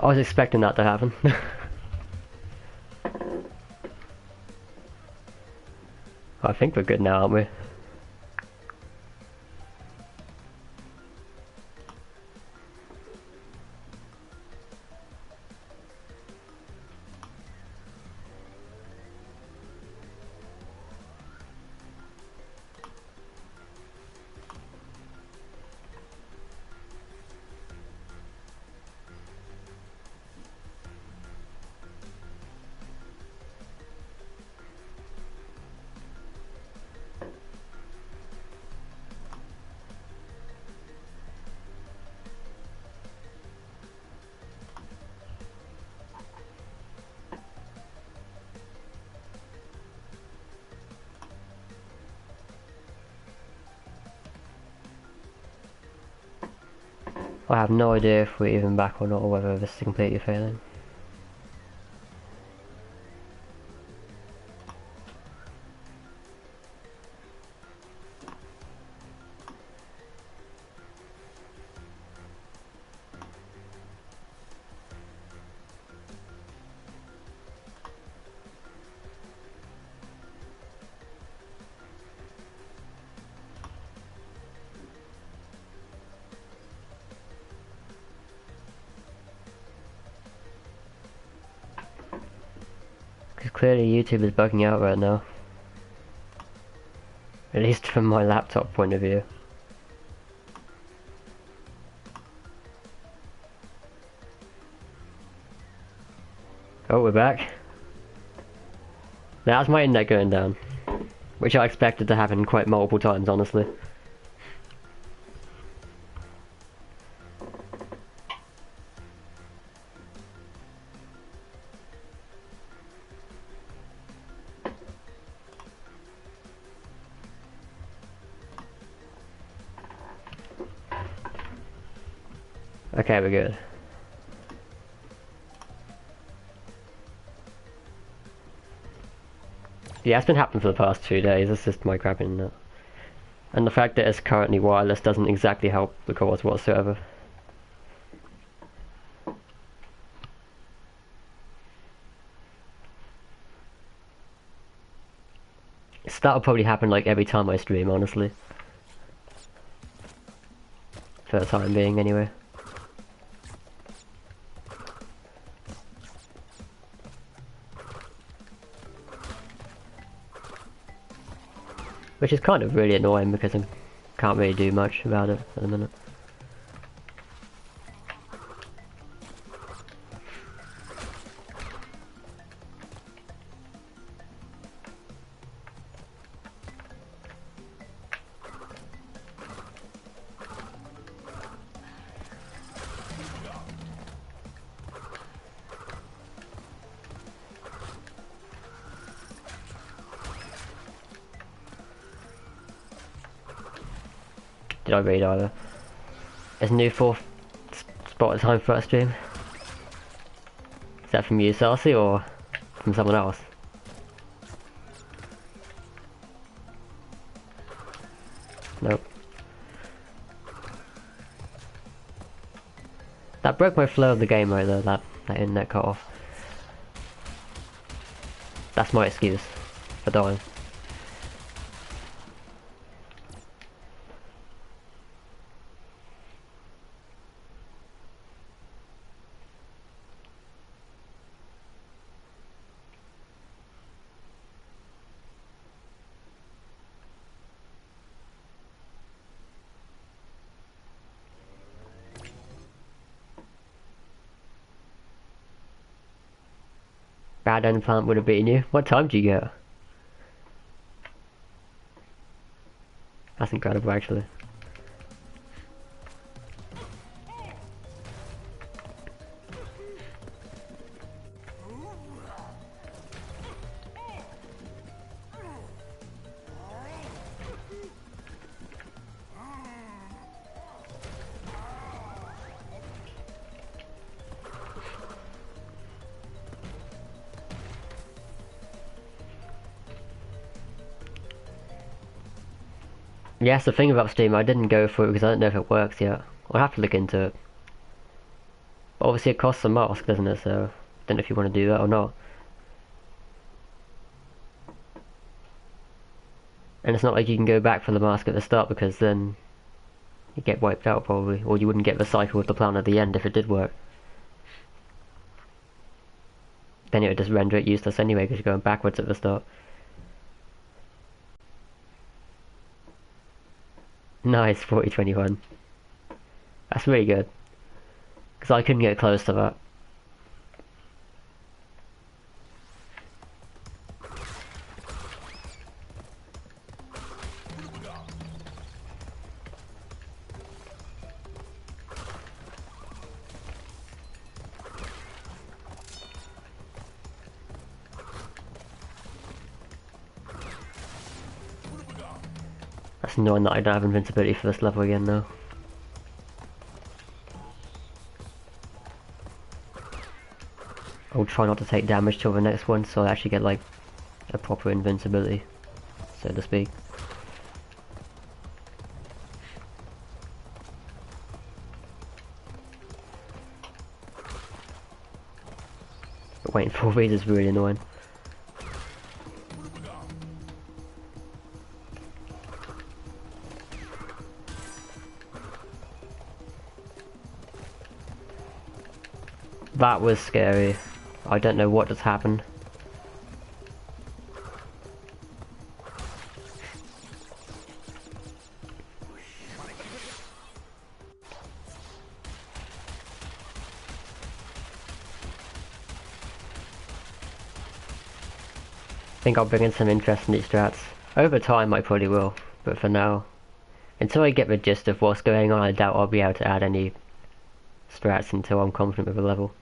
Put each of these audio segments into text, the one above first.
I was expecting that to happen. I think we're good now, aren't we? I have no idea if we're even back or not, or whether this is completely failing. Because clearly YouTube is bugging out right now. At least from my laptop point of view. Oh, we're back. That's my internet going down. Which I expected to happen quite multiple times, honestly. Okay, we're good. Yeah, it's been happening for the past 2 days. It's just my crap internet. And the fact that it's currently wireless doesn't exactly help the cause whatsoever. So that'll probably happen like every time I stream, honestly. For the time being, anyway. Which is kind of really annoying because I can't really do much about it at the minute. Did I read either? Is new fourth spot time for that stream? Is that from you, Sarcy, or from someone else? Nope. That broke my flow of the game right there, that internet cut off. That's my excuse for dying. Bad end plant would have beaten you. What time do you get? That's incredible, actually. Yes, the thing about Steam, I didn't go for it because I don't know if it works yet. I'll have to look into it. But obviously it costs a mask, doesn't it? So I don't know if you want to do that or not. And it's not like you can go back for the mask at the start, because then you get wiped out probably, or you wouldn't get the cycle with the plan at the end if it did work. Then it would just render it useless anyway because you're going backwards at the start. Nice, 40-21. That's really good. Because I couldn't get close to that. That's annoying that I don't have invincibility for this level again though. I'll try not to take damage till the next one, so I actually get like a proper invincibility, so to speak. But waiting for these is really annoying. That was scary. I don't know what just happened. I think I'll bring in some interest in these strats. Over time I probably will, but for now, until I get the gist of what's going on, I doubt I'll be able to add any strats until I'm confident with the level.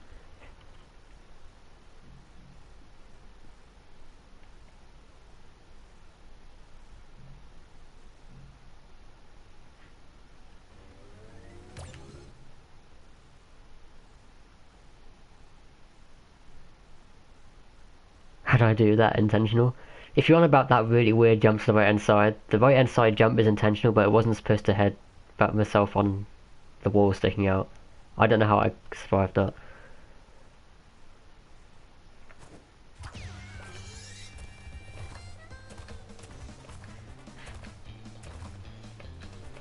How do I do that intentional? If you're on about that really weird jump to the right hand side jump is intentional, but it wasn't supposed to head back myself on the wall sticking out. I don't know how I survived that.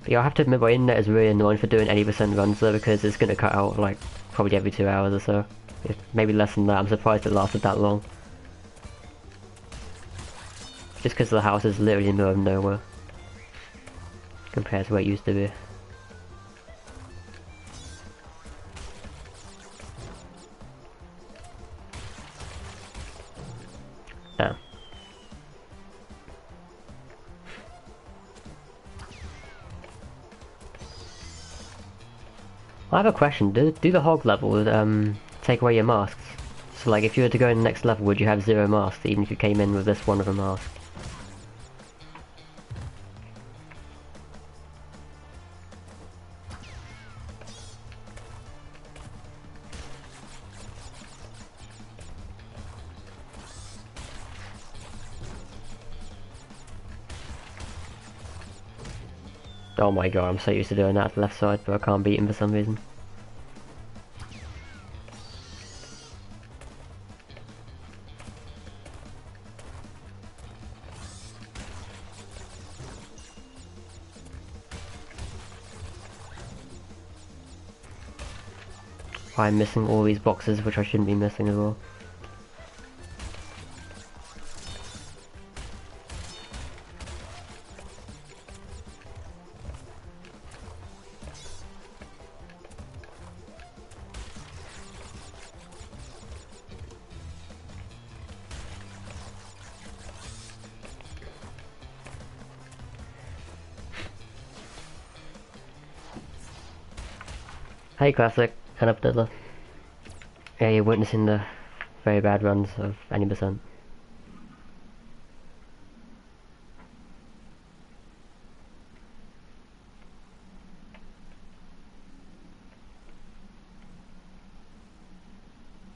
But yeah, I have to admit my internet is really annoying for doing 80% runs though, because it's going to cut out like probably every 2 hours or so. If maybe less than that. I'm surprised it lasted that long. Just because the house is literally in the middle of nowhere compared to where it used to be. Yeah. I have a question. Do the hog levels take away your masks? So like if you were to go in the next level, would you have 0 masks even if you came in with this one of a mask? Oh my god, I'm so used to doing that to the left side, but I can't beat him for some reason. I'm missing all these boxes, which I shouldn't be missing as well. Hey Classic, and up Diddler. Yeah, you're witnessing the very bad runs of any percent.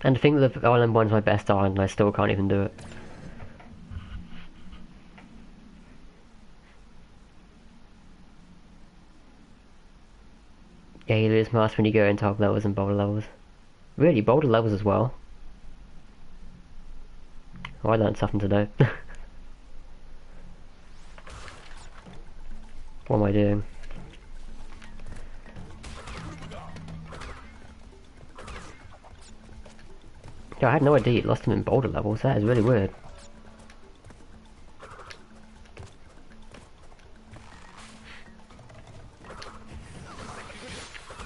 And to think that the island one's my best island and I still can't even do it. Yeah, you lose mask when you go into top levels and bottom levels. Really, boulder levels as well. Oh, I learned something today. What am I doing? Yeah, I had no idea you lost him in boulder levels. That is really weird.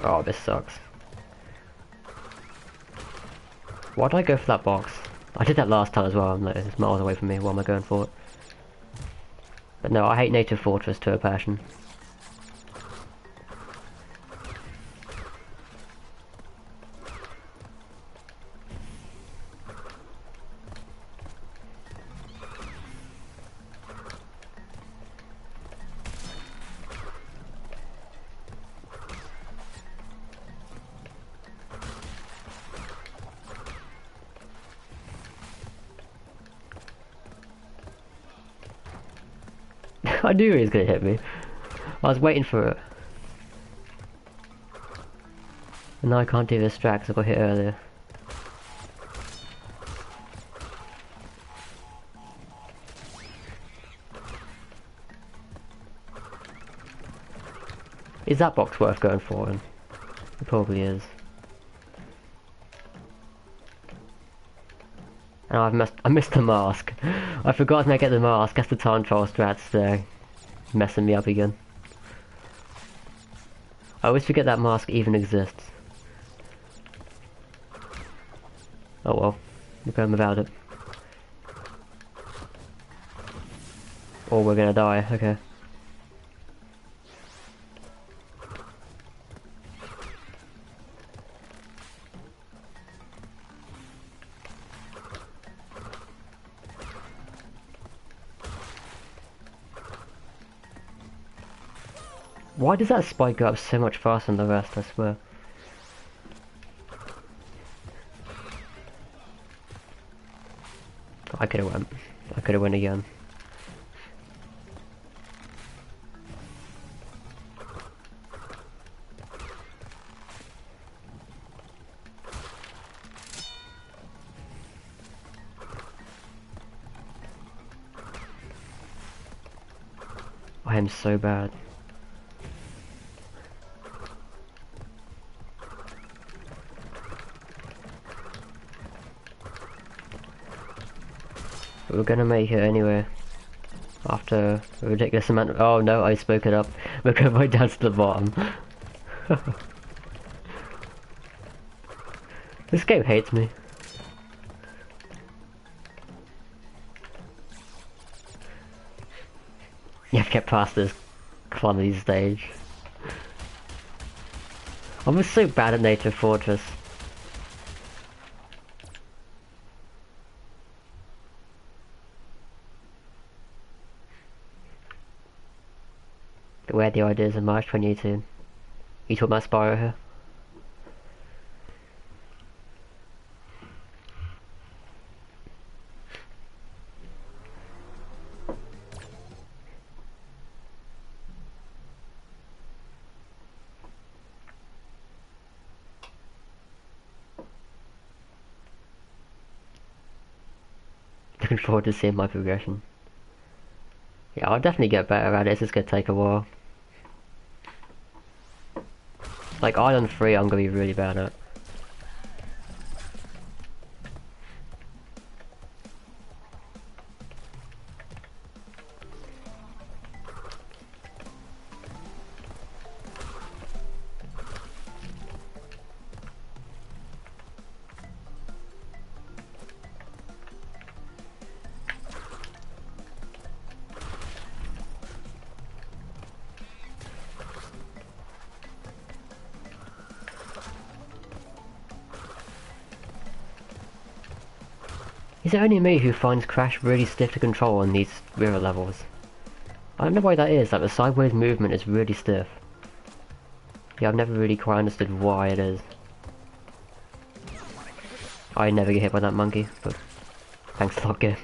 Oh, this sucks. Why did I go for that box? I did that last time as well. I'm like, it's miles away from me. Why am I going for it? But no, I hate Native Fortress to a passion. I knew he was gonna hit me. I was waiting for it. And now I can't do this strat because I got hit earlier. Is that box worth going for? And it probably is. And I missed the mask. I forgot to get the mask. That's the time trial strats there, messing me up again. I always forget that mask even exists. Oh well, we're going without it. Or we're gonna die, okay. Why does that spike go up so much faster than the rest, I swear? I could've went. I could've went again. I am so bad. But we're gonna make it anyway. After a ridiculous amount of— oh no, I spoke it up. We're going right down to the bottom. This game hates me. You have to get past this clumsy stage. I was so bad at Native Fortress. Where the ideas in March 2018. You talking about Spyro here? Looking forward to seeing my progression. Yeah, I'll definitely get better at it. It's just gonna take a while. Like Island 3, I'm gonna be really bad at. Is it only me who finds Crash really stiff to control on these river levels? I don't know why that is, like the sideways movement is really stiff. Yeah, I've never really quite understood why it is. I never get hit by that monkey, but thanks a lot, game.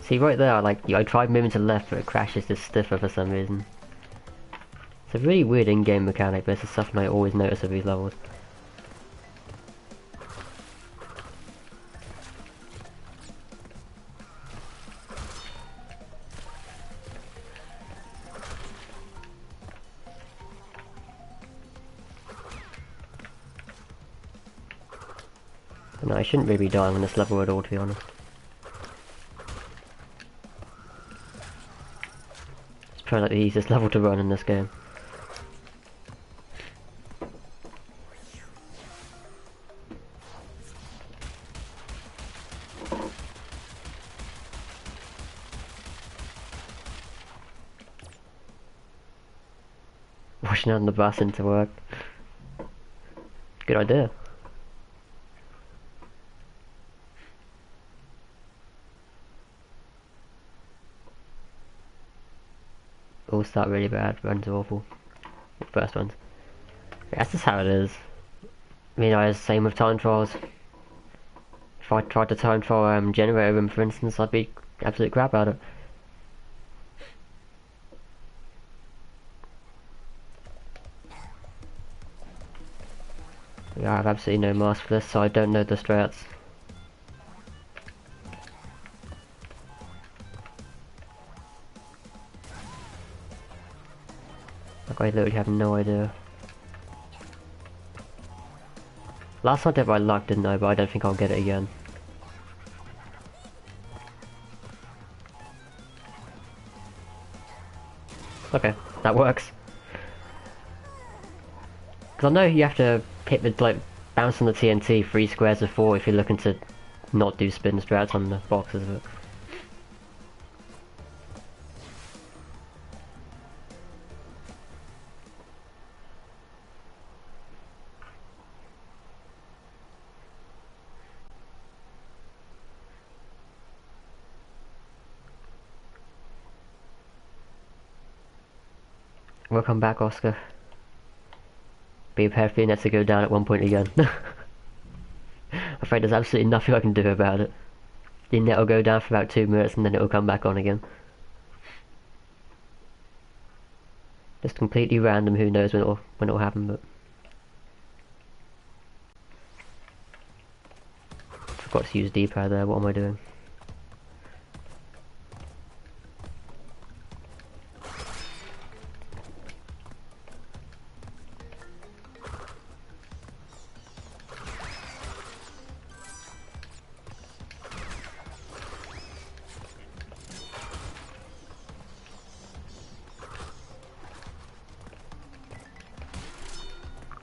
See right there, I tried moving to the left, but it crashes just stiffer for some reason. It's a really weird in-game mechanic, but it's something I always notice of these levels. No, I shouldn't really be dying on this level at all, to be honest. It's probably the easiest level to run in this game. Rushing out on the bus into work. Good idea. All start really bad, runs are awful. First ones. Yeah, that's just how it is. I mean, I was the same with time trials. If I tried to time trial generator room, for instance, I'd be absolute crap at it. Yeah, I have absolutely no mask for this, so I don't know the strats. Like, I literally have no idea. Last time I did by luck, didn't I? But I don't think I'll get it again. Okay, that works. Because I know you have to hit the, bounce on the TNT 3 squares of 4 if you're looking to not do spin strats on the boxes of it. Welcome back, Oscar. Be prepared for your net to go down at one point again. I'm afraid there's absolutely nothing I can do about it. Your net will go down for about 2 minutes and then it will come back on again. Just completely random, who knows when it'll happen, but... Forgot to use D-pad there, what am I doing?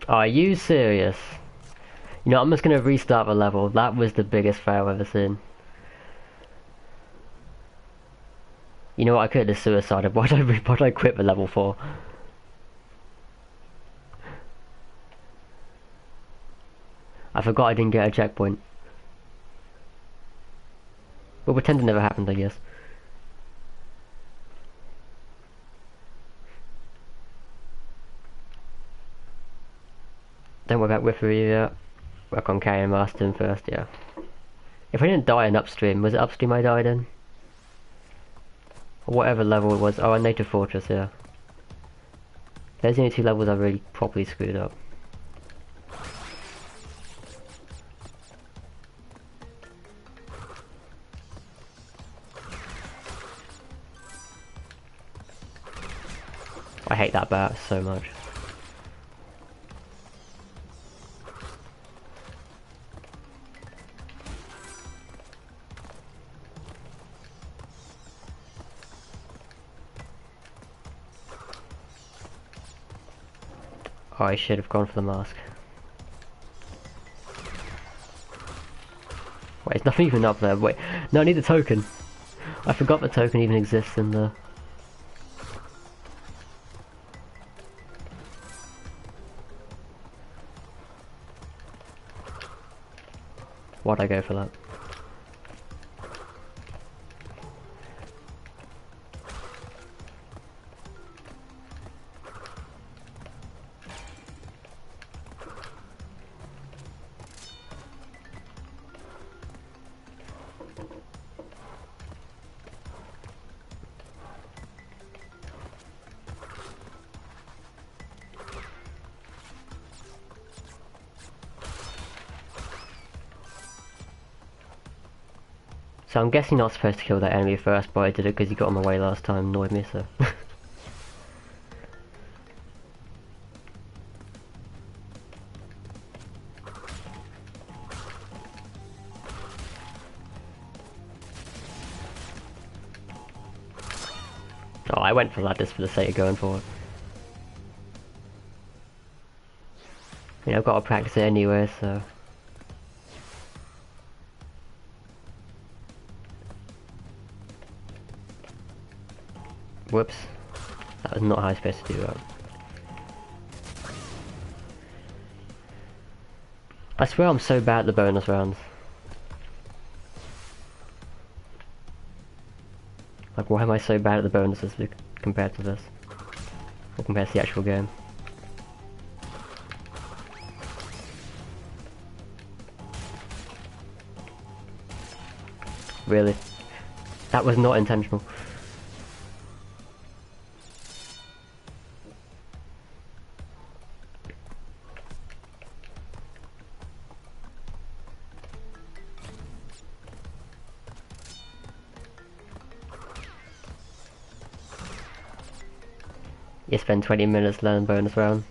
Are you serious? You know, I'm just gonna restart the level. That was the biggest fail I've ever seen. You know what, I could have just suicided. Why'd I quit the level for? I forgot I didn't get a checkpoint. But pretend it never happened, I guess. Don't worry about Whiffery yet. Work on carrying Marston first, yeah. If I didn't die in upstream, was it upstream I died in? Or whatever level it was. Oh, a native fortress, yeah. There's the only 2 levels I really properly screwed up. I hate that bat so much. Oh, I should have gone for the mask. Wait, there's nothing even up there. Wait, no, I need the token. I forgot the token even exists in the... Why'd I go for that? So I'm guessing not supposed to kill that enemy first, but I did it because he got on my way last time, annoyed me, so... Oh, I went for that just for the sake of going for it. You know, I've got to practice it anyway, so... Whoops. That was not how I was supposed to do that. I swear I'm so bad at the bonus rounds. Like, why am I so bad at the bonuses compared to this? Or compared to the actual game? Really? That was not intentional. You spend 20 minutes learning bonus round.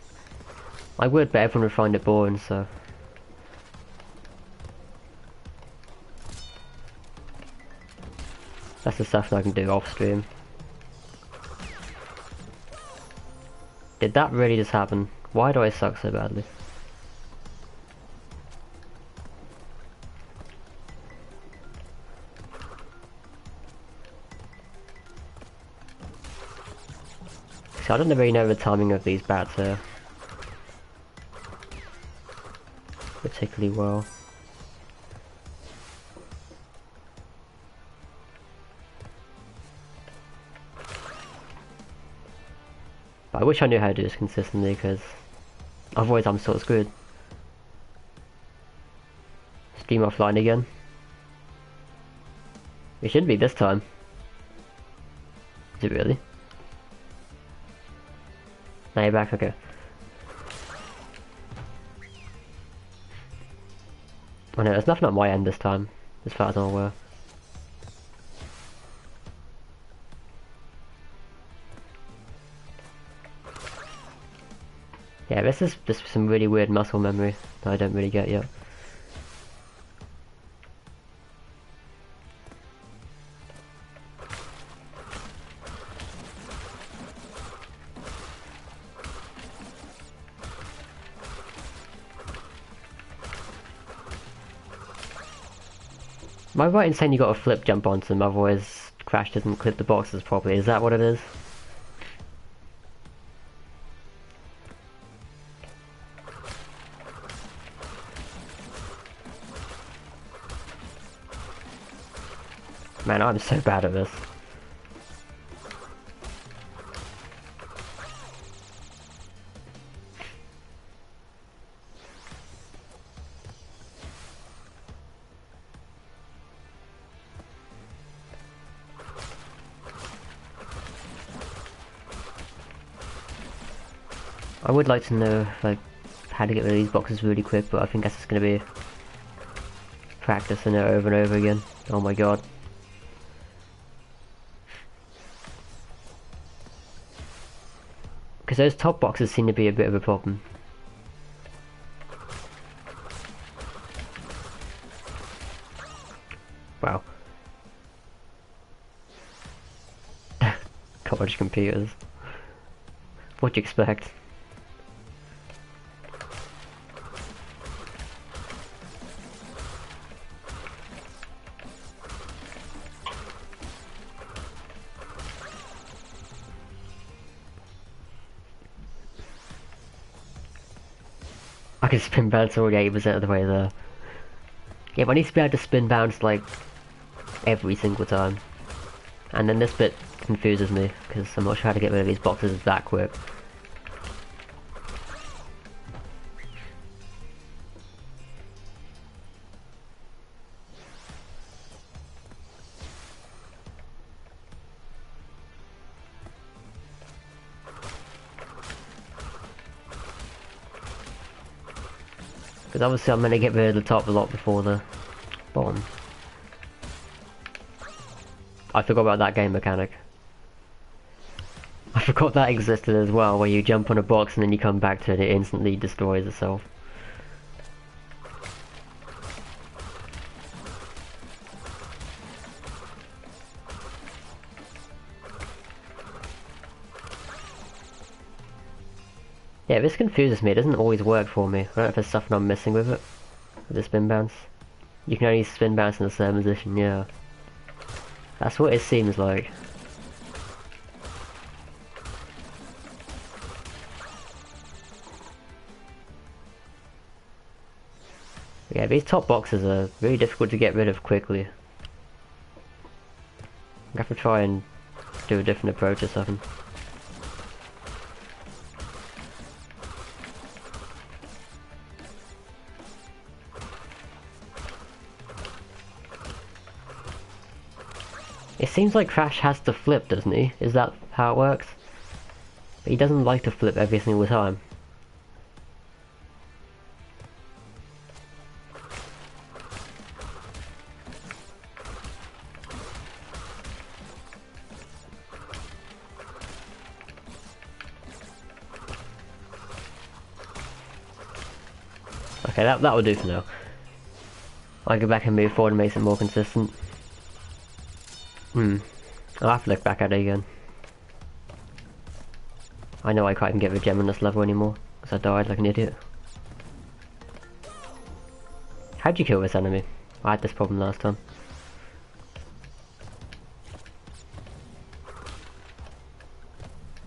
I would, but everyone would find it boring, so... That's the stuff that I can do off stream. Did that really just happen? Why do I suck so badly? So I don't really know the timing of these bats here particularly well. But I wish I knew how to do this consistently, because otherwise I'm sort of screwed. Stream offline again. It should be this time. Is it really? Now you're back, okay. Oh no, there's nothing on my end this time, as far as I'm aware. Yeah, this is just some really weird muscle memory that I don't really get yet. Am I right in saying you got to flip jump onto them, otherwise Crash doesn't clip the boxes properly? Is that what it is? Man, I'm so bad at this. I would like to know like how to get rid of these boxes really quick, but I think that's just going to be practicing it over and over again. Oh my god. Because those top boxes seem to be a bit of a problem. Wow. College computers. What'd you expect? I can spin bounce already 80% of the way there. Yeah, but I need to be able to spin bounce like every single time. And then this bit confuses me, because I'm not sure how to get rid of these boxes that quick. Because obviously I'm going to get rid of the top a lot before the bottom. I forgot about that game mechanic. I forgot that existed as well, where you jump on a box and then you come back to it and it instantly destroys itself. Yeah, this confuses me. It doesn't always work for me. I don't know if there's something I'm missing with it. With the spin bounce. You can only spin bounce in a certain position, yeah. That's what it seems like. Yeah, these top boxes are really difficult to get rid of quickly. I have to try and do a different approach or something. It seems like Crash has to flip, doesn't he? Is that how it works? But he doesn't like to flip every single time. Okay, that will do for now. I'll go back and move forward and make it more consistent. I'll have to look back at it again. I know I can't even get the gem on this level anymore, because I died like an idiot. How'd you kill this enemy? I had this problem last time.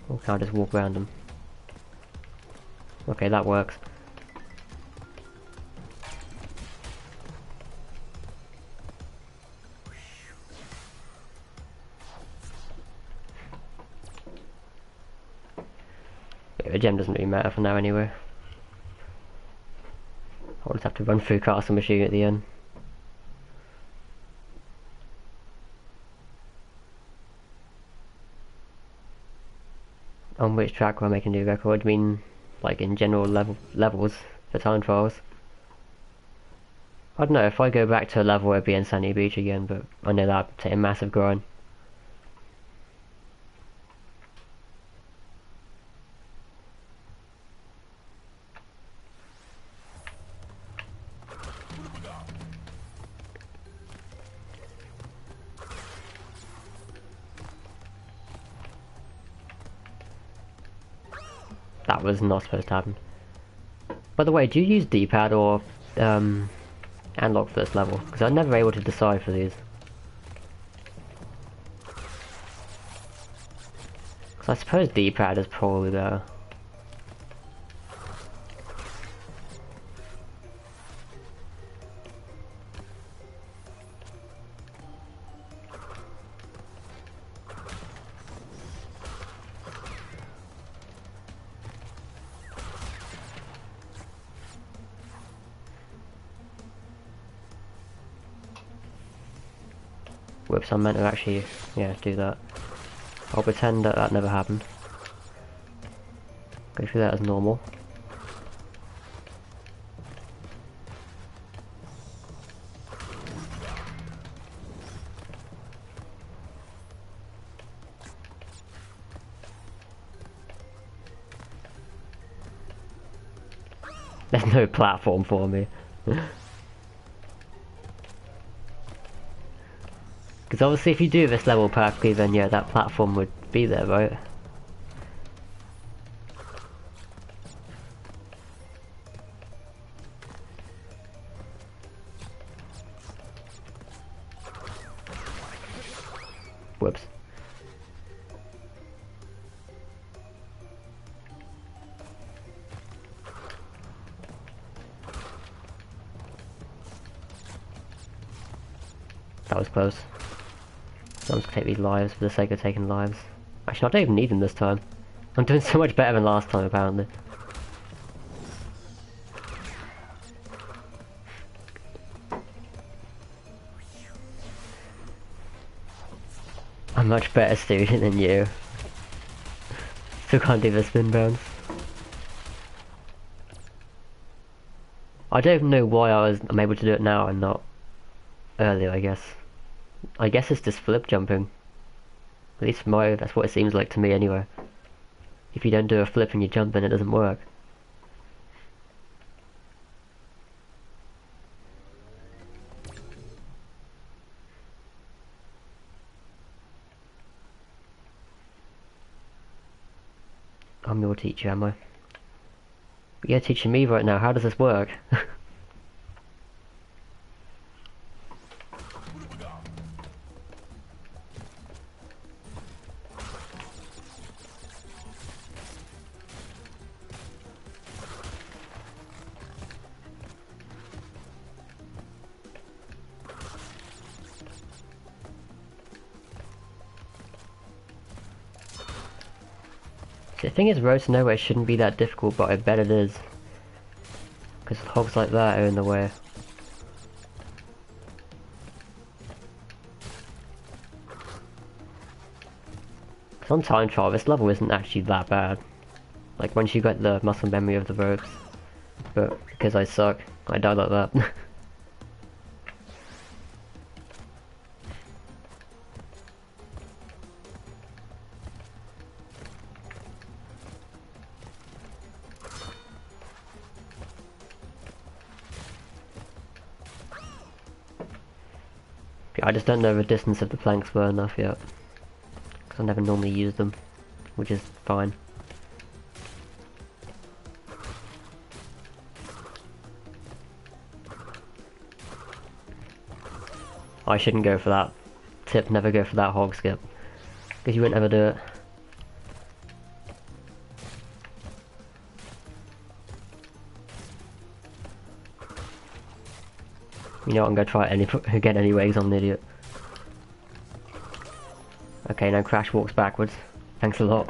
Or can I just walk around them? Okay, that works. The gem doesn't really matter for now anyway. I'll just have to run through Castle Machine at the end. On which track will I make a new record? I mean, like in general levels for time trials. I don't know, if I go back to a level it'd be in Sandy Beach again, but I know that'd take a massive grind. That was not supposed to happen. By the way, do you use D-pad or analog for this level? Because I'm never able to decide for these. Because I suppose D-pad is probably better. Whoops, I meant to actually, yeah, do that. I'll pretend that that never happened. Go through that as normal. There's no platform for me. Because obviously if you do this level perfectly, then yeah, that platform would be there, right? Whoops. That was close. I'm just gonna take these lives for the sake of taking lives. Actually, I don't even need them this time. I'm doing so much better than last time, apparently. I'm much better student than you. Still can't do the spin bounce. I don't even know why I'm able to do it now and not earlier, I guess. I guess it's just flip jumping. At least that's what it seems like to me anyway. If you don't do a flip and you jump, then it doesn't work. I'm your teacher, am I? You're teaching me right now. How does this work? The thing is, Road to Nowhere shouldn't be that difficult, but I bet it is. Because hogs like that are in the way. Because on time trial, this level isn't actually that bad. Like, once you get the muscle memory of the ropes. But because I suck, I die like that. I just don't know the distance of the planks were enough yet. Because I never normally use them, which is fine. I shouldn't go for that tip, never go for that hog skip. Because you won't ever do it. You know what, I'm gonna try it again anyway, because I'm an idiot. Okay, now Crash walks backwards. Thanks a lot.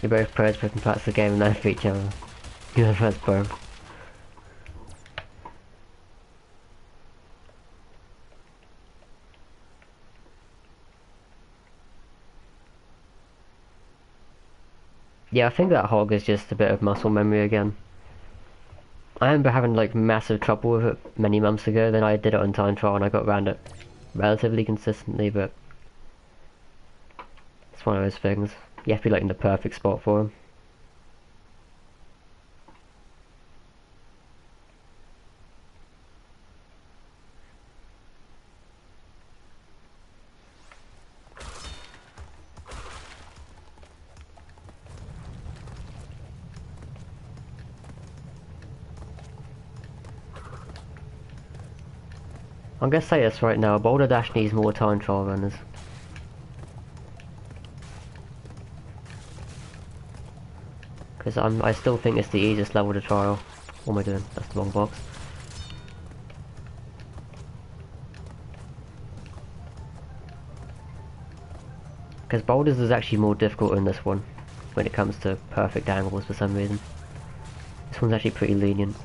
You're both pros picking parts of the game and then for each other. You're the first pro. Yeah, I think that hog is just a bit of muscle memory again. I remember having like massive trouble with it many months ago, then I did it on time trial and I got around it relatively consistently, but it's one of those things. You have to be like in the perfect spot for him. I'm gonna say this right now, Boulder Dash needs more time trial runners. Because I still think it's the easiest level to trial. What am I doing? That's the wrong box. Because Boulders is actually more difficult in this one, when it comes to perfect angles for some reason. This one's actually pretty lenient.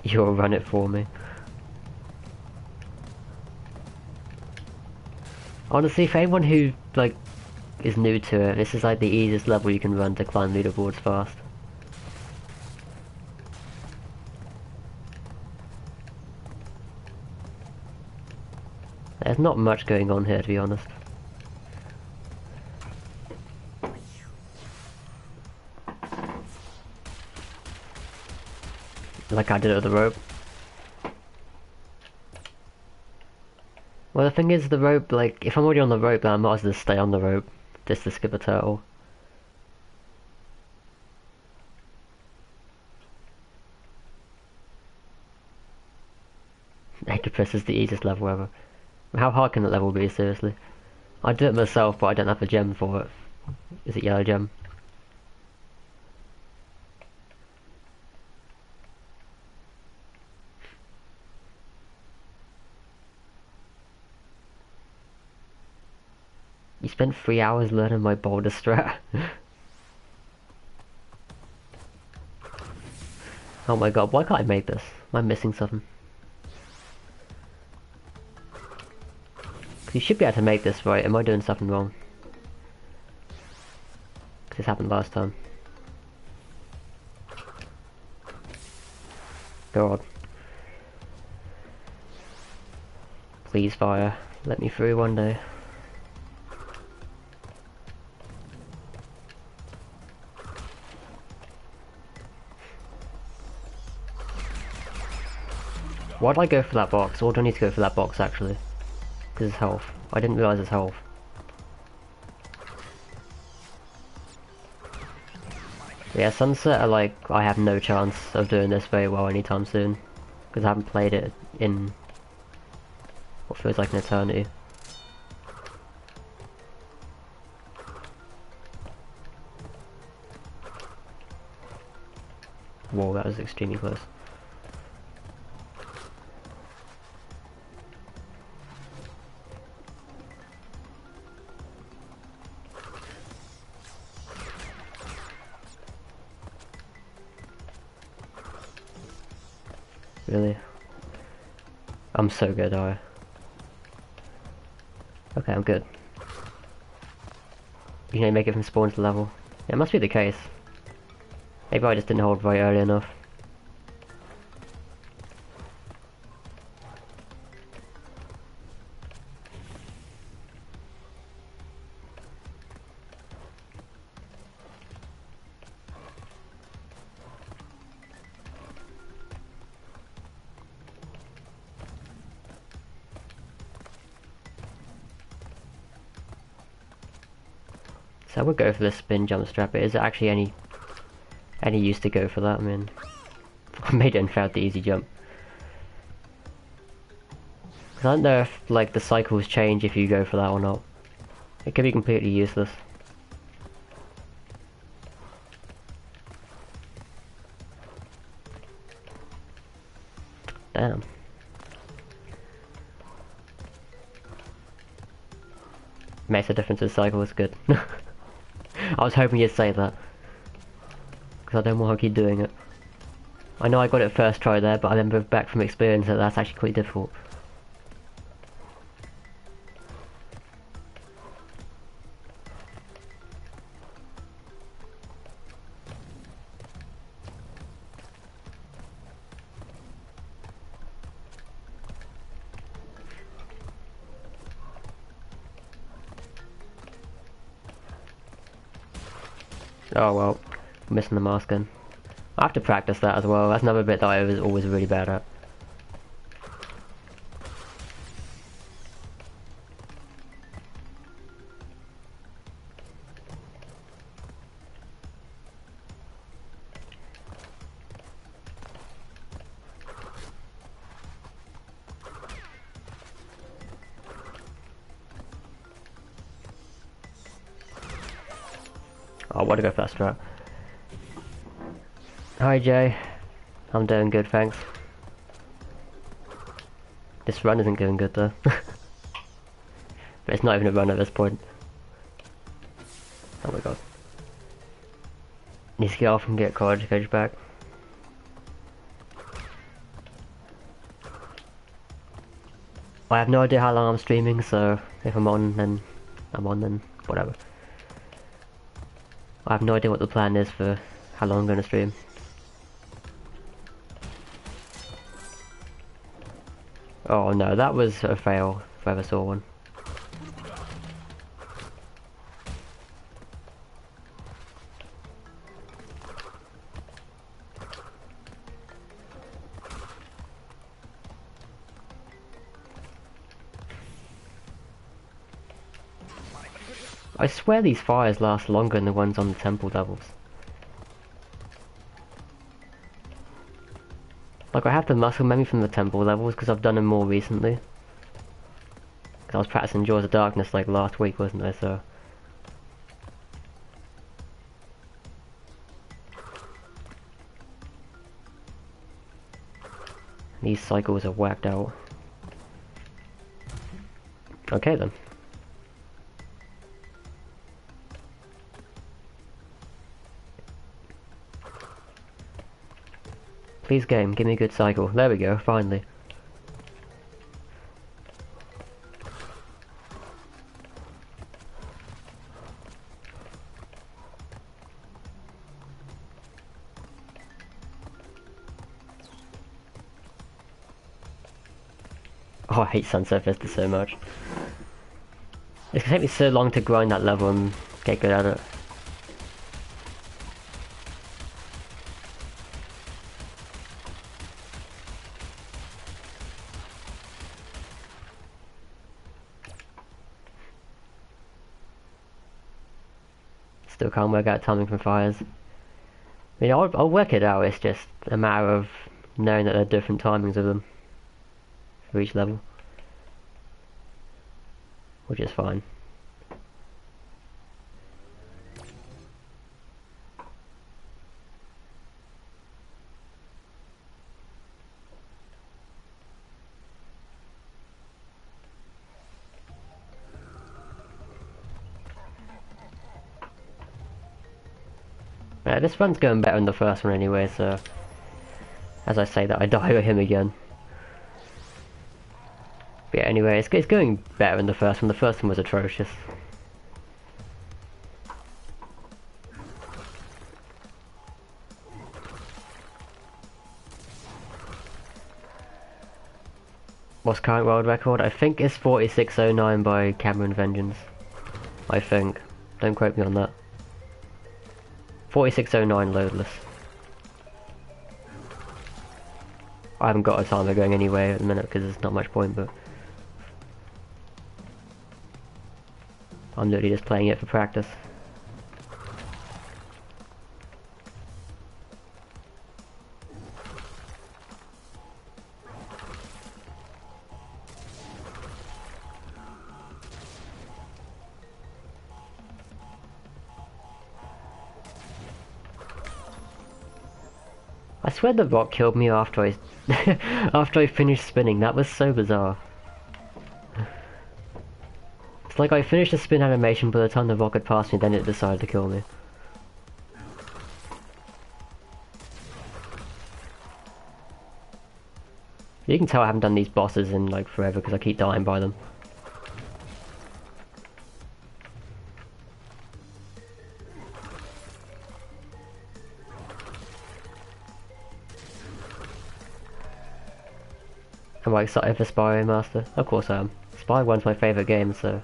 You'll run it for me. Honestly, for anyone who like is new to it, this is like the easiest level you can run to climb leaderboards fast. There's not much going on here, to be honest. Like I did with the rope. Well, the thing is, the rope, like, if I'm already on the rope, then I might as well just stay on the rope, just to skip a turtle. Octopus is the easiest level ever. How hard can that level be, seriously? I'd do it myself, but I don't have the gem for it. Is it yellow gem? You spent 3 hours learning my boulder strat. Oh my god, why can't I make this? Am I missing something? You should be able to make this right. Am I doing something wrong? This happened last time. God. Please, fire. Let me through one day. Why'd I go for that box? Or do I need to go for that box, actually? Because it's health. I didn't realise it's health. Yeah, Sunset are like, I have no chance of doing this very well anytime soon. Because I haven't played it in what feels like an eternity. Whoa, that was extremely close. Really? I'm so good, alright. Okay, I'm good. You can make it from spawn to level. Yeah, it must be the case. Maybe I just didn't hold right early enough. So I would go for the spin jump strap, but is it actually any use to go for that? I mean, I made it and failed the easy jump. Cause I don't know if like the cycles change if you go for that or not. It could be completely useless. Damn. Makes a difference with cycles, good. I was hoping you'd say that. Because I don't want to keep doing it. I know I got it first try there, but I remember back from experience that that's actually quite difficult. Oh well, missing the mask gun. I have to practice that as well. That's another bit that I was always really bad at. Oh, I want to go for that strat. Hi Jay, I'm doing good, thanks. This run isn't going good though. But it's not even a run at this point. Oh my god. Need to get off and get college coach back. I have no idea how long I'm streaming, so if I'm on then I'm on, then whatever. I have no idea what the plan is for how long I'm going to stream. Oh no, that was a fail if I ever saw one. I swear these fires last longer than the ones on the temple levels. Like, I have the muscle memory from the temple levels because I've done them more recently. Because I was practicing Jaws of Darkness like last week, wasn't I? So these cycles are whacked out. Okay then. Please game, give me a good cycle. There we go, finally. Oh, I hate Sunset Vista so much. It's gonna take me so long to grind that level and get good at it. Still can't work out timing from fires. I mean, I'll work it out, it's just a matter of knowing that there are different timings of them for each level. Which is fine. Yeah, this run's going better than the first one anyway, so as I say that I die with him again. But yeah, anyway, it's going better than the first one. The first one was atrocious. What's current world record? I think it's 4609 by Cameron Vengeance. I think. Don't quote me on that. 4609 loadless. I haven't got a timer going anyway at the minute because there's not much point, but I'm literally just playing it for practice. I swear the rock killed me after I after I finished spinning. That was so bizarre. It's like I finished the spin animation by the time the rock had passed me, then it decided to kill me. You can tell I haven't done these bosses in like forever because I keep dying by them. Am I excited for Spyro Master? Of course I am. Spyro 1's my favourite game, so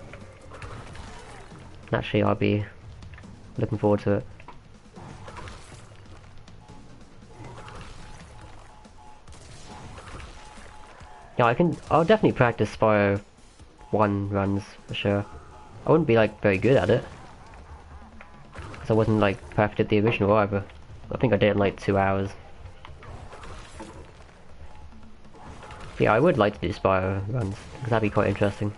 naturally I'll be looking forward to it. Yeah, I'll definitely practice Spyro 1 runs for sure. I wouldn't be like very good at it, because I wasn't like perfect at the original either. I think I did it in like 2 hours. But yeah, I would like to do Spyro runs, because that'd be quite interesting.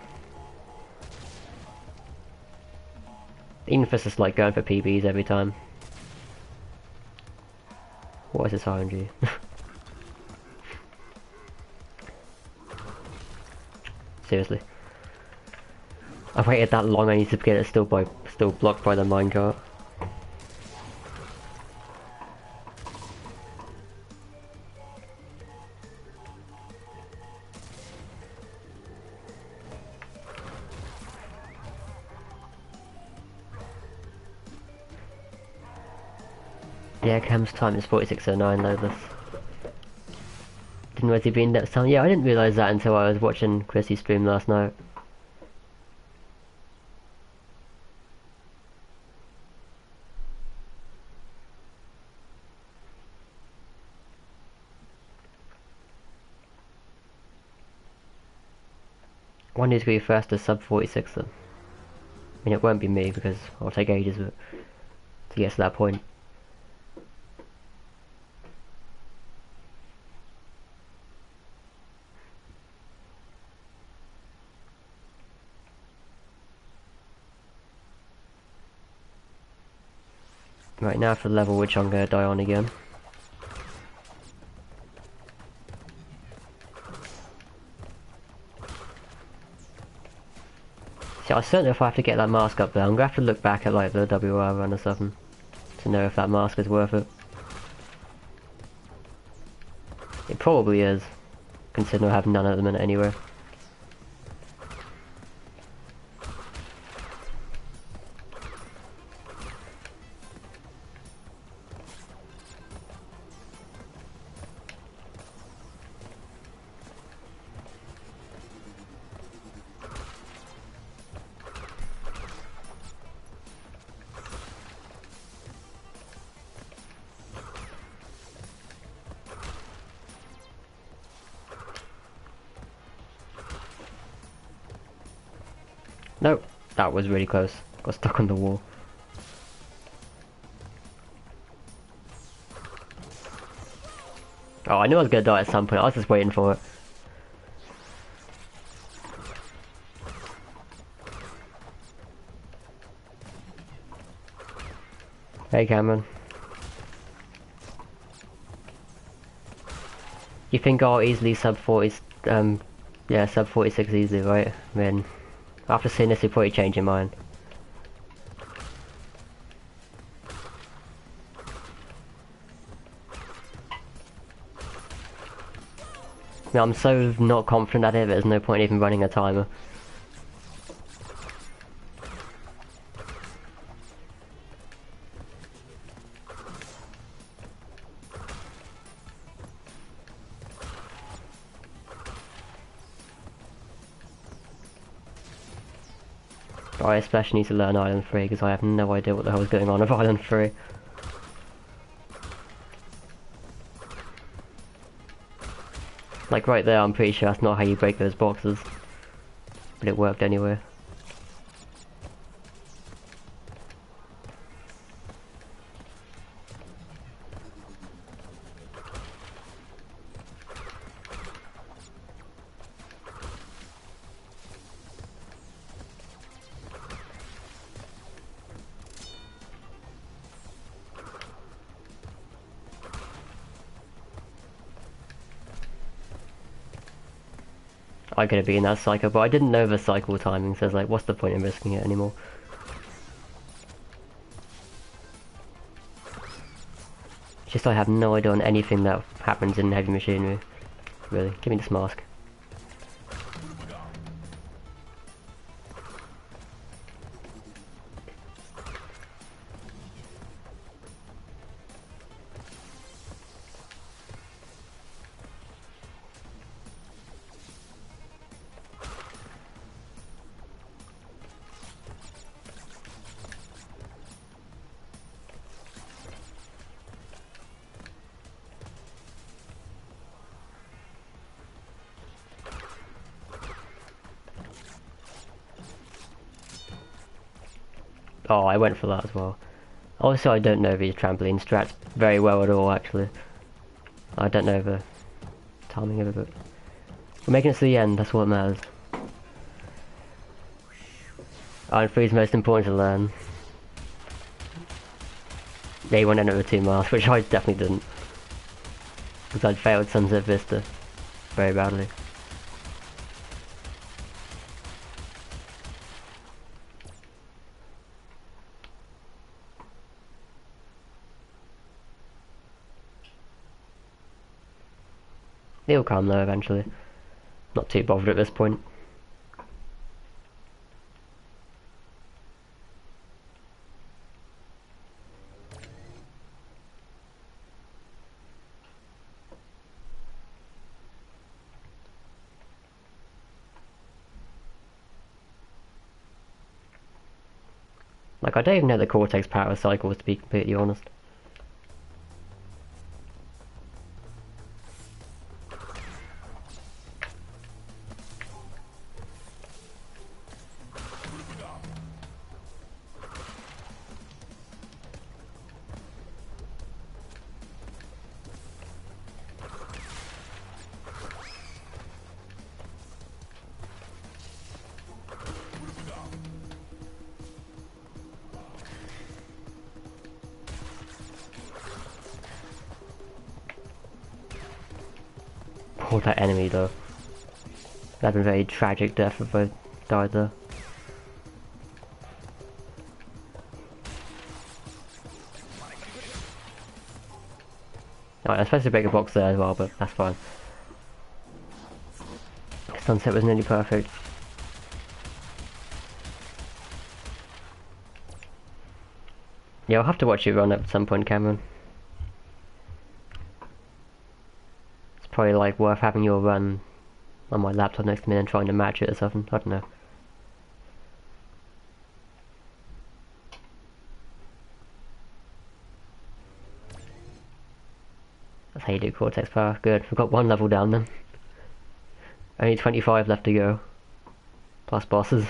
Even if it's just like going for PBs every time. What is this RNG? Seriously. I waited that long, I need to get it still blocked by the minecart. Yeah, Cam's time is 4609 loadless. Didn't realize he'd be in next time. Yeah, I didn't realise that until I was watching Chrissy's stream last night. One needs to be first to sub 46 then. mean, it won't be me because I'll take ages to get to that point. Right, now for the level which I'm going to die on again. See, I certainly if I have to get that mask up there, I'm going to have to look back at like the WR run or something to know if that mask is worth it. It probably is, considering I have none at the minute anyway. Nope, that was really close. Got stuck on the wall. Oh, I knew I was gonna die at some point. I was just waiting for it. Hey, Cameron. You think I'll easily sub 40, yeah, sub 46 easily, right? I mean, after seeing this, you'll probably change your mind. Yeah, I'm so not confident at it, there's no point even running a timer. But I especially need to learn Island 3 because I have no idea what the hell is going on with Island 3. Like right there, I'm pretty sure that's not how you break those boxes. But it worked anyway. I could have been that cycle, but I didn't know the cycle timing, so I was like, what's the point in risking it anymore? Just I have no idea on anything that happens in heavy machinery. Really, give me this mask. Oh, I went for that as well. Also, I don't know these trampoline strats very well at all, actually. I don't know the timing of it, but we're making it to the end, that's what matters. Iron 3 is most important to learn. Yeah, you went in over 2 masks, which I definitely didn't. Because I'd failed Sunset Vista very badly. It'll come though eventually. Not too bothered at this point. Like, I don't even know the Cortex power cycles, to be completely honest. caught that enemy though. That'd been a very tragic death if I died there. Alright, I'm supposed to break a box there as well, but that's fine. Sunset was nearly perfect. Yeah, I'll have to watch you run at some point, Cameron. It's probably like worth having your run on my laptop next to me and trying to match it or something. I don't know. That's how you do Cortex Power. Good. We've got one level down then. Only 25 left to go. Plus bosses.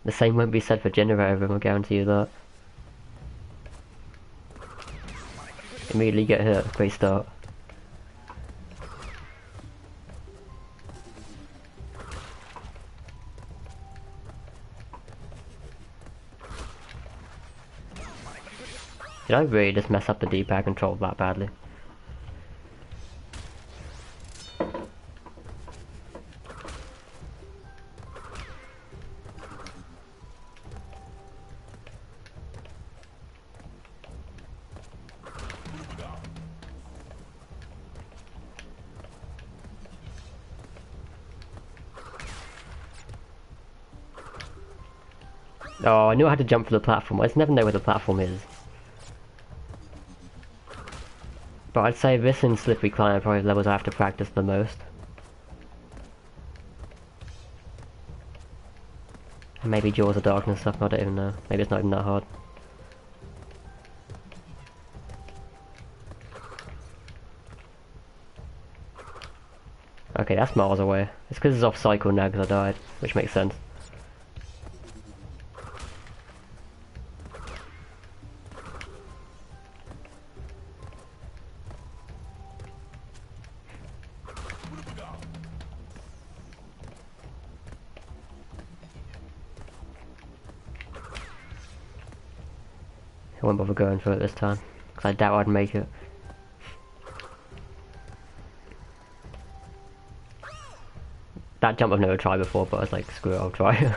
The same won't be said for Generator Room, I'll guarantee you that. Immediately get hit. Great start. Did I really just mess up the D-pad control that badly? Oh, I knew I had to jump for the platform. I just never know where the platform is. But I'd say this and Slippery Climb are probably the levels I have to practice the most. And maybe Jaws of Darkness stuff, I don't even know. Maybe it's not even that hard. Okay, that's miles away. It's because it's off cycle now because I died, which makes sense. I won't bother going for it this time, because I doubt I'd make it. That jump I've never tried before, but I was like, screw it, I'll try it.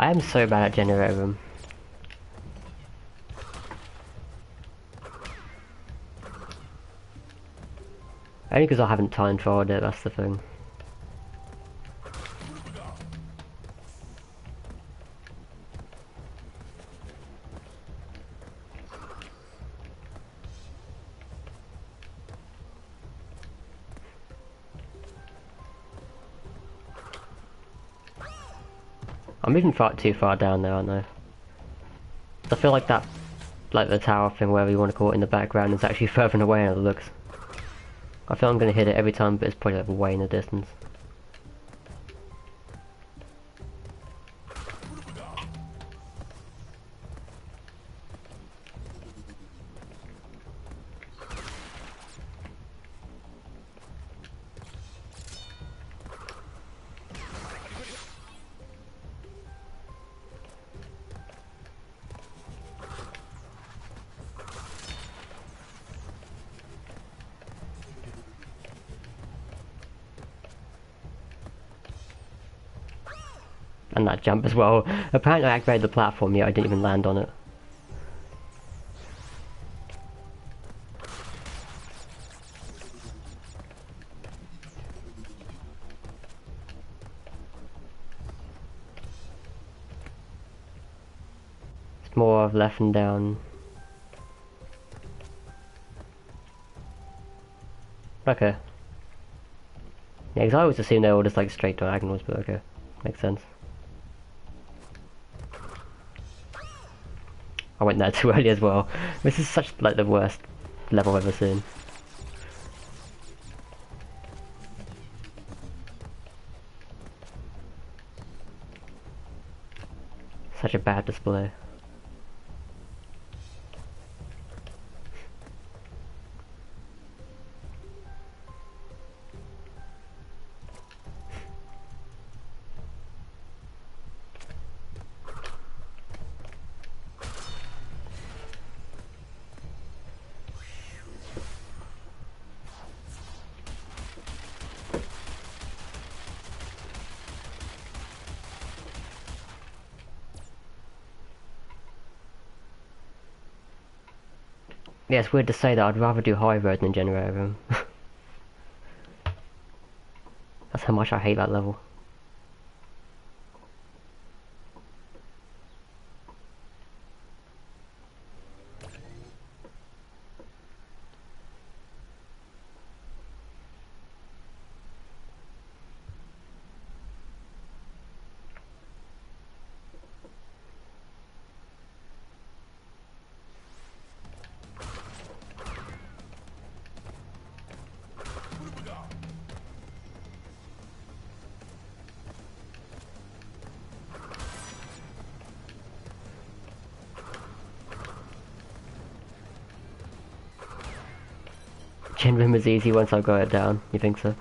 I am so bad at Generator Room. Only because I haven't time trialed it, that's the thing. I'm moving too far down there, aren't I? I feel like that, like the tower thing, wherever you want to call it, in the background is actually further away than it looks. I feel I'm going to hit it every time, but it's probably like way in the distance. And that jump as well. Apparently I activated the platform, yet I didn't even land on it. It's more of left and down. Okay. Yeah, because I always assumed they were just like straight diagonals, but okay. Makes sense. I went there too early as well. This is such like the worst level I've ever seen. Such a bad display. Yeah, it's weird to say that. I'd rather do high road than generator room. That's how much I hate that level. Gen room is easy once I got it down. You think so?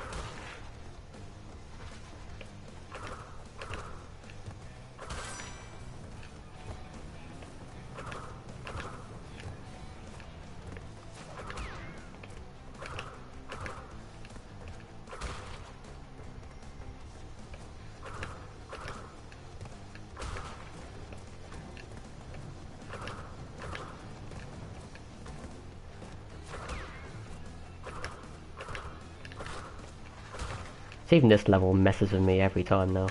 So even this level messes with me every time now.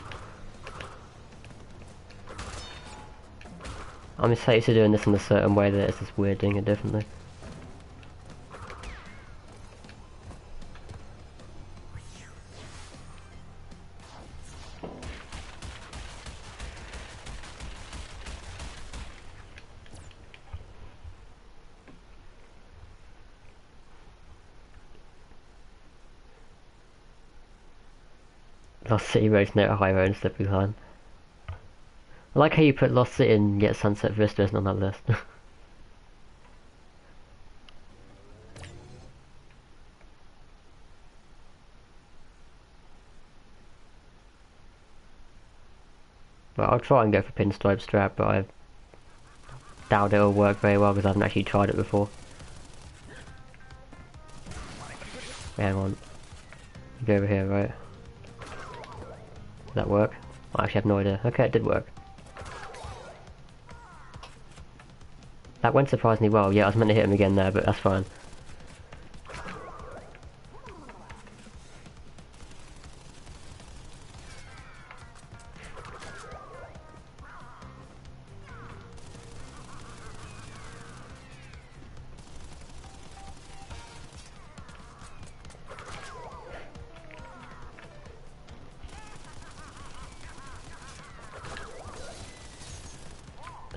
I'm just so used to doing this in a certain way that it's just weird doing it differently. Lost City Road's not a high road and slippery climb. I like how you put Lost City and yet Sunset Vista isn't on that list. Well, I'll try and go for Pinstripe Strap, but I doubt it'll work very well because I haven't actually tried it before. Hang on. Go over here, right? Did that work? I actually have no idea. Okay, it did work. That went surprisingly well. Yeah, I was meant to hit him again there, but that's fine.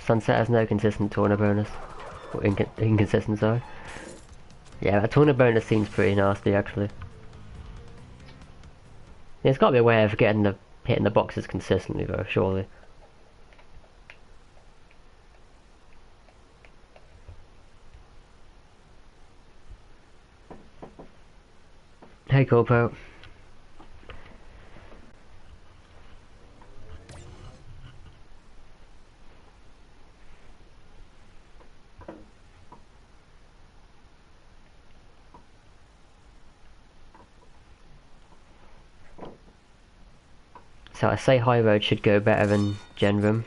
Sunset has no consistent Torna bonus. Or inconsistent, sorry. Yeah, that Torna bonus seems pretty nasty, actually. There's got to be a way of hitting the boxes consistently, though, surely. Hey, Corpo. So I say High Road should go better than Gen Room.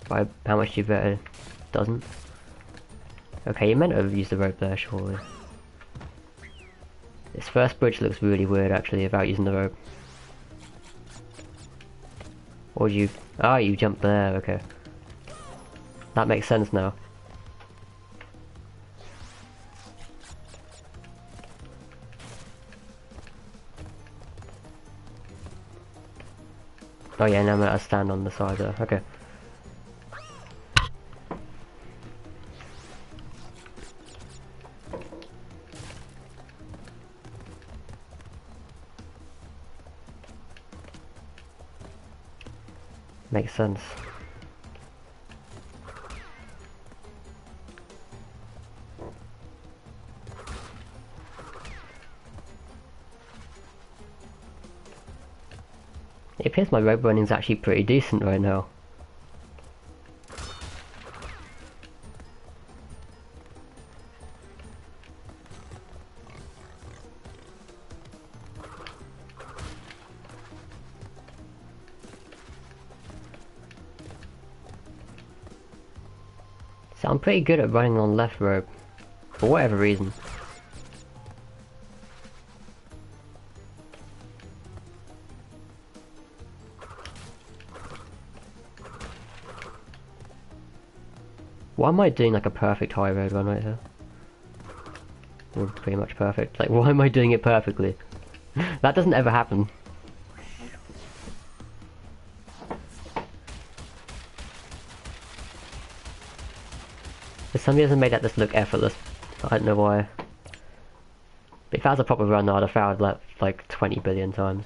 By how much do you bet it doesn't? Okay, you meant to have used the rope there, surely. This first bridge looks really weird, actually, without using the rope. Or you... Ah, you jumped there, okay. That makes sense now. Oh yeah, now I'm gonna stand on the side there, okay. Makes sense. It appears my rope running's actually pretty decent right now. So I'm pretty good at running on left rope, for whatever reason. Why am I doing like a perfect high road run right here? Or pretty much perfect. Like, why am I doing it perfectly? That doesn't ever happen. For some reason made that just look effortless. I don't know why. But if that was a proper run, I'd have failed like 20 billion times.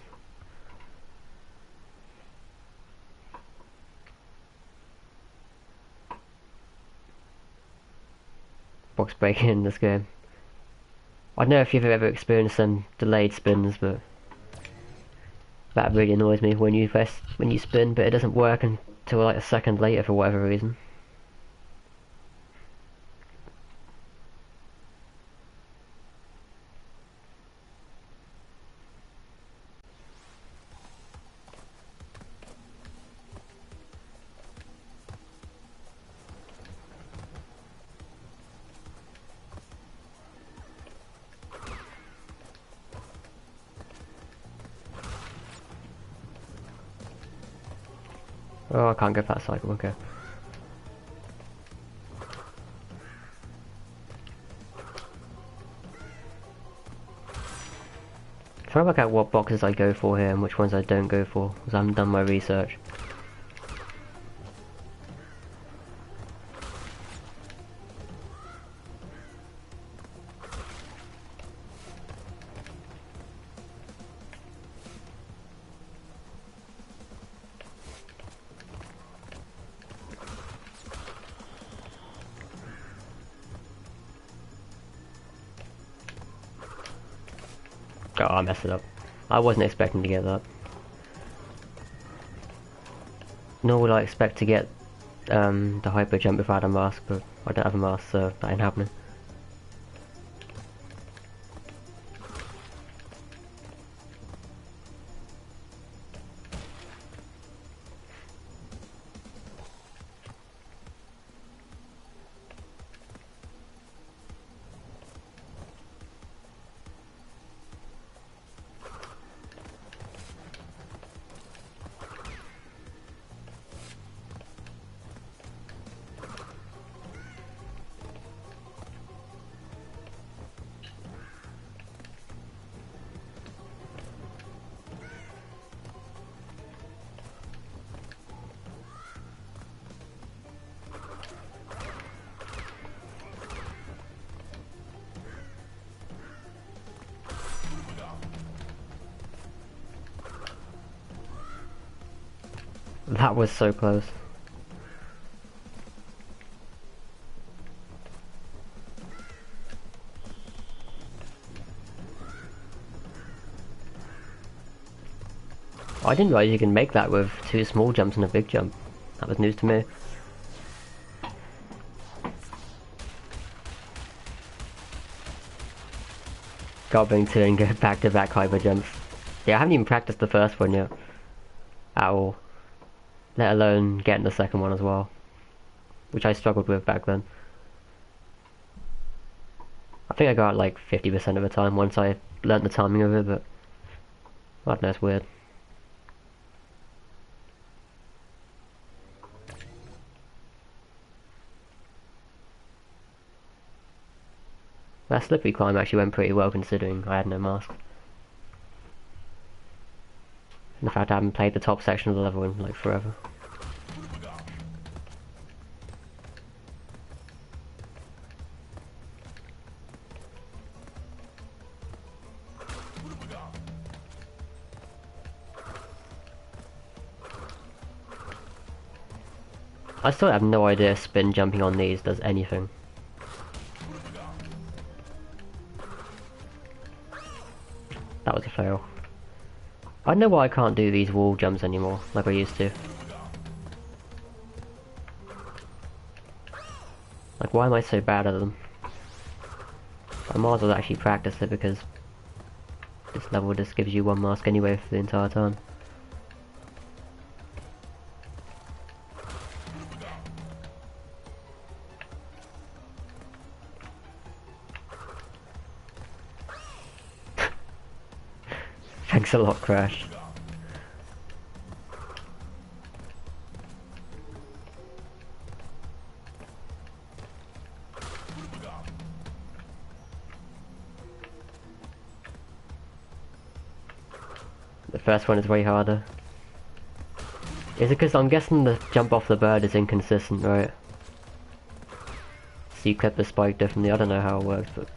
Box breaking in this game. I don't know if you've ever experienced some delayed spins, but that really annoys me when you spin, but it doesn't work until like a second later for whatever reason. Oh, I can't go past cycle, okay. Trying to work out what boxes I go for here and which ones I don't go for, because I haven't done my research. Oh, I messed it up. I wasn't expecting to get that. Nor would I expect to get the hyper jump if I had a mask, but I don't have a mask, so that ain't happening. That was so close. I didn't realize you can make that with 2 small jumps and a big jump. That was news to me. Gobbling 2 and go back-to-back hyper jumps. Yeah, I haven't even practiced the first one yet. At all. Let alone getting the second one as well. Which I struggled with back then. I think I got like 50% of the time once I learnt the timing of it, but I don't know, it's weird. That slippery climb actually went pretty well considering I had no mask. And the fact I haven't played the top section of the level in like forever. I still have no idea spin jumping on these does anything. That was a fail. I don't know why I can't do these wall jumps anymore, like I used to. Like, why am I so bad at them? I might as well actually practice it because this level just gives you one mask anyway for the entire time. Thanks a lot, Crash. The first one is way harder. Is it because I'm guessing the jump off the bird is inconsistent, right? So you clip the spike differently, I don't know how it works, but...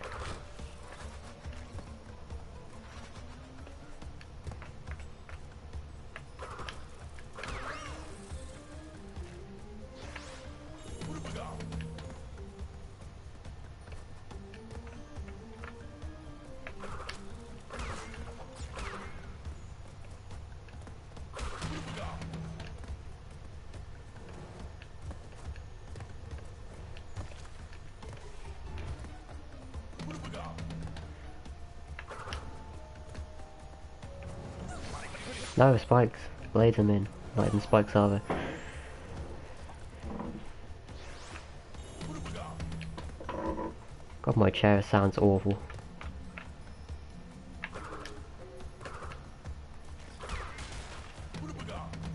No, spikes. Blades are in. Not even spikes are there. God, my chair sounds awful.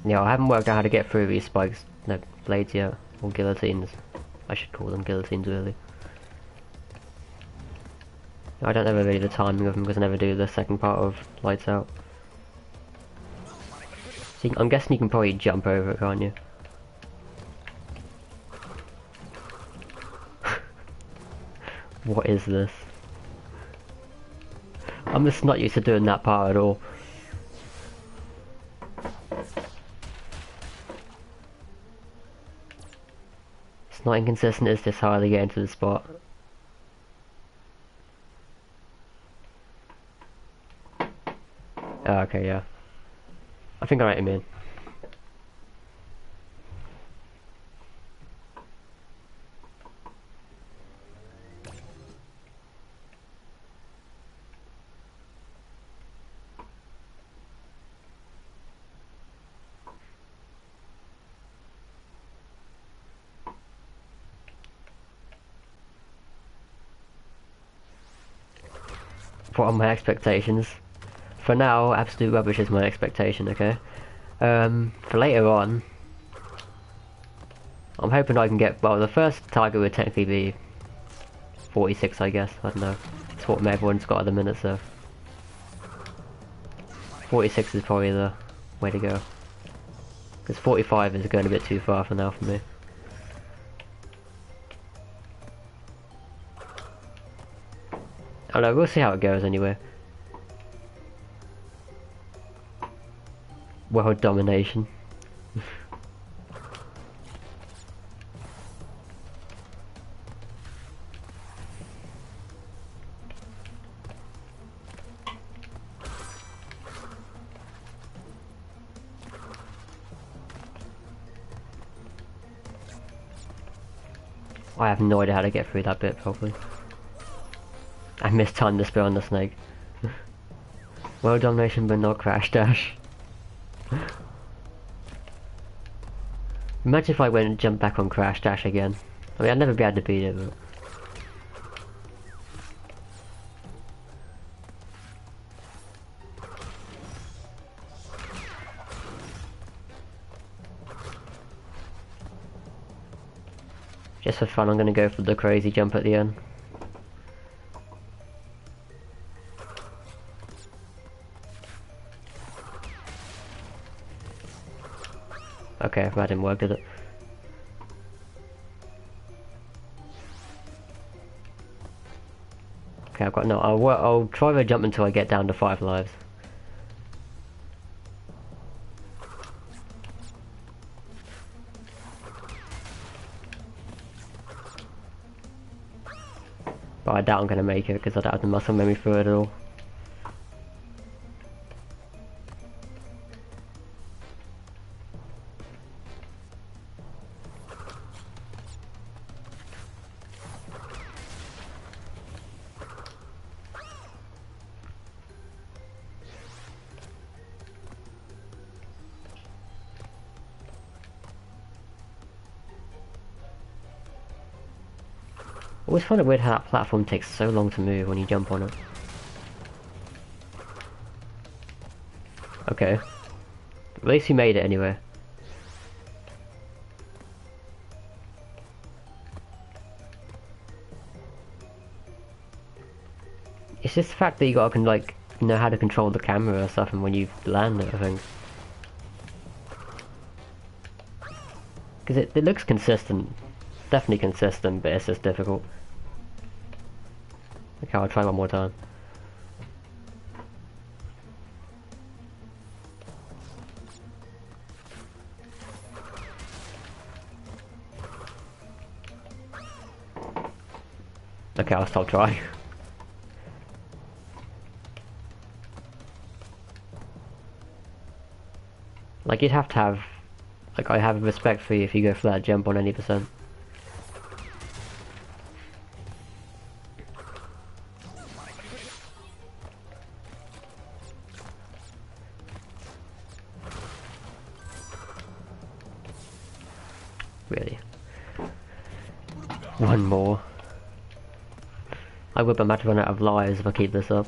Yeah, I haven't worked out how to get through these spikes. No, blades yet. Or guillotines. I should call them guillotines, really. I don't know really the timing of them because I never do the second part of Lights Out. See, I'm guessing you can probably jump over it, can't you? What is this? I'm just not used to doing that part at all. It's not inconsistent, it's just hard to get into the spot. Oh, okay, yeah. I think I know what you mean. What are my expectations? For now, absolute rubbish is my expectation, okay? For later on, I'm hoping I can get, well, the first target would technically be 46, I guess, I don't know. It's what everyone's got at the minute, so 46 is probably the way to go. Because 45 is going a bit too far for now for me. I don't know, we'll see how it goes anyway. World domination. I have no idea how to get through that bit properly. I mistimed the spell on the snake. World domination but not crash dash. Imagine if I went and jumped back on crash dash again. I mean, I'd never be able to beat it, but... Just for fun, I'm gonna go for the crazy jump at the end. Okay, that didn't work, did it? Okay, I've got no. I'll try to jump until I get down to 5 lives. I doubt I'm gonna make it because I don't have the muscle memory for it at all. I always find it weird how that platform takes so long to move when you jump on it. Okay. At least you made it anyway. It's just the fact that you gotta like know how to control the camera or something when you land it, I think. Because it looks consistent. Definitely consistent, but it's just difficult. Okay, I'll try one more time. Okay, I'll stop trying. Like, you'd have to have... Like, I have respect for you if you go for that jump on any percent. Really. One more. I would be mad to run out of lives if I keep this up.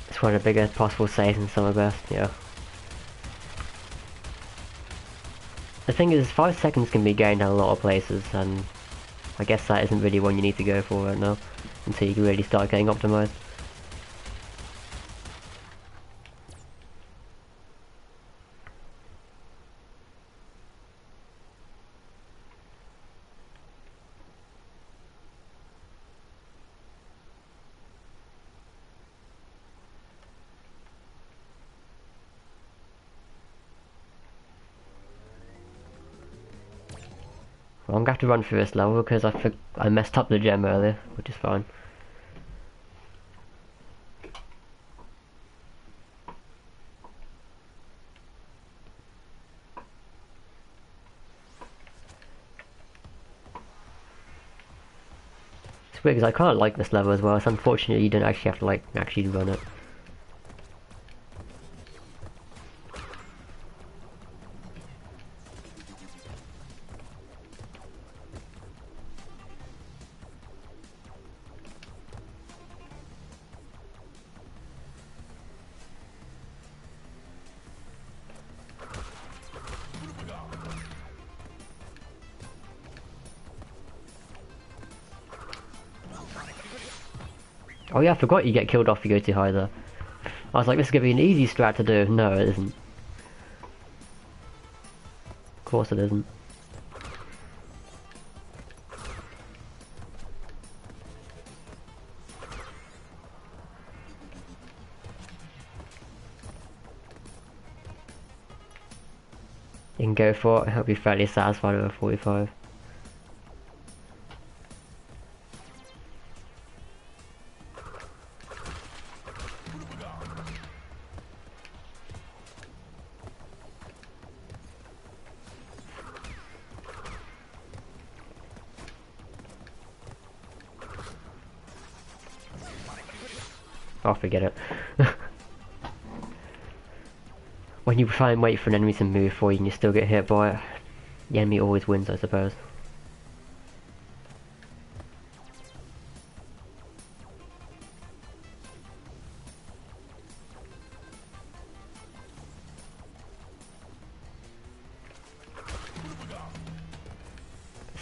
It's one of the biggest possible saves in Summer Best, yeah. The thing is, 5 seconds can be gained in a lot of places, and I guess that isn't really one you need to go for right now, until you really start getting optimized. Well, I'm gonna have to run through this level because I messed up the gem earlier, which is fine. It's weird because I kind of like this level as well. It's unfortunate you don't actually have to like actually run it. Oh yeah, I forgot you get killed off if you go too high there. I was like, this is gonna be an easy strat to do. No, it isn't. Of course it isn't. You can go for it, I'll be fairly satisfied with a 45. Oh, forget it. When you try and wait for an enemy to move for you and you still get hit by it, the enemy always wins, I suppose.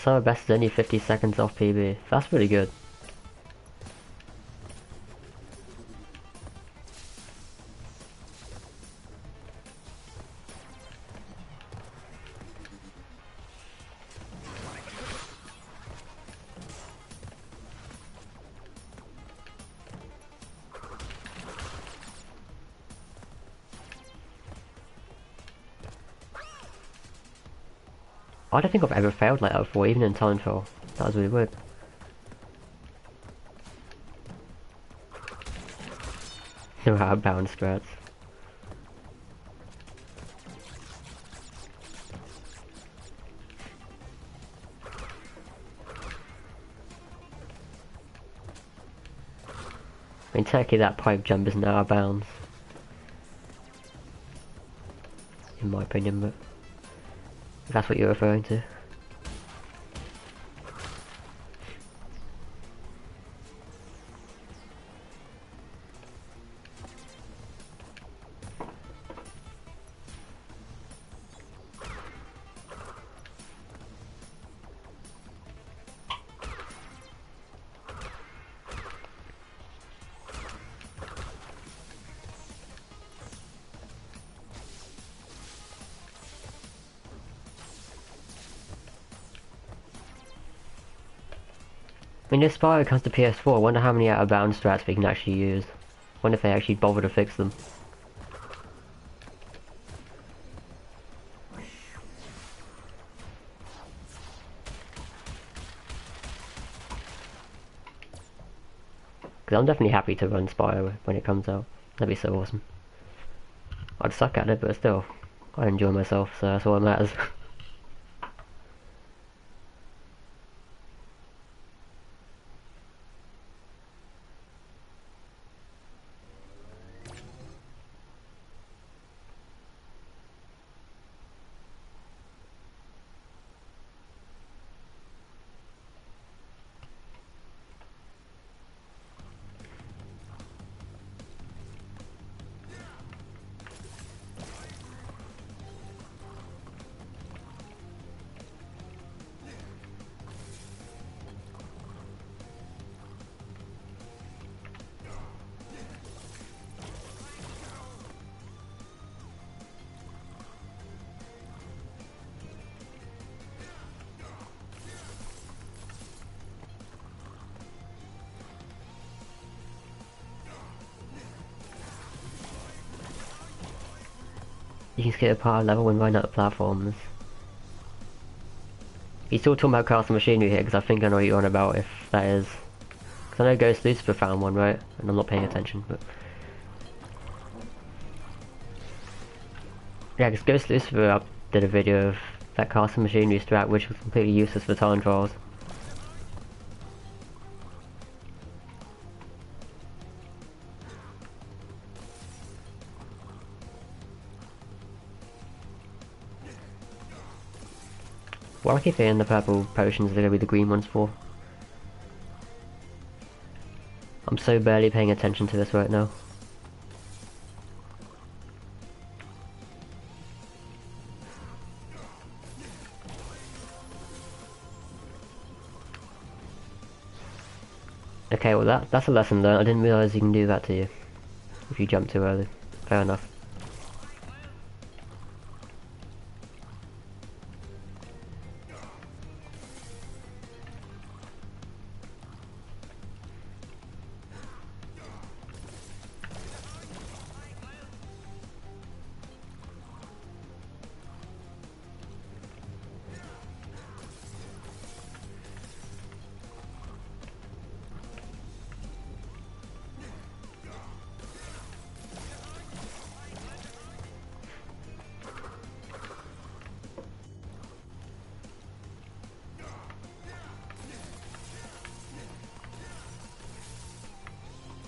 Summer best is only 50 seconds off PB. That's really good. I don't think I've ever failed like that before, even in time trial. That was really weird. No out of bounds strats. I mean, technically that pipe jump isn't out of bounds. In my opinion, but if that's what you're referring to. I mean, if Spyro comes to PS4, I wonder how many out of bounds strats we can actually use. I wonder if they actually bother to fix them. Because I'm definitely happy to run Spyro when it comes out. That'd be so awesome. I'd suck at it, but still, I enjoy myself, so that's all that matters. You can skip a part of level when running out of platforms. He's still talking about castle machinery here, because I think I know what you're on about, if that is. Because I know Ghost Lucifer found one, right? And I'm not paying attention, but... Yeah, because Ghost Lucifer did a video of that castle machinery strat, which was completely useless for time trials. Well, I keep hearing the purple potions are going to be the green ones for. I'm so barely paying attention to this right now. Okay, well that's a lesson learned. I didn't realise you can do that to you if you jump too early. Fair enough.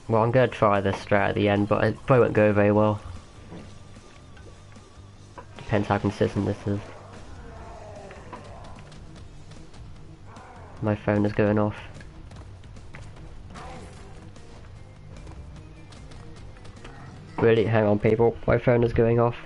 Well, I'm going to try this strat at the end, but it probably won't go very well. Depends how consistent this is. My phone is going off. Really? Hang on, people. My phone is going off.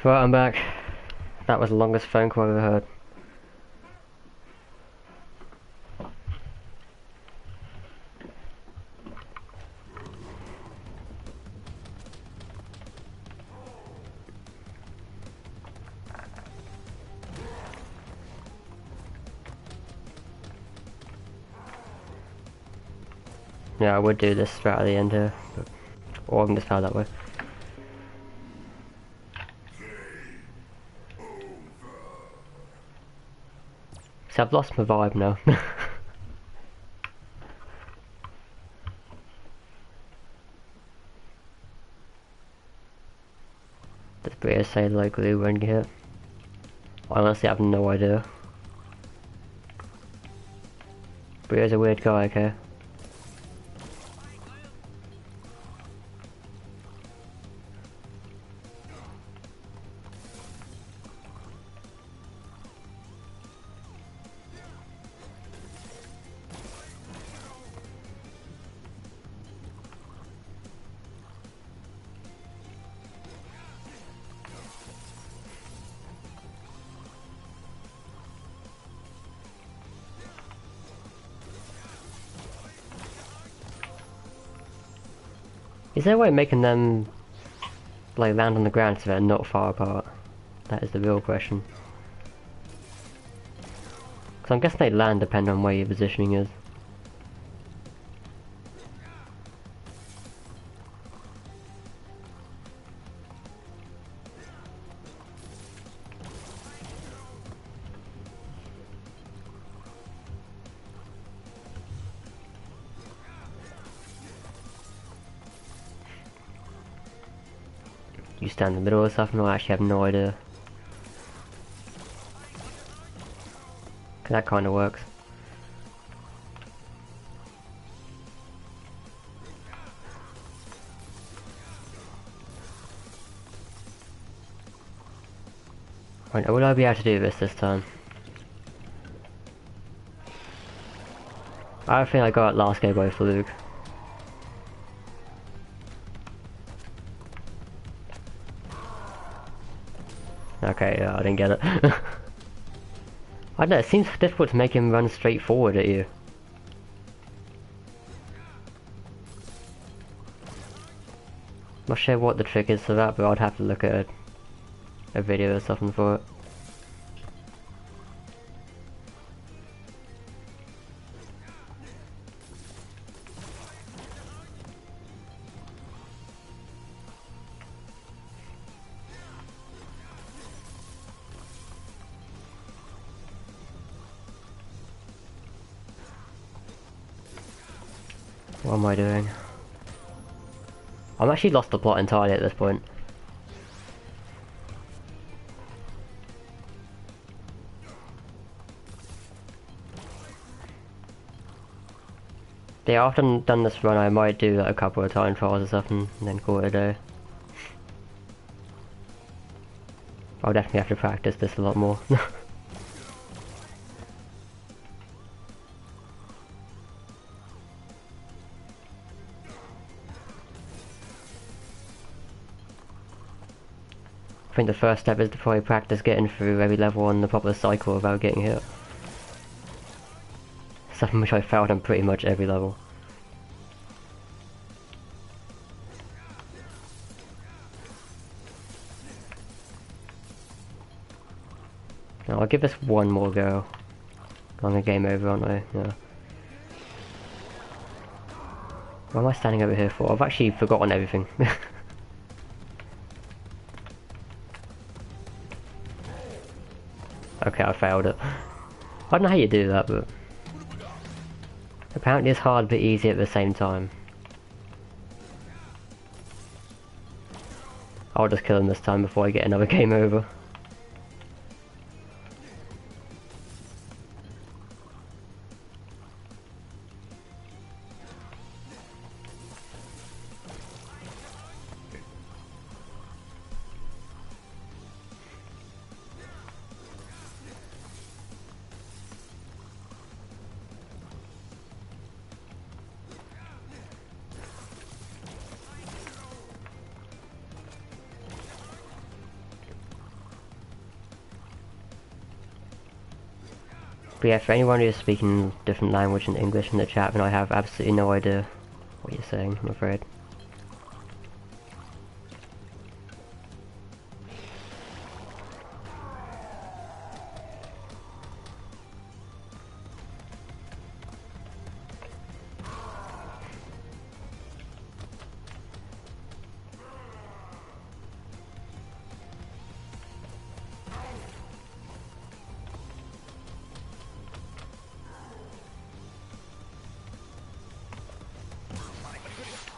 Right, I'm back. That was the longest phone call I've ever heard. Yeah, I would do this right at the end here, but, or I can just power that way. So I've lost my vibe now. Does Bria say locally when you hit? I honestly have no idea. Bria's a weird guy, okay? Is there a way of making them like land on the ground so they're not far apart? That is the real question. Because I'm guessing they land depending on where your positioning is. You stand in the middle of stuff and I actually have no idea. That kind of works. Right, will I be able to do this time? I think I got last game by fluke. Okay, yeah, I didn't get it. I don't know, it seems difficult to make him run straight forward at you. Not sure what the trick is for that, but I'd have to look at a video or something for it. What am I doing? I'm actually lost the plot entirely at this point. Yeah, I've often done this run, I might do like a couple of time trials or something, and then call it a day. I'll definitely have to practice this a lot more. I think the first step is to probably practice getting through every level on the proper cycle without getting hit. Something which I failed on pretty much every level. Now, I'll give this one more go. I'm gonna game over, aren't I? Yeah. What am I standing over here for? I've actually forgotten everything. Okay, I failed it. I don't know how you do that, but apparently it's hard but easy at the same time. I'll just kill him this time before I get another game over. But yeah, for anyone who's speaking different language than English in the chat, then I have absolutely no idea what you're saying, I'm afraid.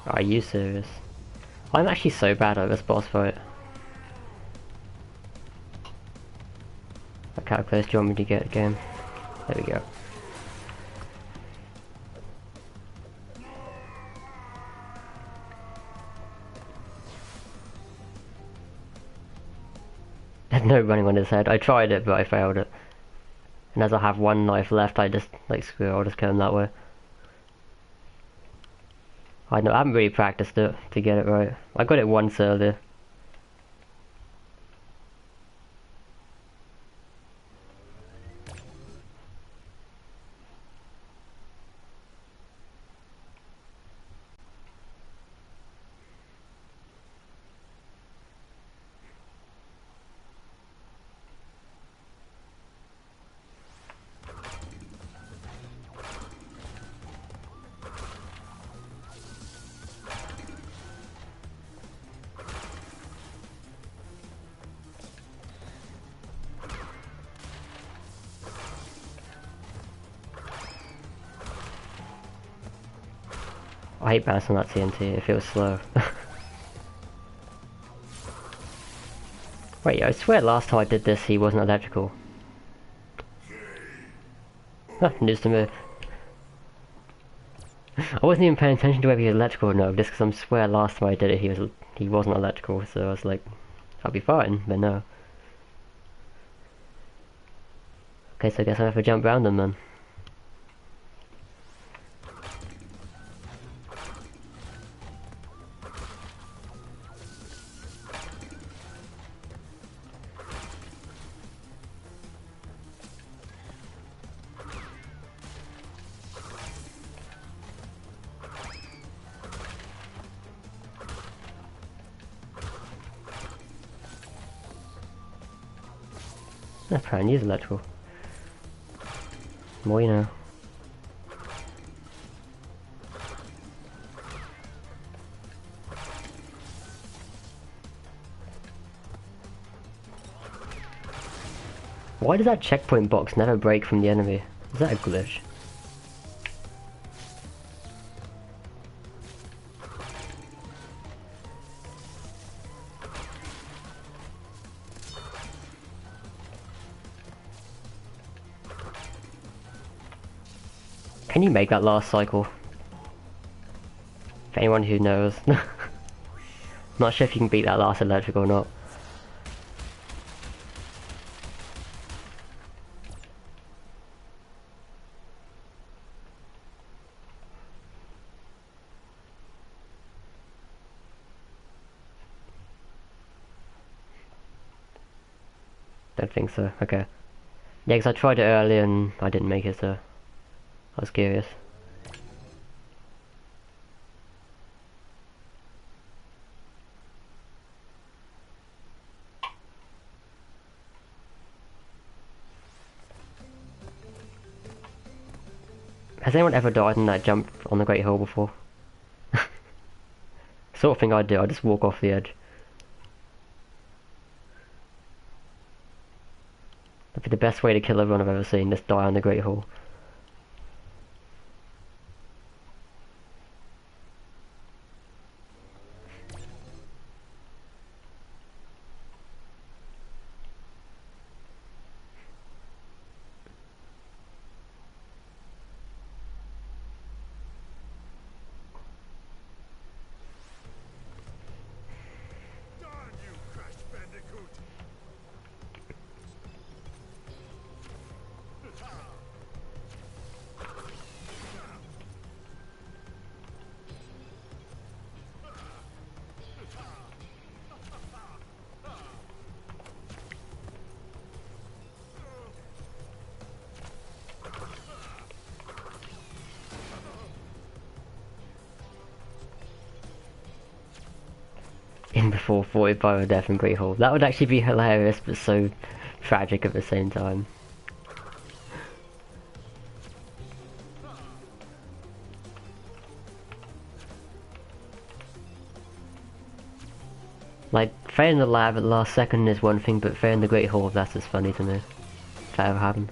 Are you serious? I'm actually so bad at this boss fight. Like, how close do you want me to get again? There we go. There's no running on his head. I tried it, but I failed it. And as I have one life left, I just, like, screw it, I'll just kill him that way. I know, I haven't really practiced it to get it right. I got it once earlier. I hate bouncing that TNT, it feels slow. Wait, I swear last time I did this he wasn't electrical. News to me. I wasn't even paying attention to whether he was electrical or no, just because I swear last time I did it he wasn't electrical, so I was like, I'll be fine, but no. Okay, so I guess I have to jump around them then. Let's try and use electrical. More you know. Why does that checkpoint box never break from the enemy? Is that a glitch? Can you make that last cycle? For anyone who knows. Not sure if you can beat that last electric or not. Don't think so, okay. Yeah, because I tried it earlier and I didn't make it, so I was curious. Has anyone ever died in that jump on the Great Hall before? Sort of thing I'd do, I'd just walk off the edge. That'd be the best way to kill everyone I've ever seen, just die on the Great Hall. Darn you, Crash Bandicoot! in before 45 or death in Great Hall. That would actually be hilarious, but so tragic at the same time. Like, failing the lab at the last second is one thing, but failing the Great Hall, that's just funny to me. If that ever happened.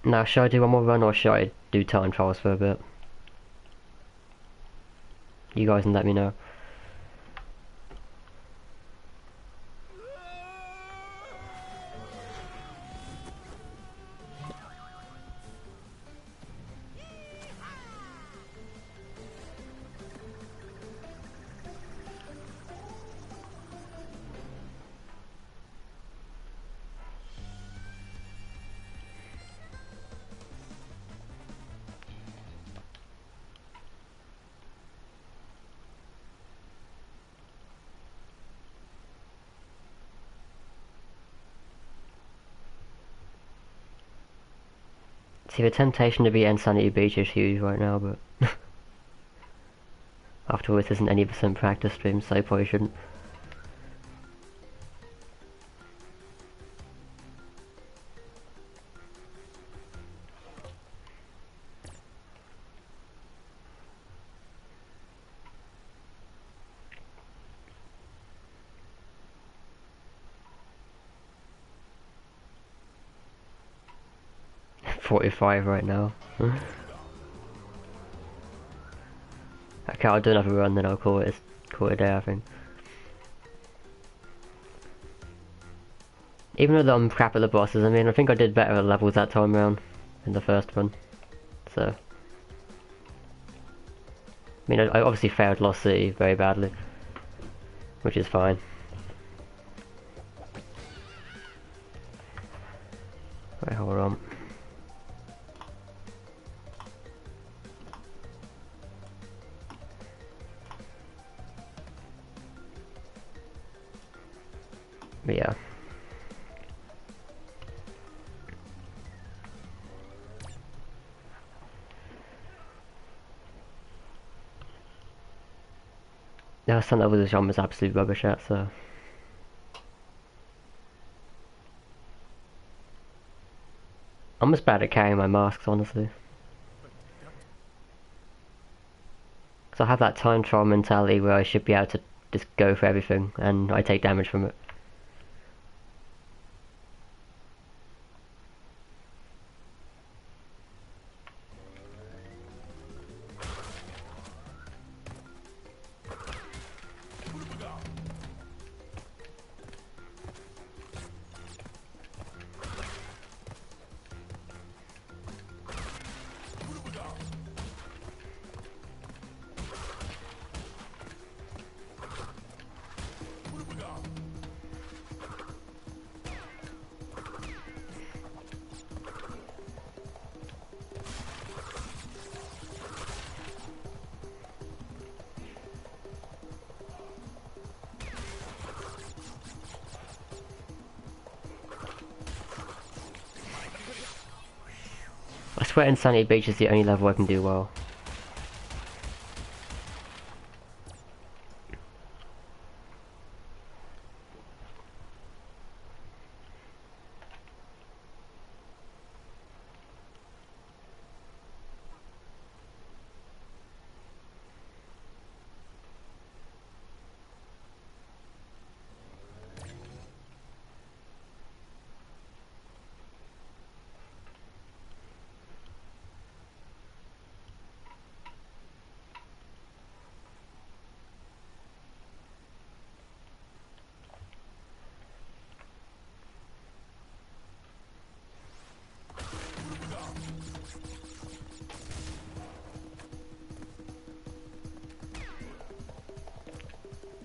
Now, should I do one more run or should I do time trials for a bit? You guys can let me know. See, the temptation to be Insanity Beach is huge right now, but afterwards isn't any percent practice stream, so I probably shouldn't. .45 right now. Okay, I'll do another run, then I'll call it a day, I think. Even though I'm crap at the bosses, I mean, I think I did better at levels that time round in the first one. So, I mean, I obviously failed Lost City very badly, which is fine. Wait, hold on. But yeah. There are some levels the genre is absolute rubbish at, so. I'm just bad at carrying my masks, honestly. Because I have that time trial mentality where I should be able to just go for everything, and I take damage from it. I swear Insanity Beach is the only level I can do well.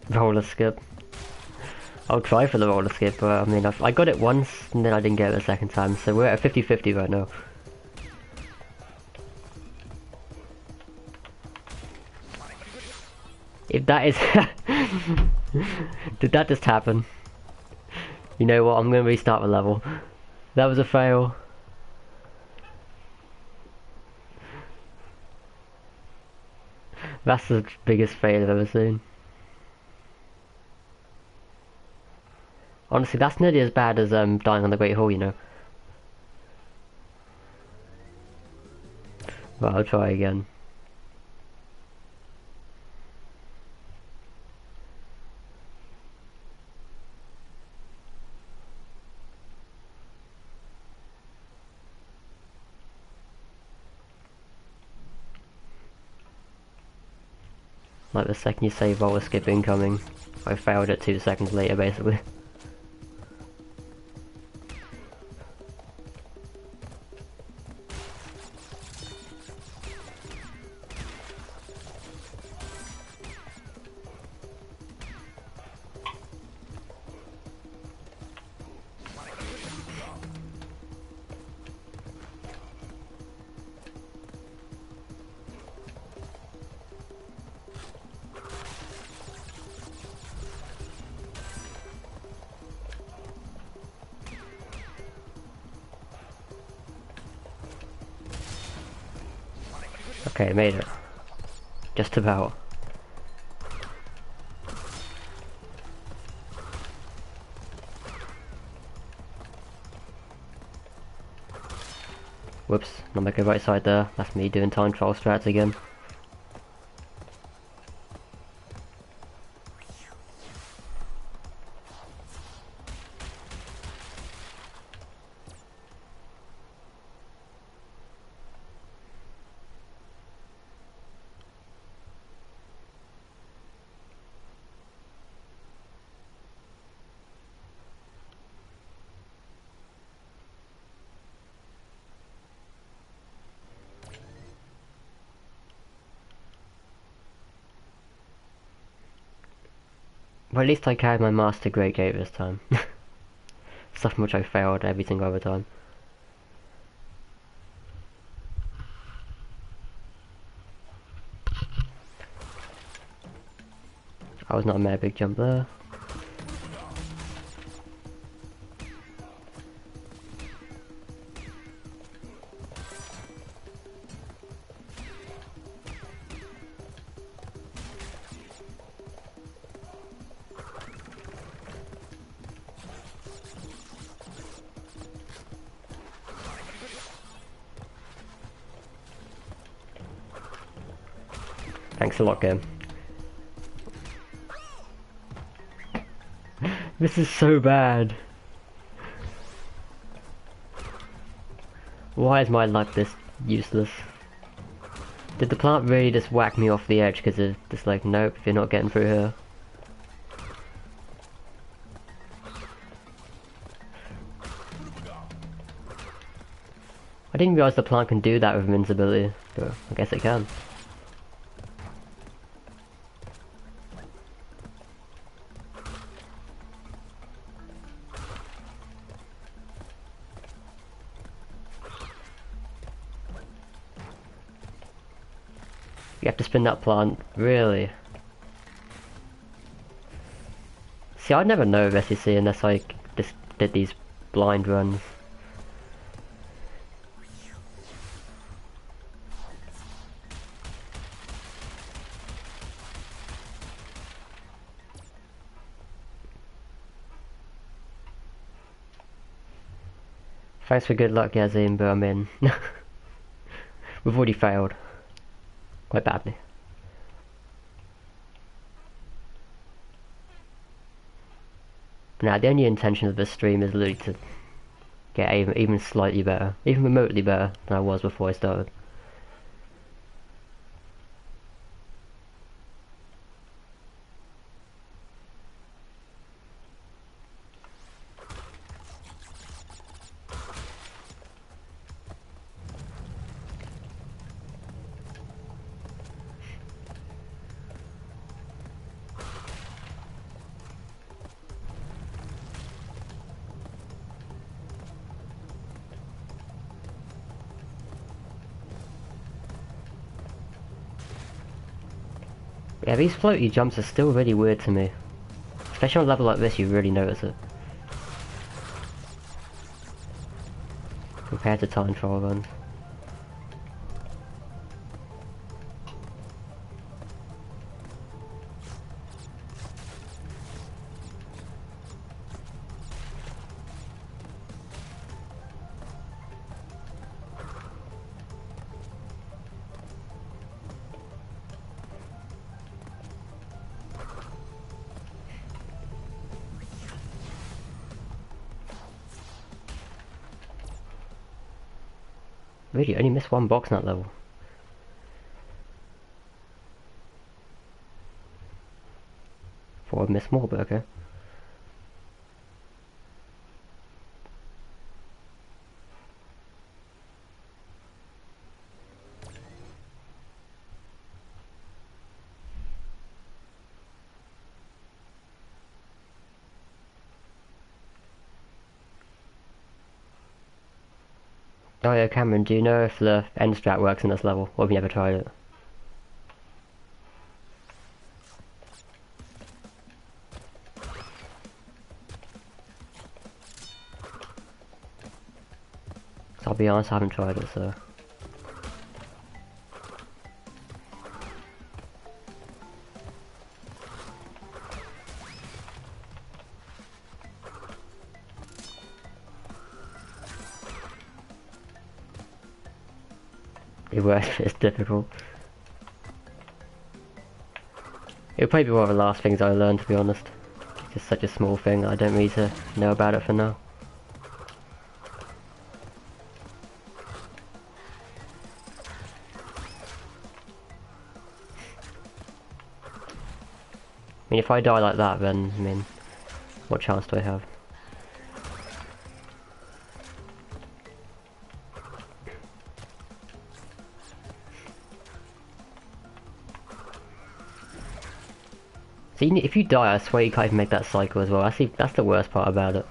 Roller skip. I'll try for the roller skip, but I mean, I got it once and then I didn't get it the second time, so we're at a 50-50 right now. If that is... Did that just happen? You know what, I'm gonna restart the level. That was a fail. That's the biggest fail I've ever seen. Honestly, that's nearly as bad as dying on the Great Hall, you know. But I'll try again. Like the second you say roller skip incoming, I failed it 2 seconds later basically. Okay, made it. Just about. Whoops, not make a right side there. That's me doing time trial strats again. Well, at least I carried my master great gate this time. Stuff from which I failed every single other time. I was not a mega big jump there. Thanks a lot, game. This is so bad. Why is my luck this useless? Did the plant really just whack me off the edge because it's just like, nope, you're not getting through here. I didn't realize the plant can do that with invincibility, but I guess it can. You have to spin that plant, really? See, I'd never know of SEC unless I just did these blind runs. Thanks for good luck, Yazim, but I'm in. We've already failed. Quite badly. Now, the only intention of this stream is literally to get even slightly better, even remotely better than I was before I started. Yeah, these floaty jumps are still really weird to me. Especially on a level like this, you really notice it. Compared to time trial runs. Really, only missed one box in that level. Thought I'd miss more, but okay. Oh yeah, Cameron, do you know if the end strat works in this level, or have you never tried it? So I'll be honest, I haven't tried it, so... It works, but it's difficult. It'll probably be one of the last things I learn, to be honest. It's just such a small thing, I don't need to know about it for now. I mean, if I die like that, then, I mean, what chance do I have? So if you die, I swear you can't even make that cycle as well. That's the worst part about it.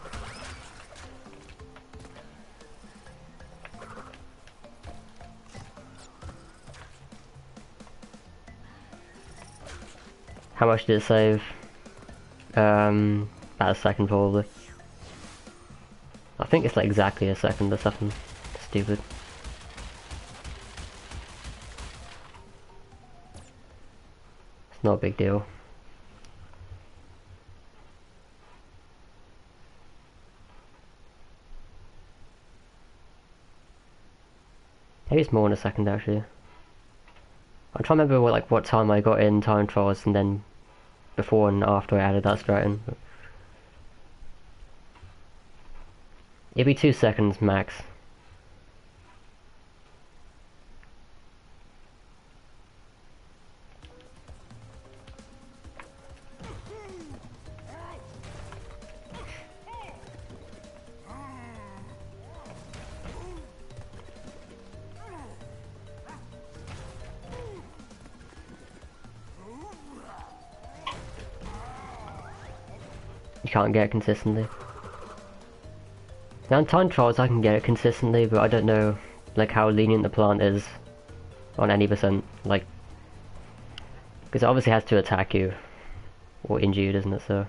How much did it save? About a second probably. I think it's like exactly a second or something stupid. It's not a big deal. Maybe it's more in a second actually. I'm trying to remember what time I got in time trials and then before and after I added that strat in. It'd be 2 seconds max. You can't get it consistently. Now in time trials I can get it consistently, but I don't know like how lenient the plant is on any percent, like, because it obviously has to attack you or injure you, doesn't it? So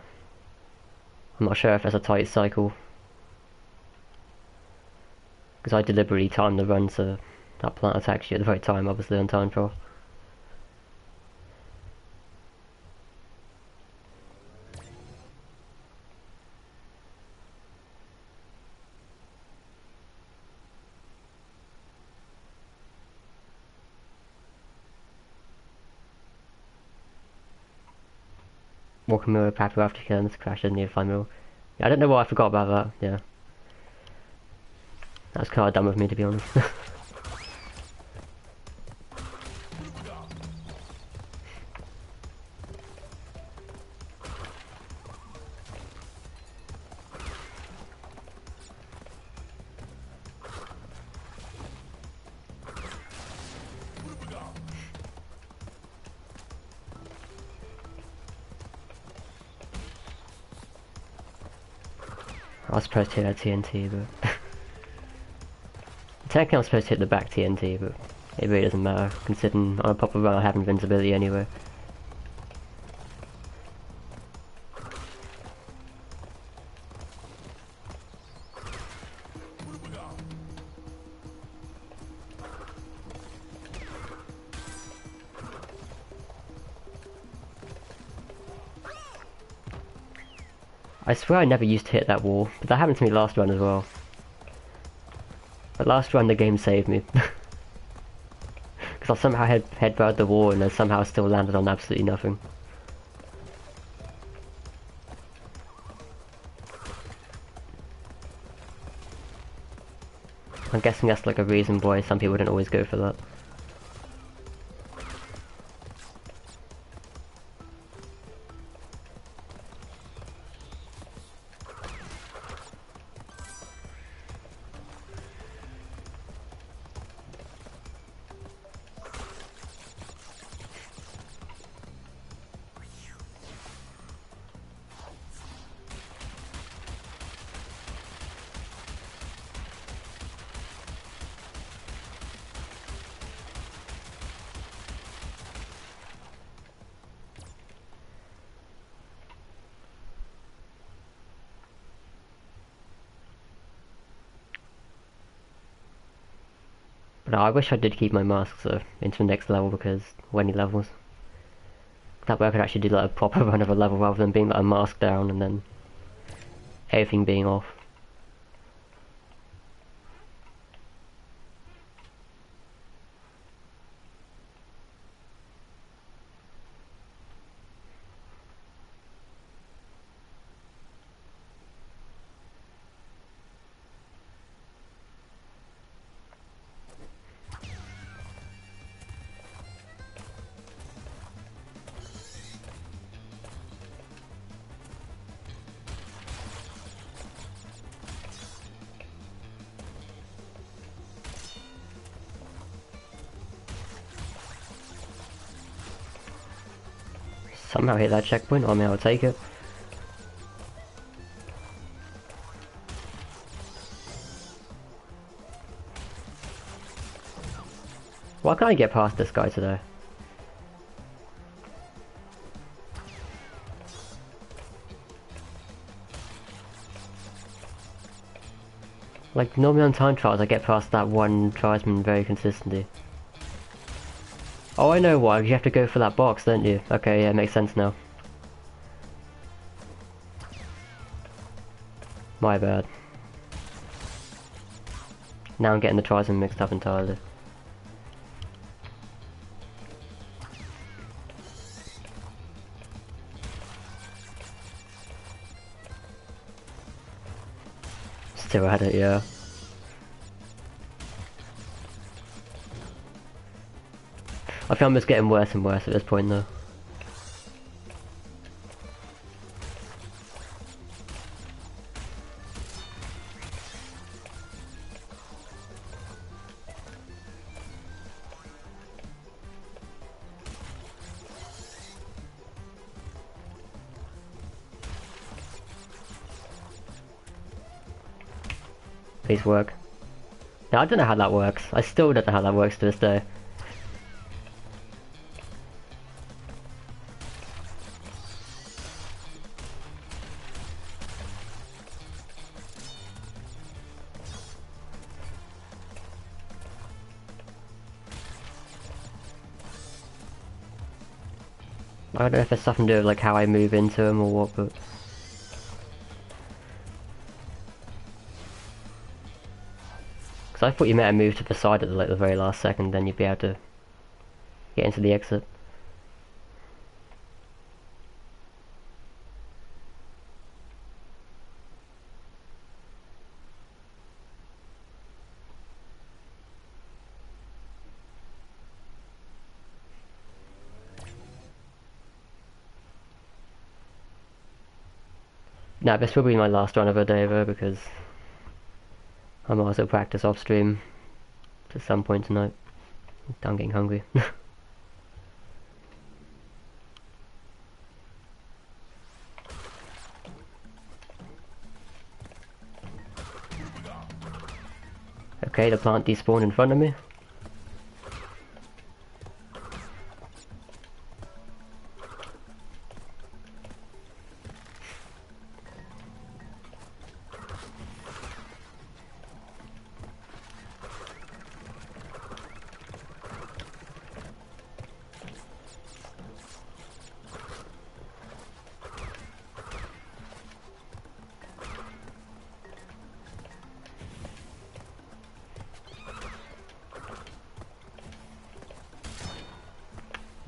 I'm not sure if that's a tight cycle, because I deliberately time the run so that plant attacks you at the right time, obviously on time trial. Walking mirror pathway after killing this crash near fly mirror. Yeah, I don't know why I forgot about that, yeah. That was kind of dumb of me, to be honest. I was supposed to hit that TNT, but... Technically I'm supposed to hit the back TNT, but it really doesn't matter, considering on a proper run I have invincibility anyway. I swear I never used to hit that wall, but that happened to me last run as well. But last run the game saved me. Because I somehow headbutted the wall and then somehow still landed on absolutely nothing. I'm guessing that's like a reason why some people don't always go for that. But I wish I did keep my masks though, into the next level because when he levels. That way I could actually do like a proper run of a level rather than being like a mask down and then everything being off. Somehow hit that checkpoint, I mean I'll take it. Why can't I get past this guy today? Like normally on time trials I get past that one tribesman very consistently. Oh, I know why, you have to go for that box, don't you? Okay, yeah, it makes sense now. My bad. Now I'm getting the tribesmen mixed up entirely. Still at it, yeah. I think I'm just getting worse and worse at this point though. Please work. Now I don't know how that works. I still don't know how that works to this day. I don't know if it's something to do with like how I move into him or what, but... Because I thought you meant to move to the side at like the very last second, then you'd be able to get into the exit. Nah, this will be my last run of the day though, because I might also practice off stream to some point tonight. I'm getting hungry. Okay, the plant despawned in front of me.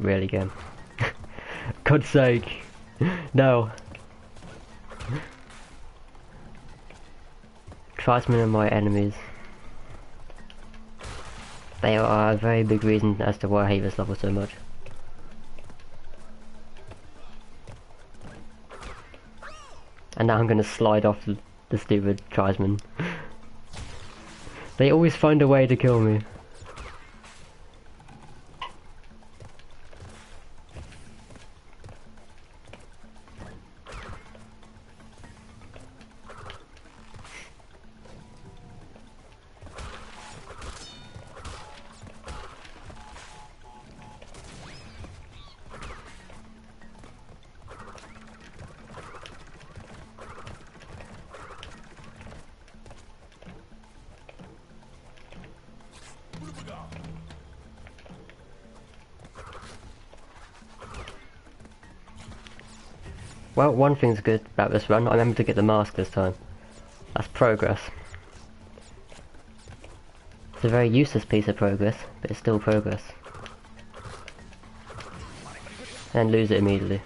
Really, game. God's sake. No. Tribesmen are my enemies. They are a very big reason as to why I hate this level so much. And now I'm gonna slide off the stupid tribesmen. They always find a way to kill me. Well, one thing's good about this run, I remember to get the mask this time. That's progress. It's a very useless piece of progress, but it's still progress. And lose it immediately.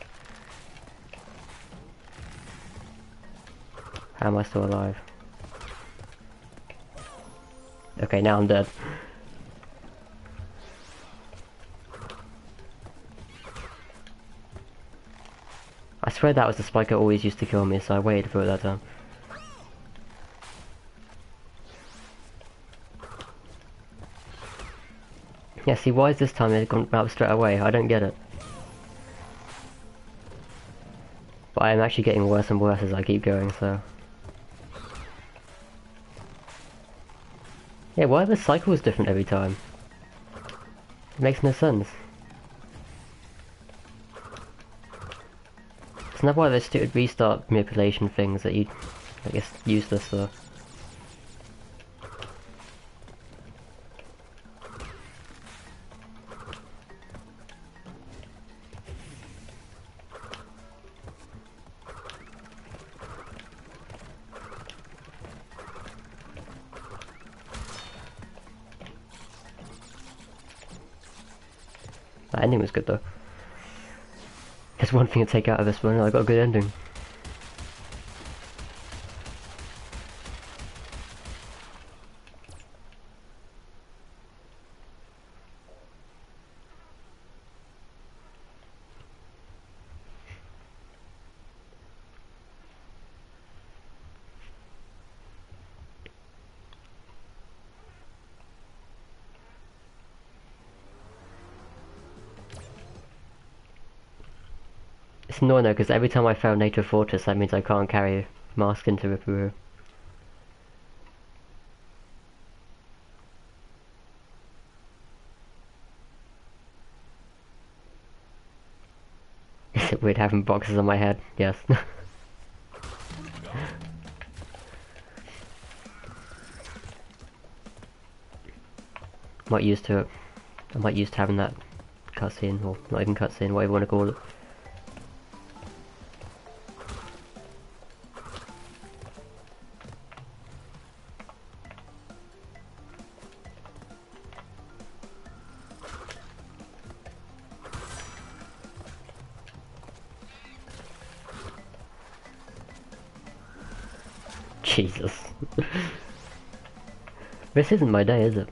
How am I still alive? Okay, now I'm dead. I swear that was the spike that always used to kill me, so I waited for it that time. Yeah, see, why is this time it gone out straight away? I don't get it. But I am actually getting worse and worse as I keep going, so... Yeah, why are the cycles different every time? It makes no sense. It's not why those stupid restart manipulation things that you, I guess, useless though. That ending was good though. There's one thing to take out of this one, I got a good ending. It's annoying though, because every time I fail Nature Fortress, that means I can't carry Mask into Ripperoo. Is it weird having boxes on my head? Yes. Not used to it. I'm not used to having that cutscene, or not even cutscene, whatever you want to call it. Jesus. This isn't my day, is it?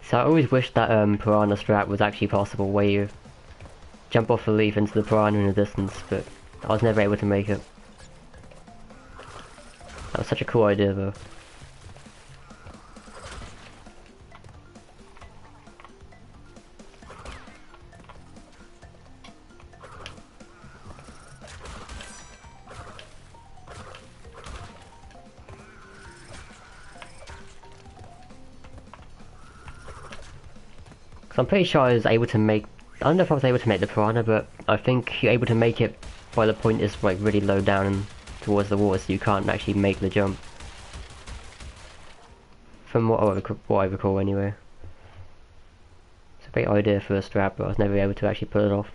So I always wished that piranha strat was actually possible, where you jump off a leaf into the piranha in the distance, but I was never able to make it. That was such a cool idea though. I'm pretty sure I was able to make, I don't know if I was able to make the piranha, but I think you're able to make it while the point is like really low down and towards the water, so you can't actually make the jump. From what I recall anyway. It's a great idea for a strap, but I was never able to actually pull it off.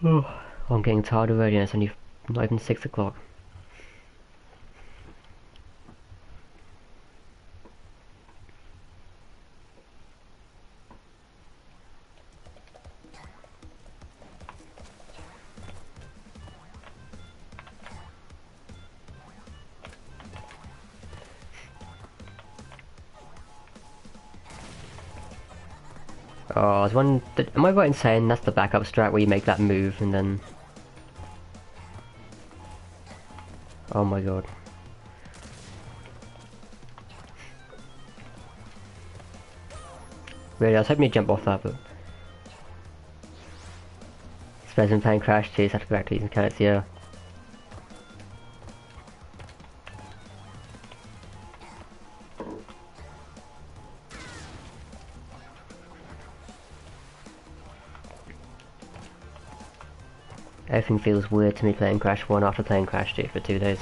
Oh, I'm getting tired already and it's only not even 6 o'clock. Oh, I was wondering, am I right in saying that's the backup strat where you make that move and then... Oh my god. Really, I was hoping you'd jump off that, but... It's better than playing Crash 2, so I have to go back to these mechanics, yeah. Everything feels weird to me playing Crash 1 after playing Crash 2 for 2 days.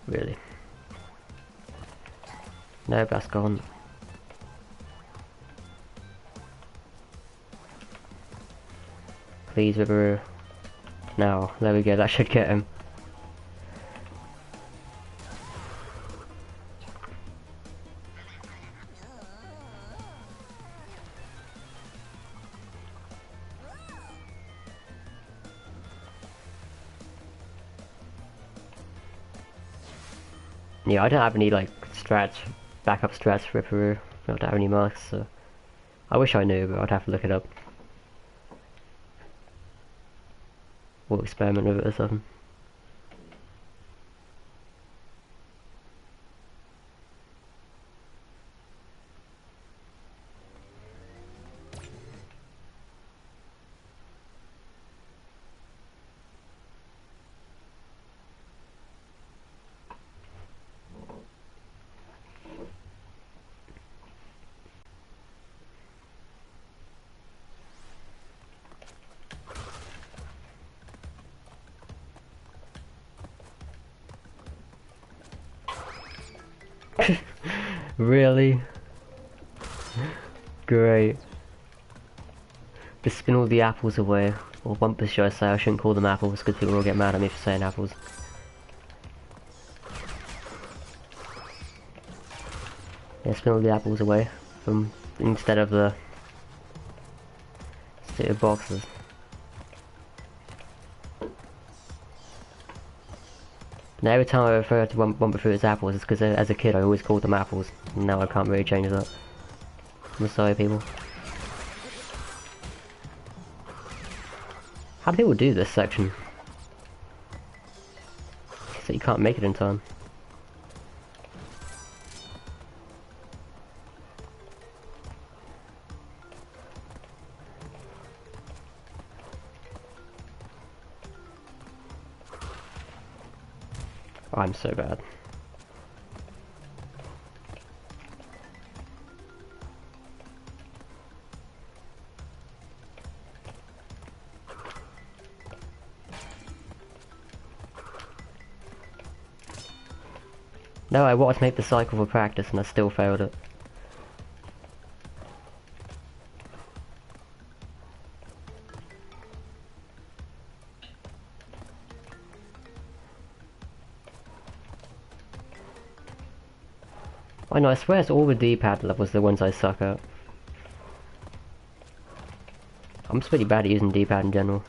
Really. No, that's gone. Please, River. Now, there we go, that should get him. Yeah, I don't have any like strats, backup strats for Ripperoo. I don't have any marks, so I wish I knew, but I'd have to look it up. We'll experiment with it or something. Really? Great. Just spin all the apples away. Or bumpers, should I say. I shouldn't call them apples because people will get mad at me for saying apples. Yeah, spin all the apples away from instead of the boxes. Now every time I refer to Bumper Fruit as apples, it's because as a kid I always called them apples. And now I can't really change that. I'm sorry, people. How do people do this section? So you can't make it in time. I'm so bad. No, I wanted to make the cycle for practice and I still failed it. I know, I swear it's all the D-pad levels the ones I suck at. I'm just pretty bad at using D-pad in general.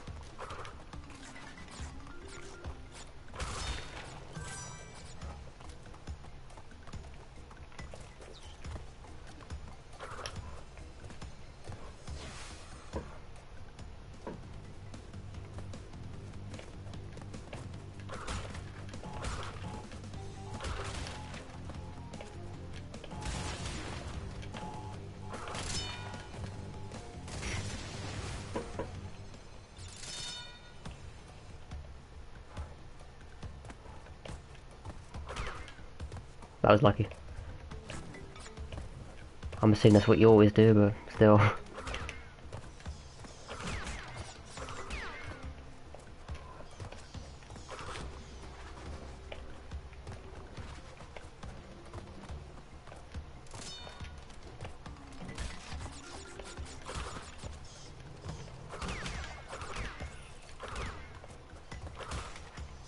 That was lucky. I'm assuming that's what you always do, but still.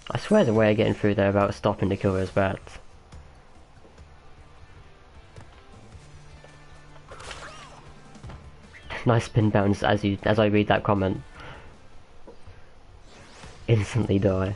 I swear there's a way of getting through there without stopping to kill those bats. Nice spin bounce as I read that comment. Instantly die.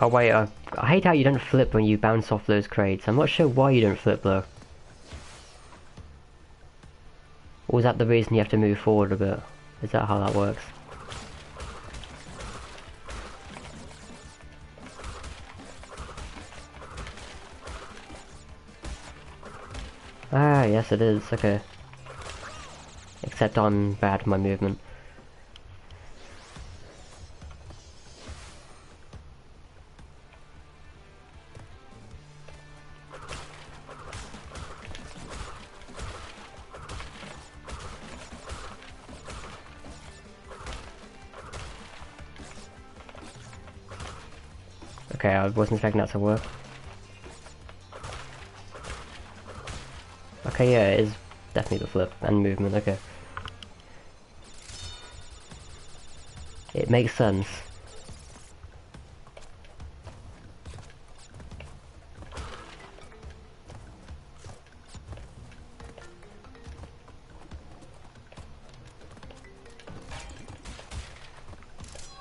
Oh wait, I hate how you don't flip when you bounce off those crates. I'm not sure why you don't flip though. Or is that the reason you have to move forward a bit? Is that how that works? Ah, yes it is, okay. Except I'm bad with my movement. Okay, I wasn't expecting that to work. Okay, yeah, it is definitely the flip and movement, okay. It makes sense.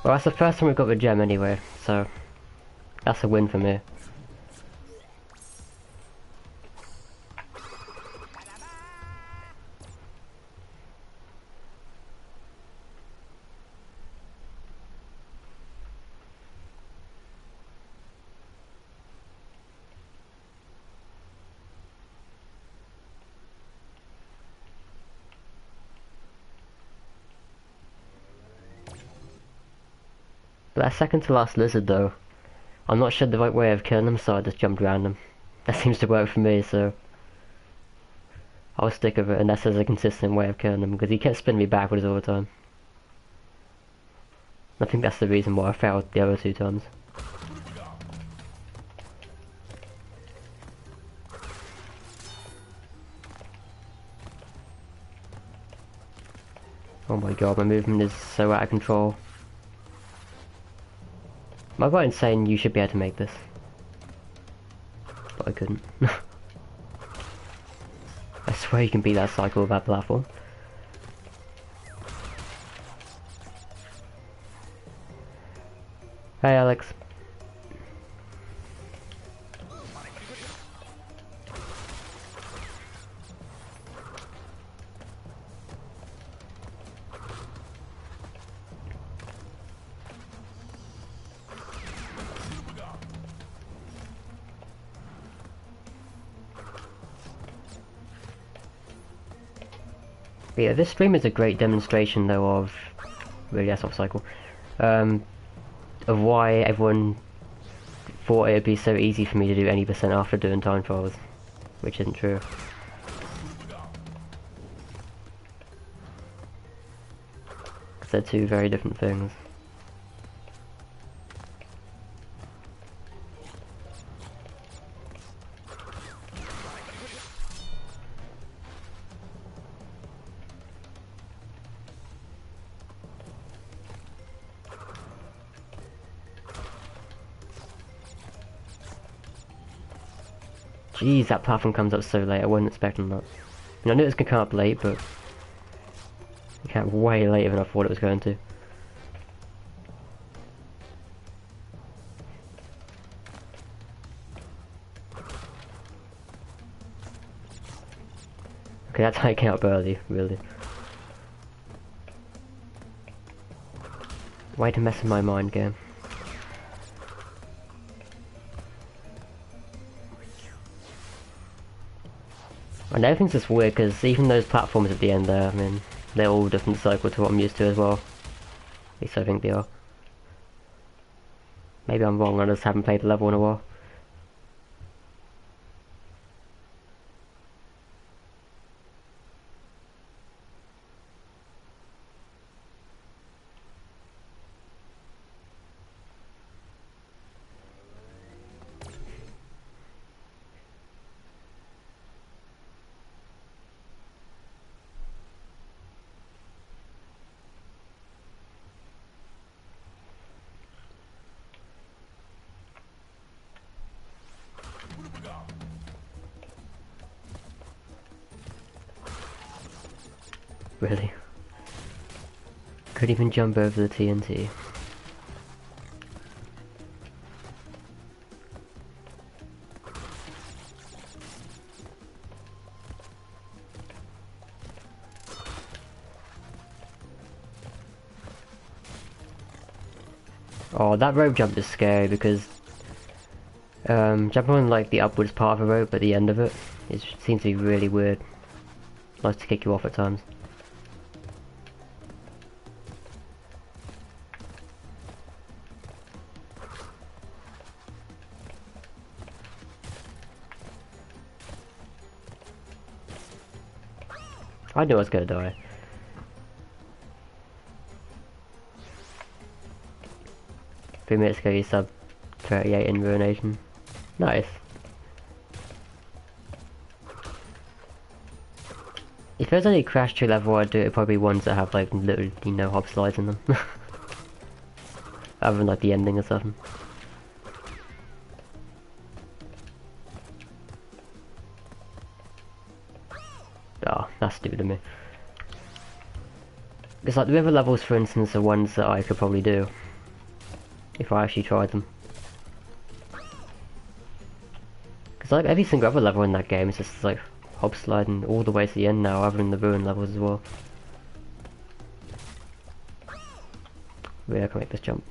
Well, that's the first time we've got the gem anyway, so that's a win for me. But that second to last lizard though, I'm not sure the right way of killing them, so I just jumped around them. That seems to work for me, so I'll stick with it unless there's a consistent way of killing them, because he kept spinning me backwards all the time. I think that's the reason why I failed the other 2 times. Oh my god, my movement is so out of control. Am I right in saying you should be able to make this? But I couldn't. I swear you can beat that cycle with that platform. Hey Alex. But yeah, this stream is a great demonstration though of, really that's off cycle, of why everyone thought it would be so easy for me to do any percent after doing time trials, which isn't true. Because they're two very different things. Jeez, that platform comes up so late, I wasn't expecting that. I knew it was going to come up late, but it came up way later than I thought it was going to. Okay, that's how it came up early, really. Way to mess with my mind game. And everything's just weird because even those platforms at the end there, I mean, they're all different cycle to what I'm used to as well. At least I think they are. Maybe I'm wrong, I just haven't played the level in a while. Really? Couldn't even jump over the TNT. Oh, that rope jump is scary because jumping on like the upwards part of a rope at the end of it, it seems to be really weird. Likes to kick you off at times. I knew I was gonna die. Three minutes ago you sub 38 in Ruination. Nice. If there's any Crash 2 level I'd do it probably ones that have like literally no hop slides in them. Other than like the ending or something. Oh, that's stupid of me. Because like the river levels for instance are ones that I could probably do. If I actually tried them. Because like every single other level in that game is just like hop sliding all the way to the end now, other than the ruin levels as well. Really, I can make this jump.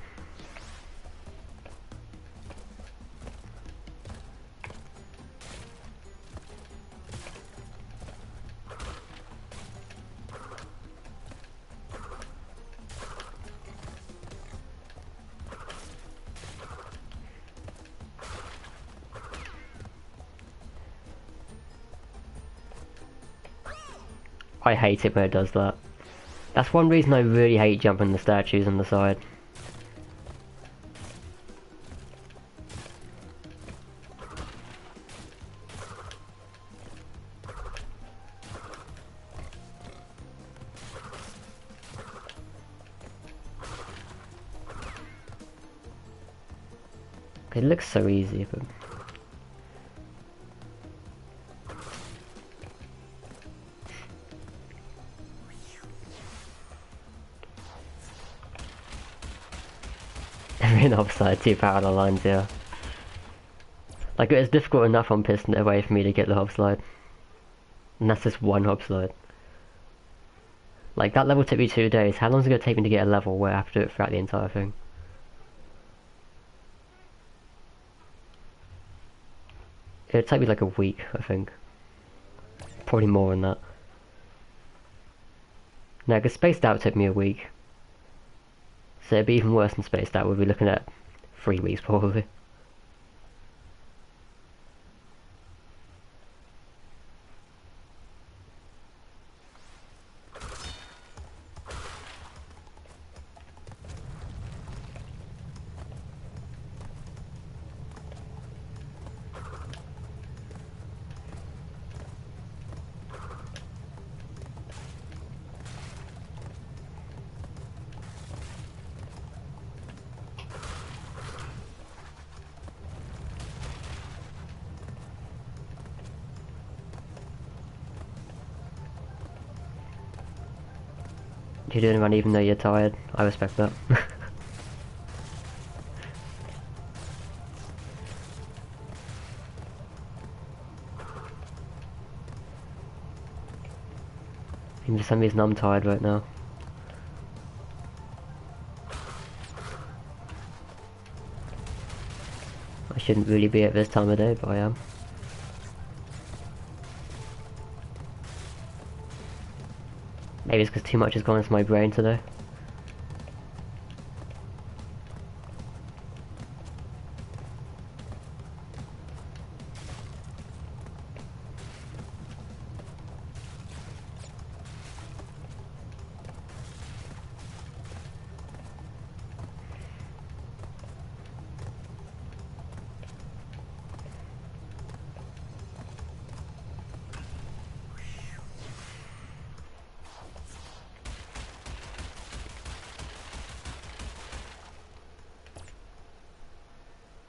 I hate it when it does that. That's one reason I really hate jumping the statues on the side. It looks so easy, but... Every upside, 2 parallel lines, yeah. Like, it's difficult enough on piston it away for me to get the hop slide. And that's just one hop slide. Like, that level took me 2 days. How long is it going to take me to get a level where I have to do it throughout the entire thing? It'd take me like a week, I think. Probably more than that. No, because Spaced Out took me a week. So it'd be even worse than Spaced Out. We'd be looking at 3 weeks probably. You're doing one even though you're tired. I respect that. And for some reason I'm tired right now. I shouldn't really be at this time of day, but I am. Maybe it's because too much has gone into my brain today.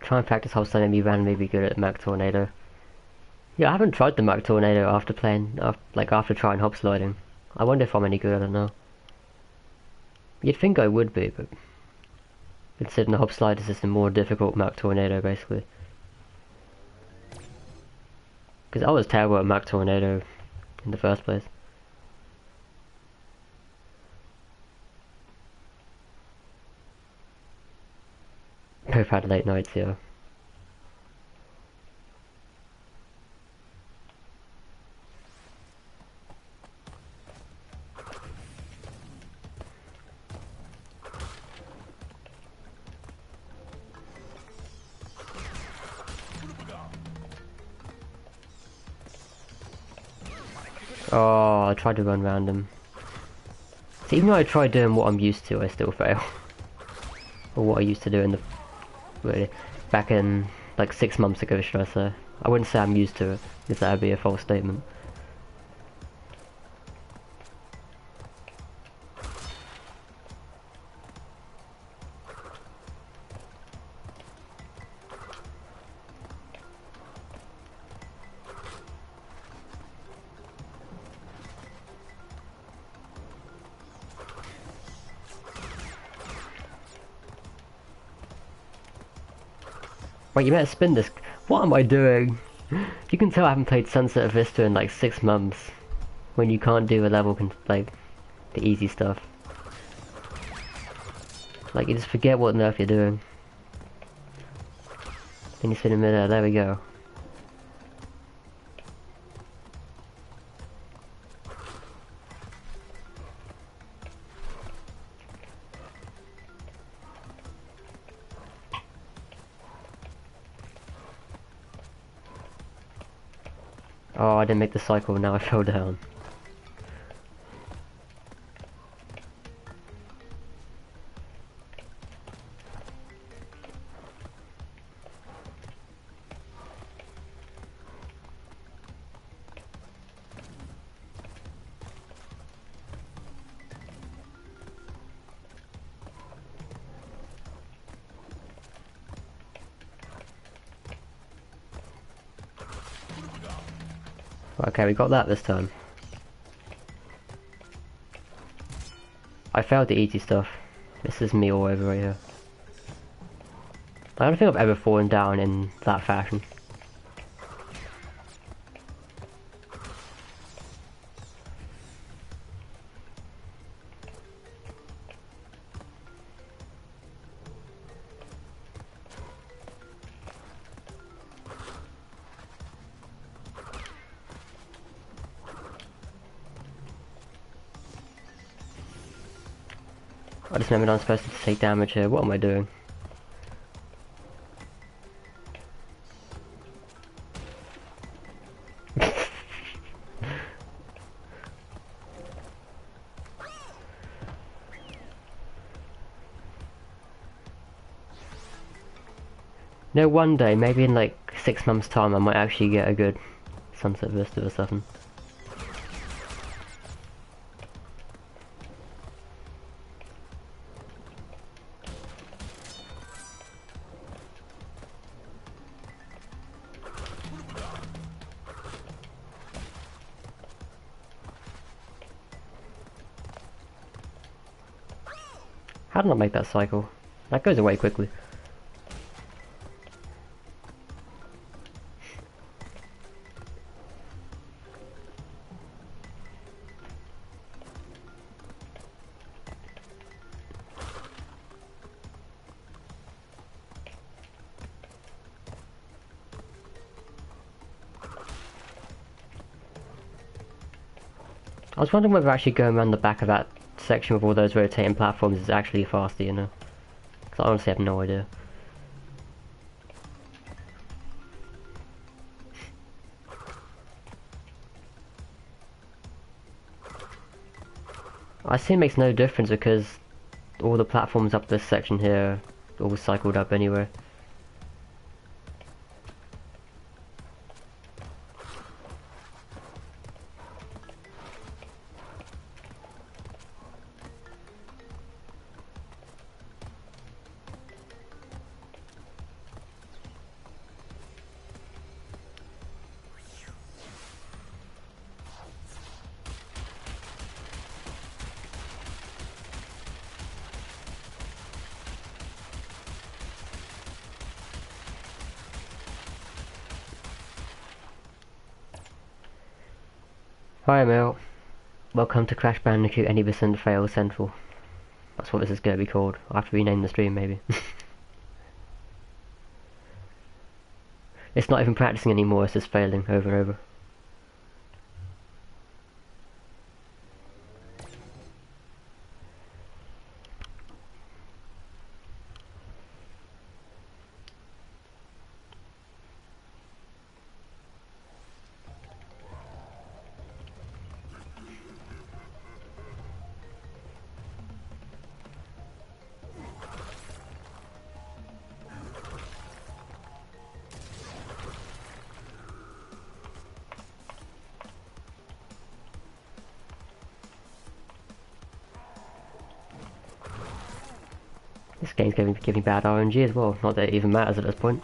Try and practice whole and be randomly be good at Mac Tornado. Yeah, I haven't tried the Mac Tornado after playing, after trying hop sliding. I wonder if I'm any good, I don't know. You'd think I would be, but considering the hop slide is just a more difficult Mac Tornado, basically. Because I was terrible at Mac Tornado in the first place. Both had late nights, yeah. Oh, I tried to run around him. See, even though I tried doing what I'm used to, I still fail. Or what I used to do in the... really, back in, like 6 months ago, should I say. I wouldn't say I'm used to it, because that would be a false statement. Wait, you better spin this. What am I doing? You can tell I haven't played Sunset Vista in like 6 months. When you can't do a level, like, the easy stuff. Like, you just forget what on earth you're doing. Then you spin in midair, there we go. Oh, I didn't make the cycle, now I fell down. Okay, we got that this time. I failed the easy stuff. This is me all over right here. I don't think I've ever fallen down in that fashion. I just remembered I'm supposed to take damage here. What am I doing? No, one day, maybe in like 6 months' time, I might actually get a good Sunset Vista or something. How did I make that cycle? That goes away quickly. was wondering whether actually going around the back of that section with all those rotating platforms is actually faster, you know? Because I honestly have no idea. I see it makes no difference because all the platforms up this section here are all cycled up anyway. Hi Emil, welcome to Crash Bandicoot Any Percent Fail Central. That's what this is going to be called. I have to rename the stream maybe. It's not even practicing anymore, it's just failing over and over. This game's giving bad RNG as well, not that it even matters at this point.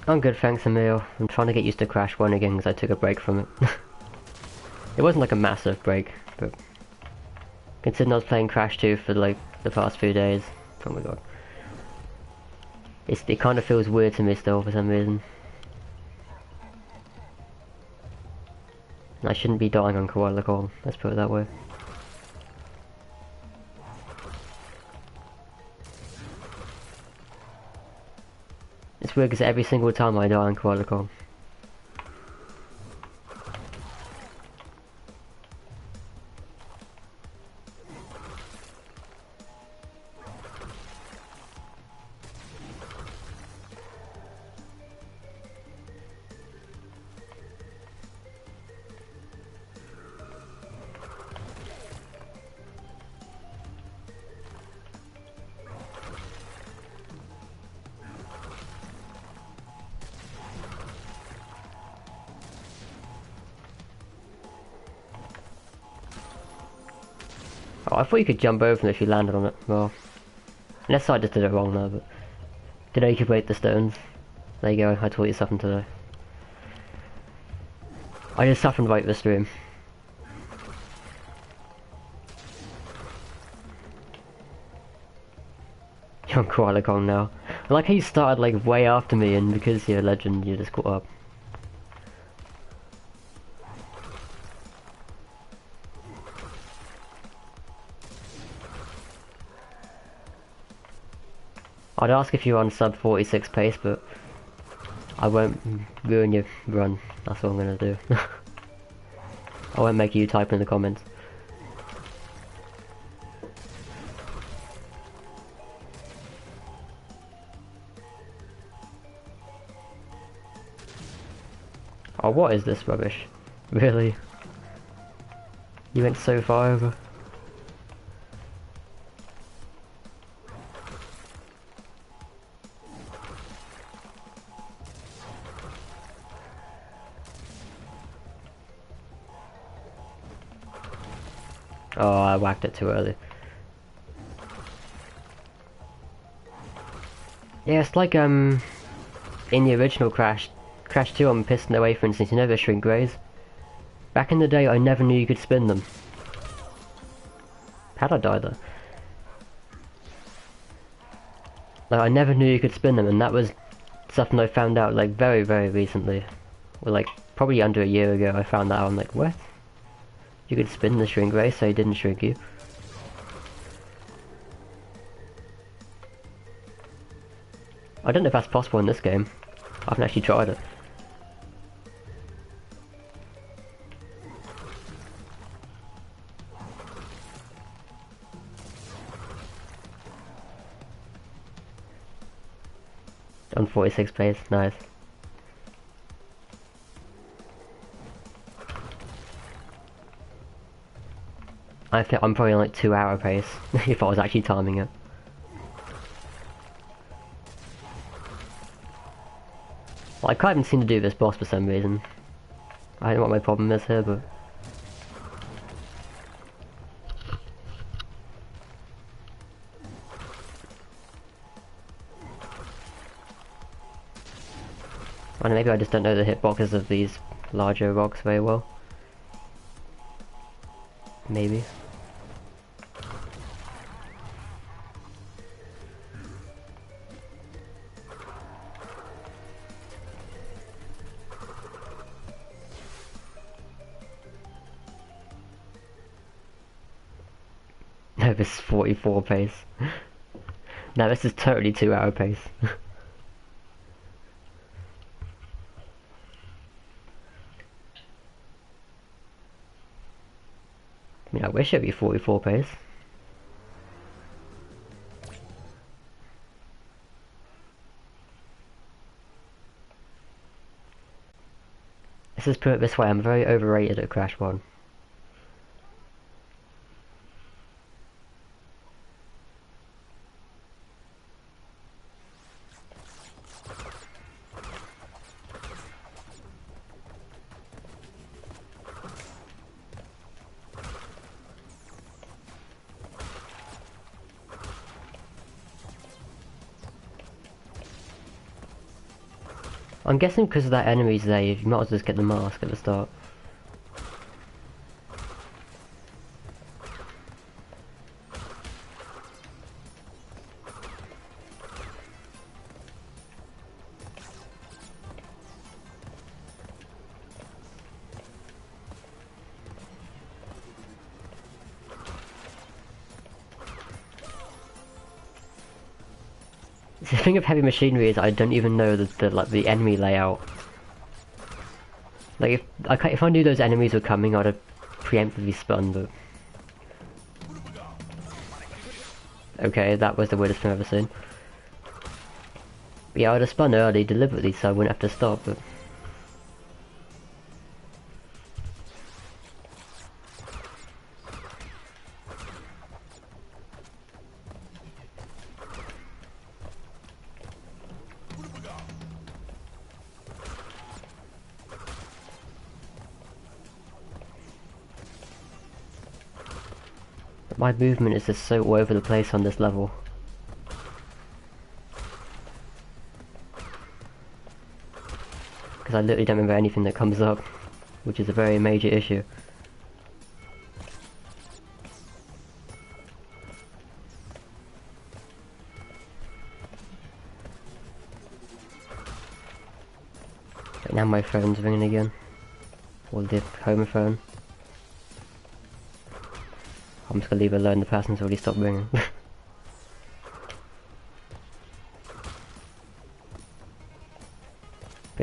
I'm good, thanks Emil. I'm trying to get used to Crash 1 again because I took a break from it. It wasn't like a massive break, but considering I was playing Crash 2 for like the past few days, oh my god. It kind of feels weird to me still for some reason. I shouldn't be dying on Koala Call, let's put it that way. It's weird because every single time I die on Koala Call. Oh, I thought you could jump over them if you landed on it. Well, unless I just did it wrong there, but... Today you could break the stones. There you go, I taught you something today. I just sat and write the stream. You're on Koala Kong now. I like how you started like way after me and because you're a legend you just caught up. I'd ask if you're on sub 46 pace, but I won't ruin your run. That's what I'm gonna do. I won't make you type in the comments. Oh, what is this rubbish? Really? You went so far over. Oh, I whacked it too early. Yeah, it's like in the original Crash 2 on Piston Away, for instance, you know the shrink rays? Back in the day I never knew you could spin them. How'd I die though? Like, I never knew you could spin them, and that was something I found out like very, very recently. Well, like probably under a year ago I found that out. I'm like, what? You could spin the shrink ray so it didn't shrink you. I don't know if that's possible in this game. I haven't actually tried it. On 46 plays, nice. I think I'm probably on like 2 hour pace if I was actually timing it. Well, I can't even seem to do this boss for some reason. I don't know what my problem is here, but I don't know, maybe I just don't know the hitboxes of these larger rocks very well. Maybe. No, this is 44 pace. No, this is totally 2 hour pace. I mean, I wish it'd be 44 pace. Let's just put it this way, I'm very overrated at Crash 1. I'm guessing because of that enemy's there, you might as well just get the mask at the start. The thing of heavy machinery is I don't even know the enemy layout. Like if I knew those enemies were coming, I'd have preemptively spun. But okay, that was the weirdest thing I've ever seen. But yeah, I'd have spun early deliberately so I wouldn't have to stop. But my movement is just so all over the place on this level. Because I literally don't remember anything that comes up, which is a very major issue. Right now my phone's ringing again. Or the home phone. I'm just gonna leave it alone, the person's already stopped ringing. But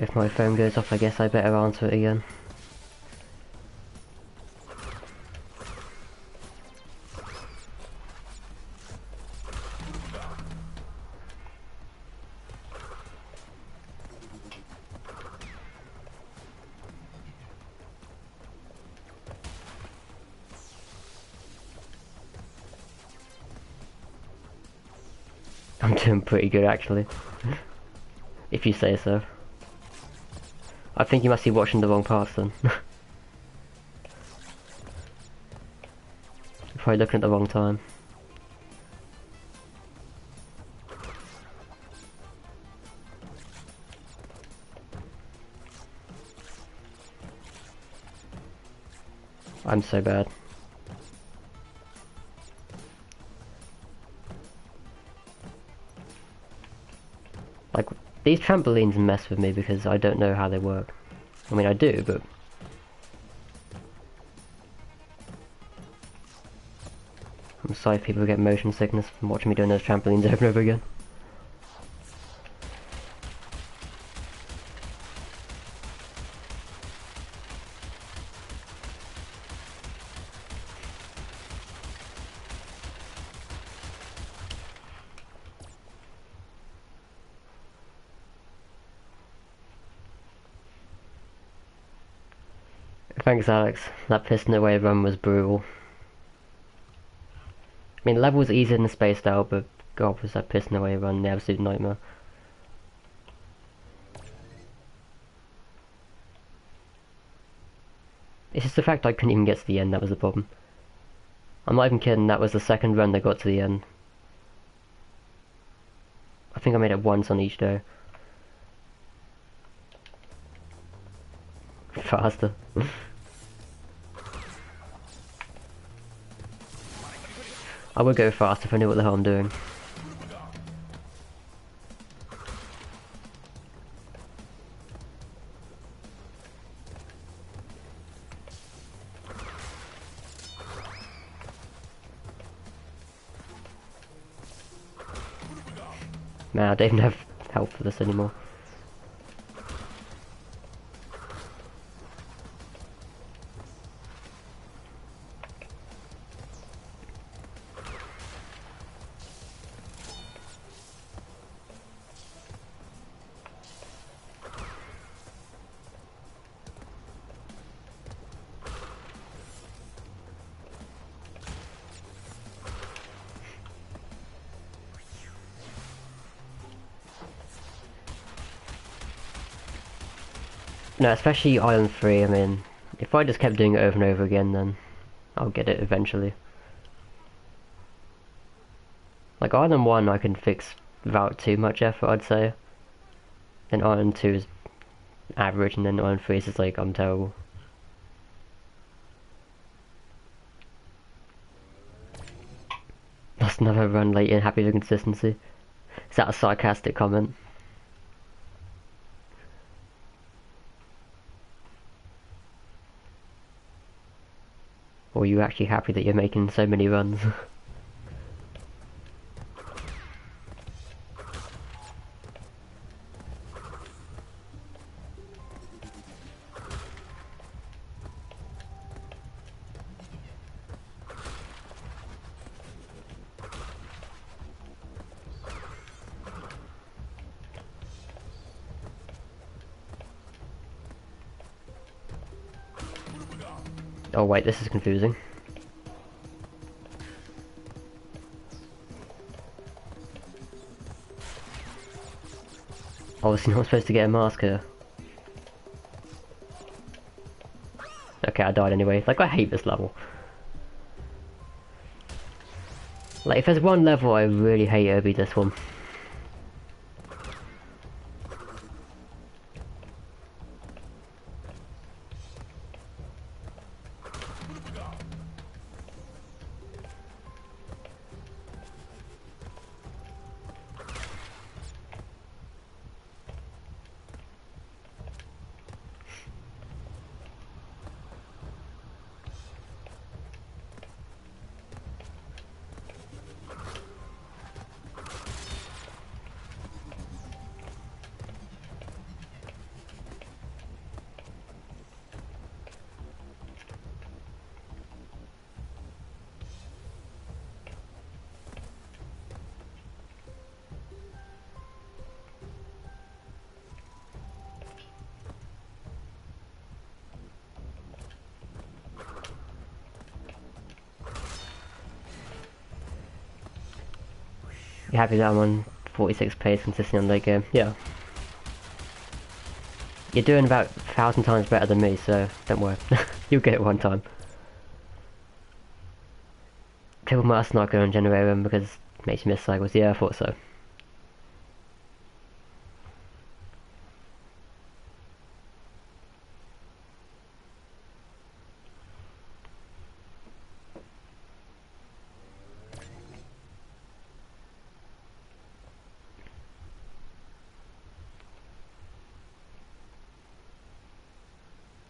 if my phone goes off, I guess I better answer it again. I'm doing pretty good actually, if you say so. I think you must be watching the wrong parts then. You're probably looking at the wrong time. I'm so bad. Like, these trampolines mess with me because I don't know how they work. I mean, I do, but... I'm sorry if people get motion sickness from watching me doing those trampolines over and over again. Thanks, Alex. That piston away run was brutal. I mean, level was easier than Spaced Out, but God, was that piston away run the absolute nightmare. It's just the fact I couldn't even get to the end that was the problem. I'm not even kidding, that was the second run that got to the end. I think I made it once on each day. Faster. I would go fast if I knew what the hell I'm doing. Man, I don't even have help for this anymore. No, especially Island 3, I mean, if I just kept doing it over and over again, then I'll get it eventually. Like, Island 1 I can fix without too much effort, I'd say. Then Island 2 is average, and then Island 3 is just like, I'm terrible. Lost another run late and happy with consistency. Is that a sarcastic comment? Or are you actually happy that you're making so many runs? Oh wait, this is confusing. Obviously not supposed to get a mask here. Okay, I died anyway. Like, I hate this level. Like, if there's one level I really hate, it'll be this one. You happy that I'm on 46 pace consistently on late game? Yeah. You're doing about 1,000 times better than me, so don't worry. You'll get it one time. People might ask not going on generator room because it makes you miss cycles. Yeah, I thought so.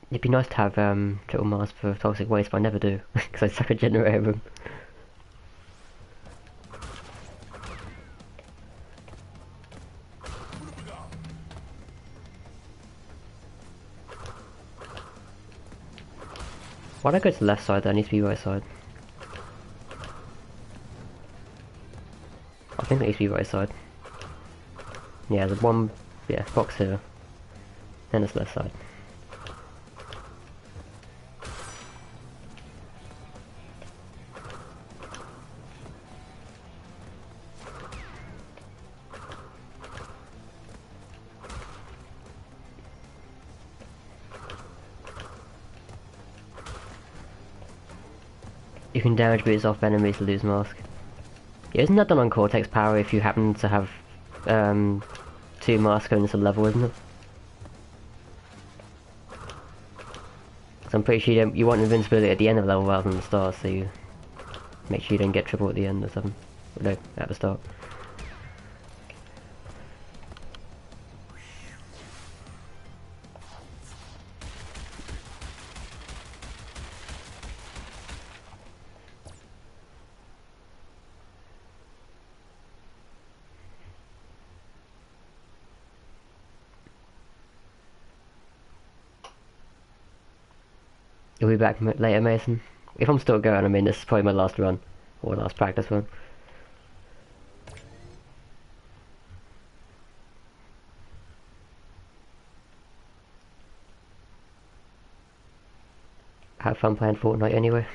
It'd be nice to have triple mask for toxic waste, but I never do because I suck at generating them. Why'd I go to the left side? That needs to be right side. I think that needs to be right side. Yeah, the one, yeah, box here. Then it's left side. You can damage boots off enemies to lose mask. Yeah, isn't that done on Cortex power if you happen to have 2 masks going into level, isn't it? So I'm pretty sure you want invincibility at the end of the level rather than the start, so you make sure you don't get triple at the end or something. No, at the start. You'll be back later, Mason. If I'm still going, I mean, this is probably my last run, or last practice run. Have fun playing Fortnite anyway.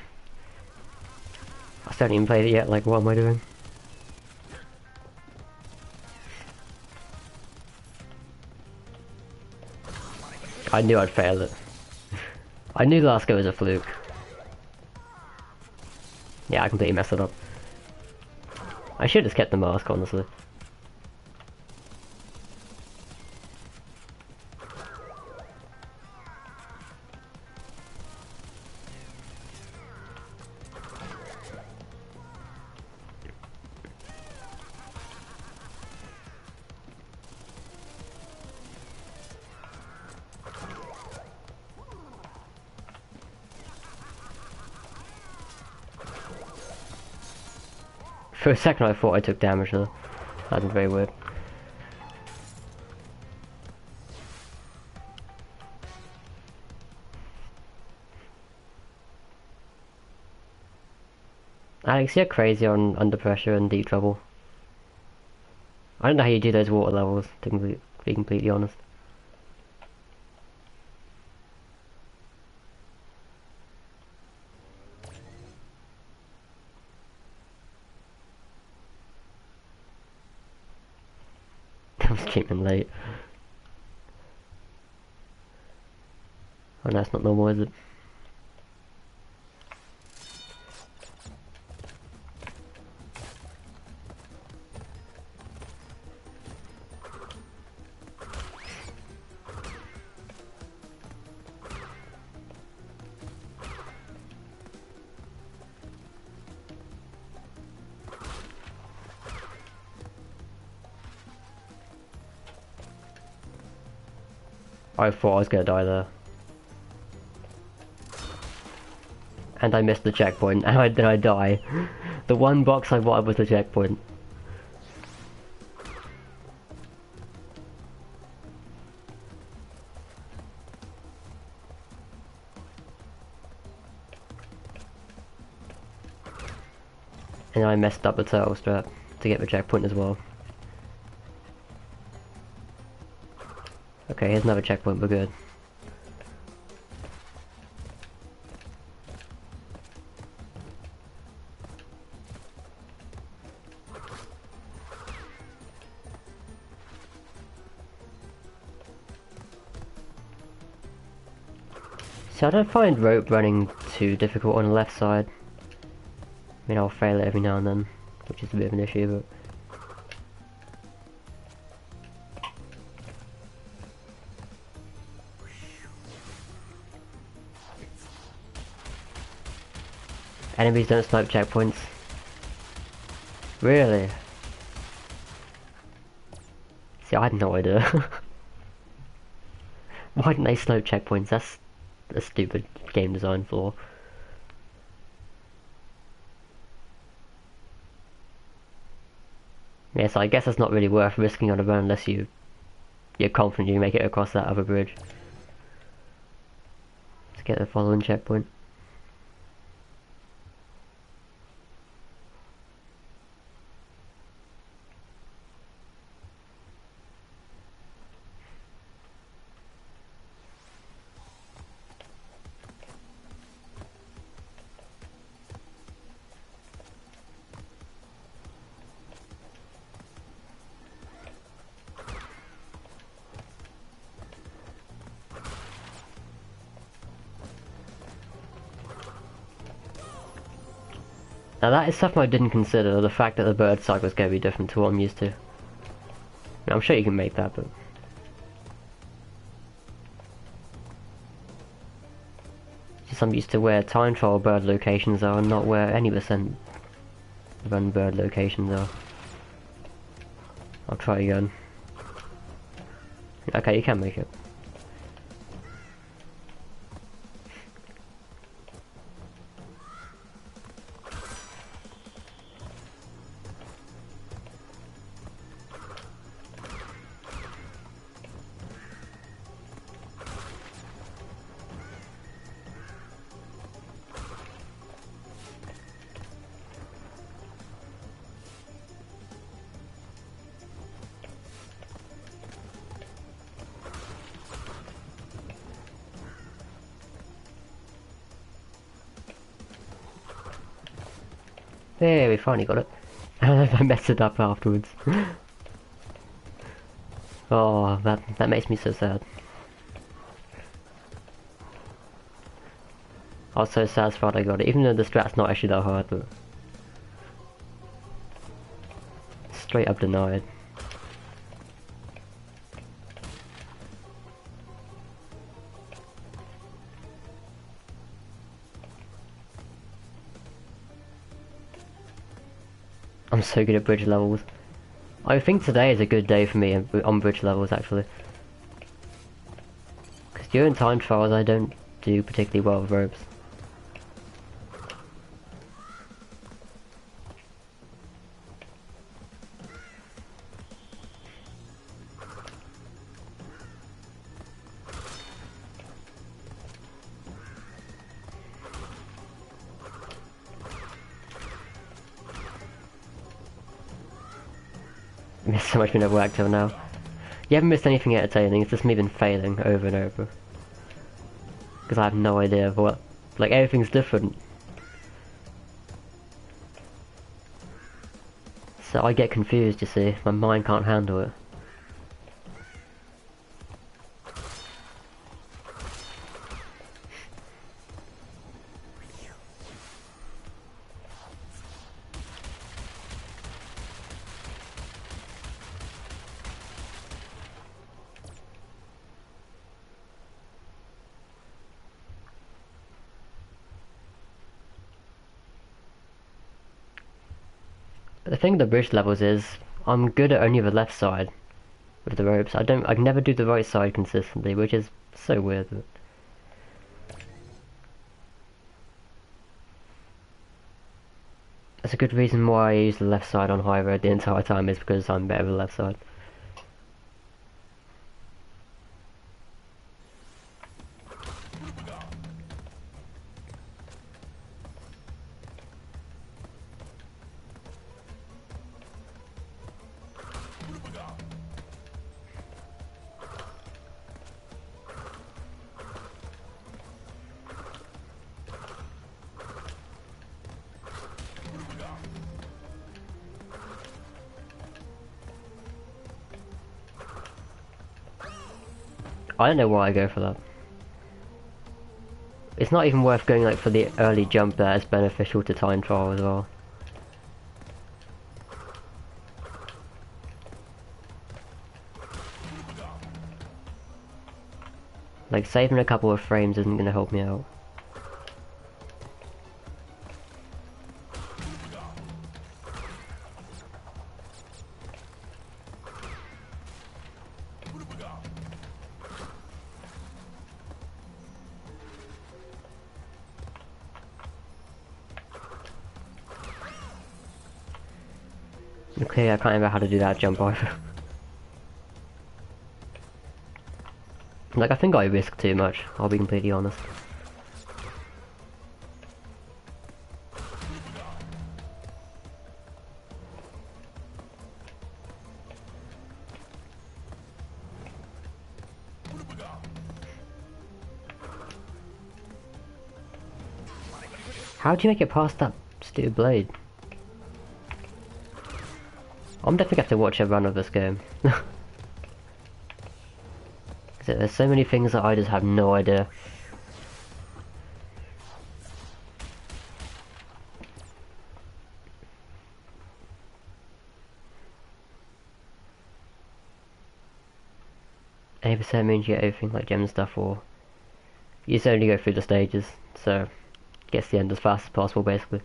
I still haven't even played it yet, like, what am I doing? I knew I'd fail it. I knew the last go was a fluke. Yeah, I completely messed it up. I should have just kept the mask, honestly. For a second I thought I took damage though. That was very weird. Alex, you're crazy on under pressure and deep trouble. I don't know how you do those water levels, to be completely honest. I'm streaming late. Oh, that's not normal, is it? I thought I was gonna die there. And I missed the checkpoint, and then I die. The one box I wanted was the checkpoint. And I messed up the turtle strap to get the checkpoint as well. Okay, here's another checkpoint, we're good. So I don't find rope running too difficult on the left side. I mean, I'll fail it every now and then, which is a bit of an issue, but... Enemies don't snipe checkpoints. Really? See, I had no idea. Why didn't they snipe checkpoints? a stupid game design flaw. Yeah, so I guess it's not really worth risking on a run unless you're confident you can make it across that other bridge. To get the following checkpoint. Now that is something I didn't consider, the fact that the bird side was going to be different to what I'm used to. Now, I'm sure you can make that, but... just I'm used to where time trial bird locations are, and not where any percent run bird locations are. I'll try again. Okay, you can make it. There, we finally got it. I messed it up afterwards. Oh, that makes me so sad. I was so satisfied I got it, even though the strat's not actually that hard, but... straight up denied. I'm so good at bridge levels. I think today is a good day for me on bridge levels, actually. Because during time trials I don't do particularly well with ropes. Missed so much we never worked till now. You haven't missed anything entertaining, it's just me been failing over and over. Because I have no idea of what... like, everything's different. So I get confused, you see. My mind can't handle it. The thing with the bridge levels is, I'm good at only the left side with the ropes. I can never do the right side consistently, which is so weird. But that's a good reason why I use the left side on high road the entire time, is because I'm better with the left side. I don't know why I go for that. It's not even worth going like for the early jump there, it's beneficial to time trial as well. Like saving a couple of frames isn't going to help me out. Okay, I can't remember how to do that jump either. Like, I think I risk too much, I'll be completely honest. How'd you make it past that stupid blade? I'm definitely gonna have to watch a run of this game. There's so many things that I just have no idea. Any percent means you get everything like gem stuff, or you just only go through the stages, so gets the end as fast as possible basically.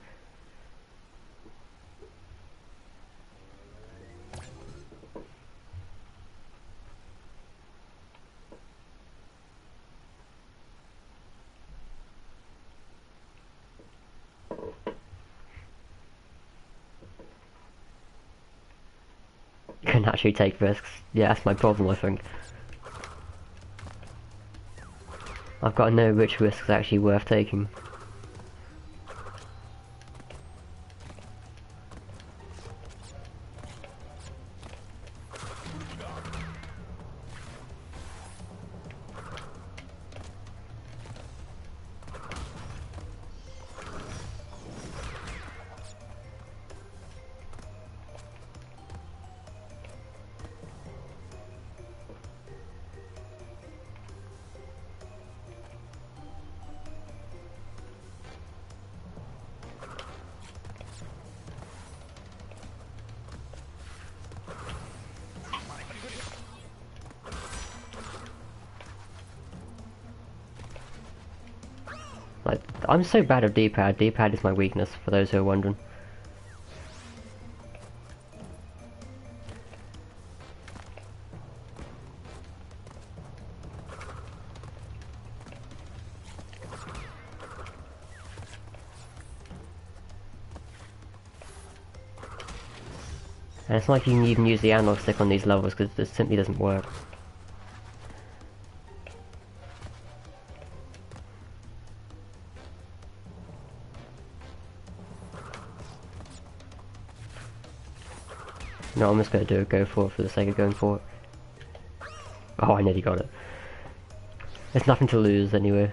You can actually take risks. Yeah, that's my problem I think. I've got to know which risks are actually worth taking. Like, I'm so bad at D-pad. D-pad is my weakness, for those who are wondering. And it's not like you can even use the analog stick on these levels, because it simply doesn't work. No, I'm just gonna go for it for the sake of going for it. Oh, I nearly got it. There's nothing to lose anyway.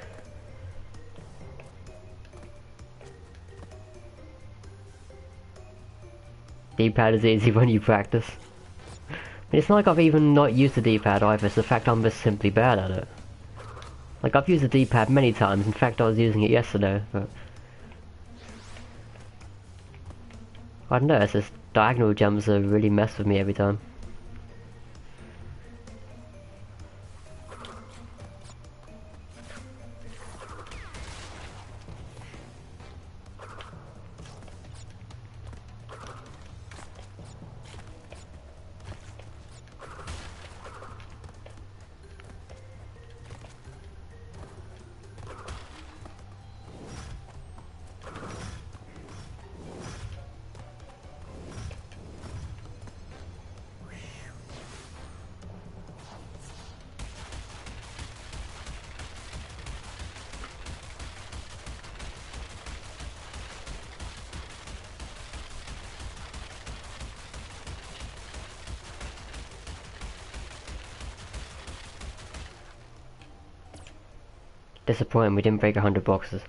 D-pad is easy when you practice. It's not like I've even not used the D-pad either, it's the fact I'm just simply bad at it. Like, I've used the D-pad many times, in fact I was using it yesterday, but... I don't know, it's just diagonal jumps that really mess with me every time. Disappointing, we didn't break 100 boxes.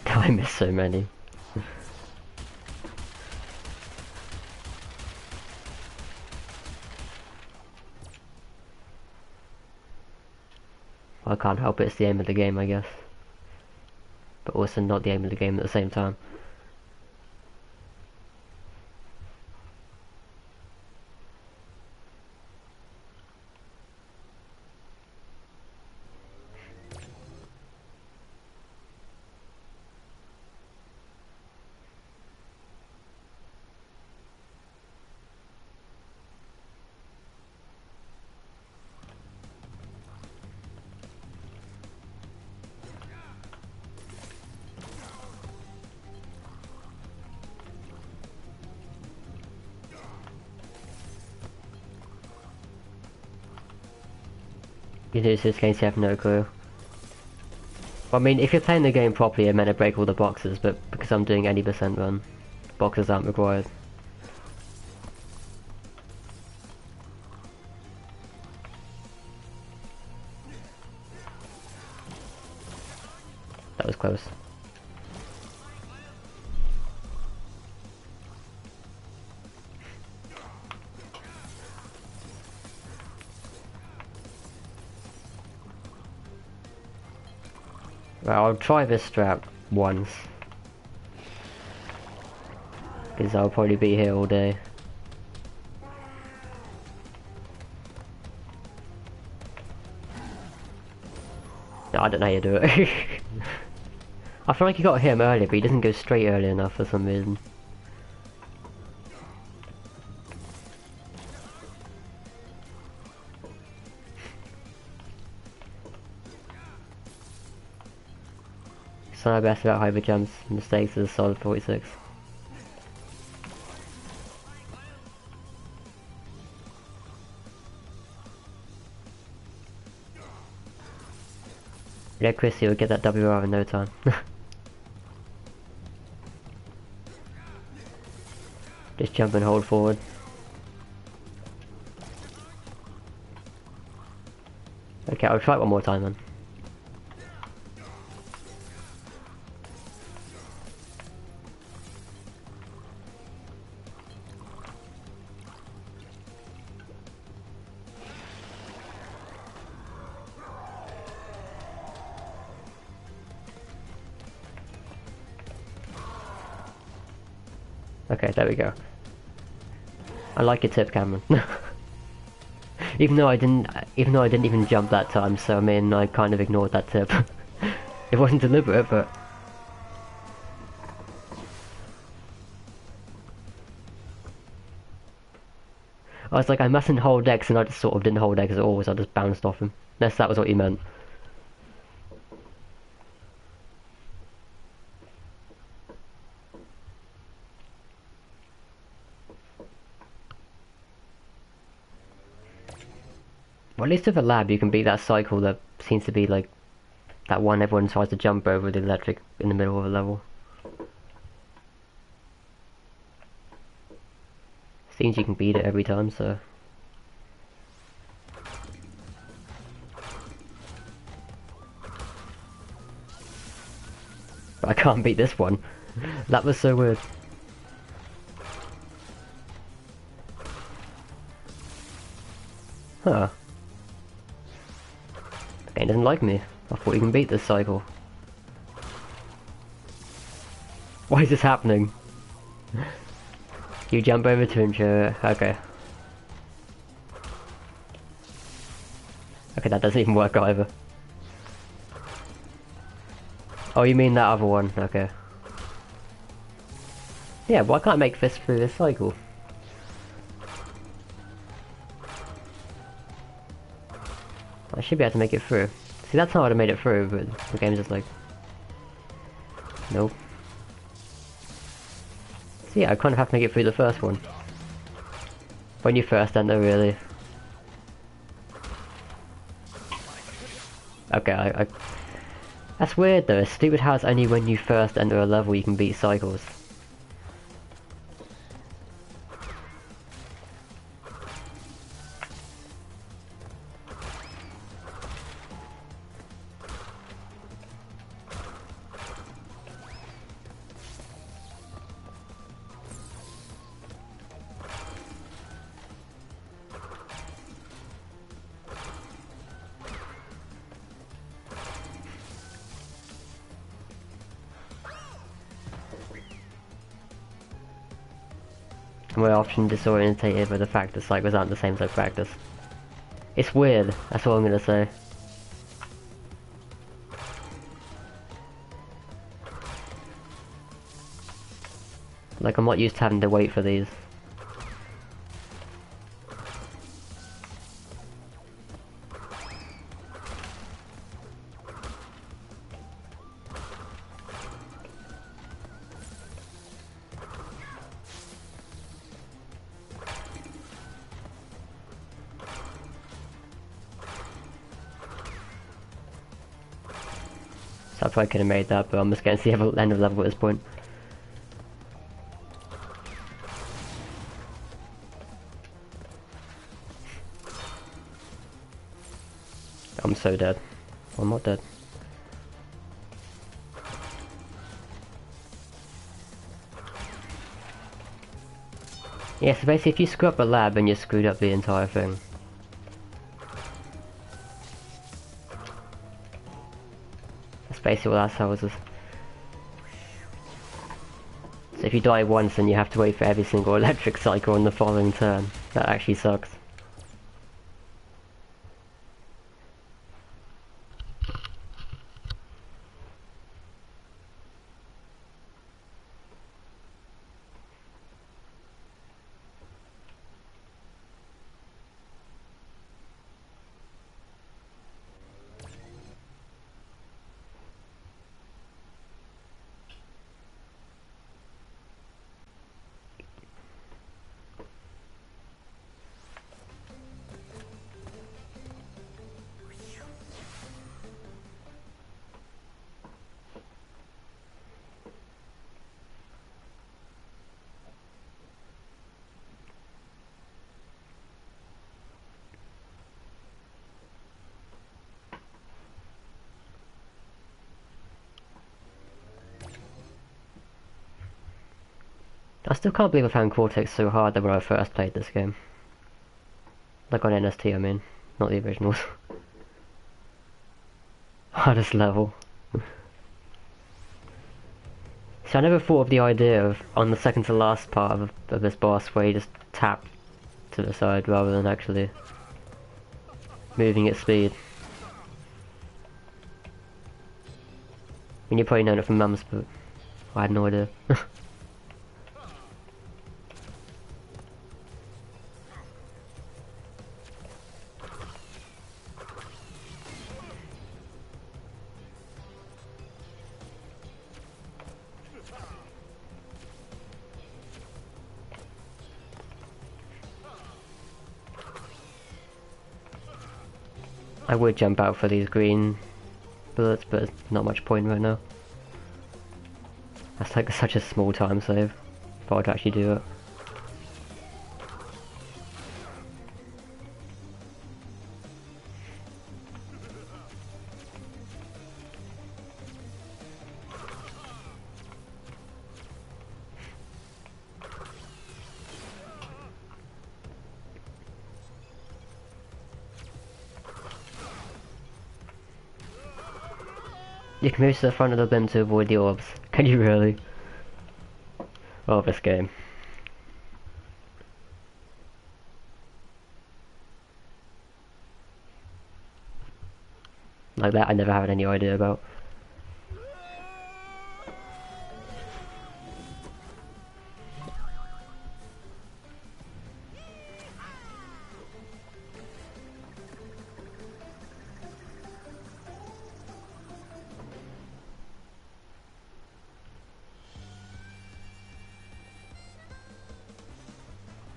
I missed so many. I can't help it, it's the aim of the game, I guess. But also not the aim of the game at the same time. You do this game, so you have no clue. Well, I mean, if you're playing the game properly, it meant to break all the boxes, but because I'm doing any percent run, boxes aren't required. That was close. Well, I'll try this strat once. Because I'll probably be here all day. No, I don't know how you do it. I feel like you got to hit him earlier, but he doesn't go straight early enough for some reason. So my best about hyper jumps mistakes is a solid 46. Yeah, Chrissy will get that WR in no time. Just jump and hold forward. Okay, I'll try it one more time then. Okay, there we go. I like your tip, Cameron. even though I didn't even jump that time, so I mean, I kind of ignored that tip. It wasn't deliberate, but I was like, I mustn't hold X, and I just sort of didn't hold X at all, so I just bounced off him. Unless that was what you meant. Well, at least with a lab, you can beat that cycle that seems to be like that one everyone tries to jump over the electric in the middle of a level. Seems you can beat it every time, so. But I can't beat this one. That was so weird. Huh. The game doesn't like me. I thought you can beat this cycle. Why is this happening? You jump over to ensure. Okay. Okay, that doesn't even work either. Oh, you mean that other one? Okay. Yeah, why can't I make this through this cycle? I should be able to make it through. See, that's how I'd have made it through, but the game's just like... Nope. See, I kind of have to make it through the first one. When you first enter, really. Okay, I... That's weird though, it's stupid how it's only when you first enter a level you can beat cycles. and we're often disorientated by the fact that cycles aren't the same as our practice. It's weird, that's all I'm gonna say. Like, I'm not used to having to wait for these. So I probably could have made that, but I'm just getting to the end of level at this point. I'm so dead. I'm not dead. Yeah, so basically if you screw up a lab, then you screwed up the entire thing. That's basically what that tells us. So if you die once, then you have to wait for every single electric cycle on the following turn. That actually sucks. I still can't believe I found Cortex so hard that when I first played this game. Like on NST, I mean, not the originals. Hardest level. So I never thought of the idea of, on the second to last part of this boss, where you just tap to the side rather than actually moving at speed. I mean, you've probably known it from mums, but I had no idea. I would jump out for these green bullets, but it's not much point right now. That's like such a small time save if I would actually do it. You can move to the front of the bin to avoid the orbs. Can you really? Oh, this game. Like that I never had any idea about.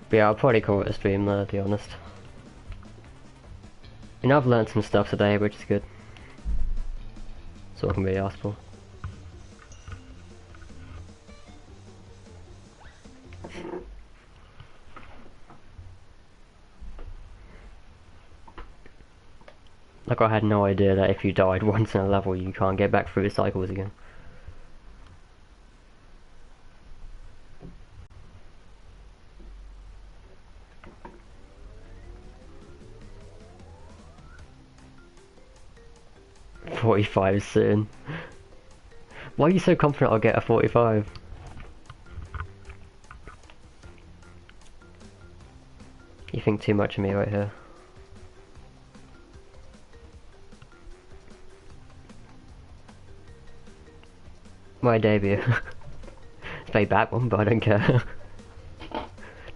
But yeah, I'll probably call it a stream there, to be honest. And I've learned some stuff today, which is good. That's all I can really ask for. Like I had no idea that if you died once in a level you can't get back through the cycles again. .45 soon. Why are you so confident I'll get a 45? think too much of me right here. My debut. It's a bad one, but I don't care.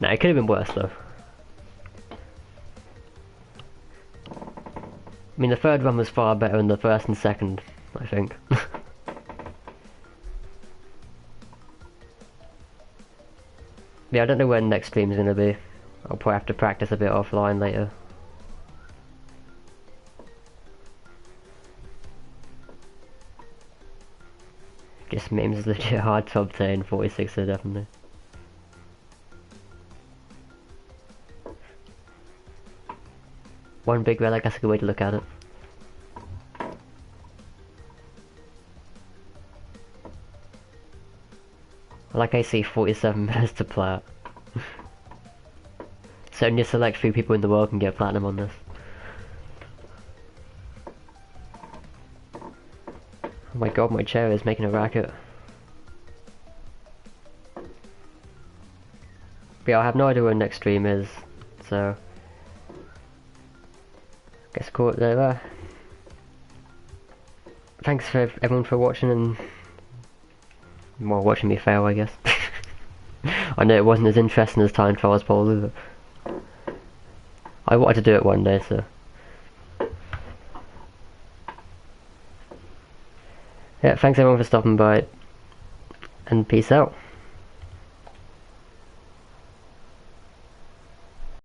No, it could have been worse though. I mean, the third one was far better than the first and second, I think. Yeah, I don't know when next stream's gonna be. I'll probably have to practice a bit offline later. Just memes is legit hard to obtain, 46 are definitely. One big relic, that's a good way to look at it. Like I see 47 minutes to plat. So only a select few people in the world can get platinum on this. Oh my god, my chair is making a racket. But yeah, I have no idea where next stream is, so guess call it there. Thanks for everyone for watching and well, watching me fail, I guess. I know it wasn't as interesting as time trials probably, but I wanted to do it one day, so yeah, thanks everyone for stopping by and peace out.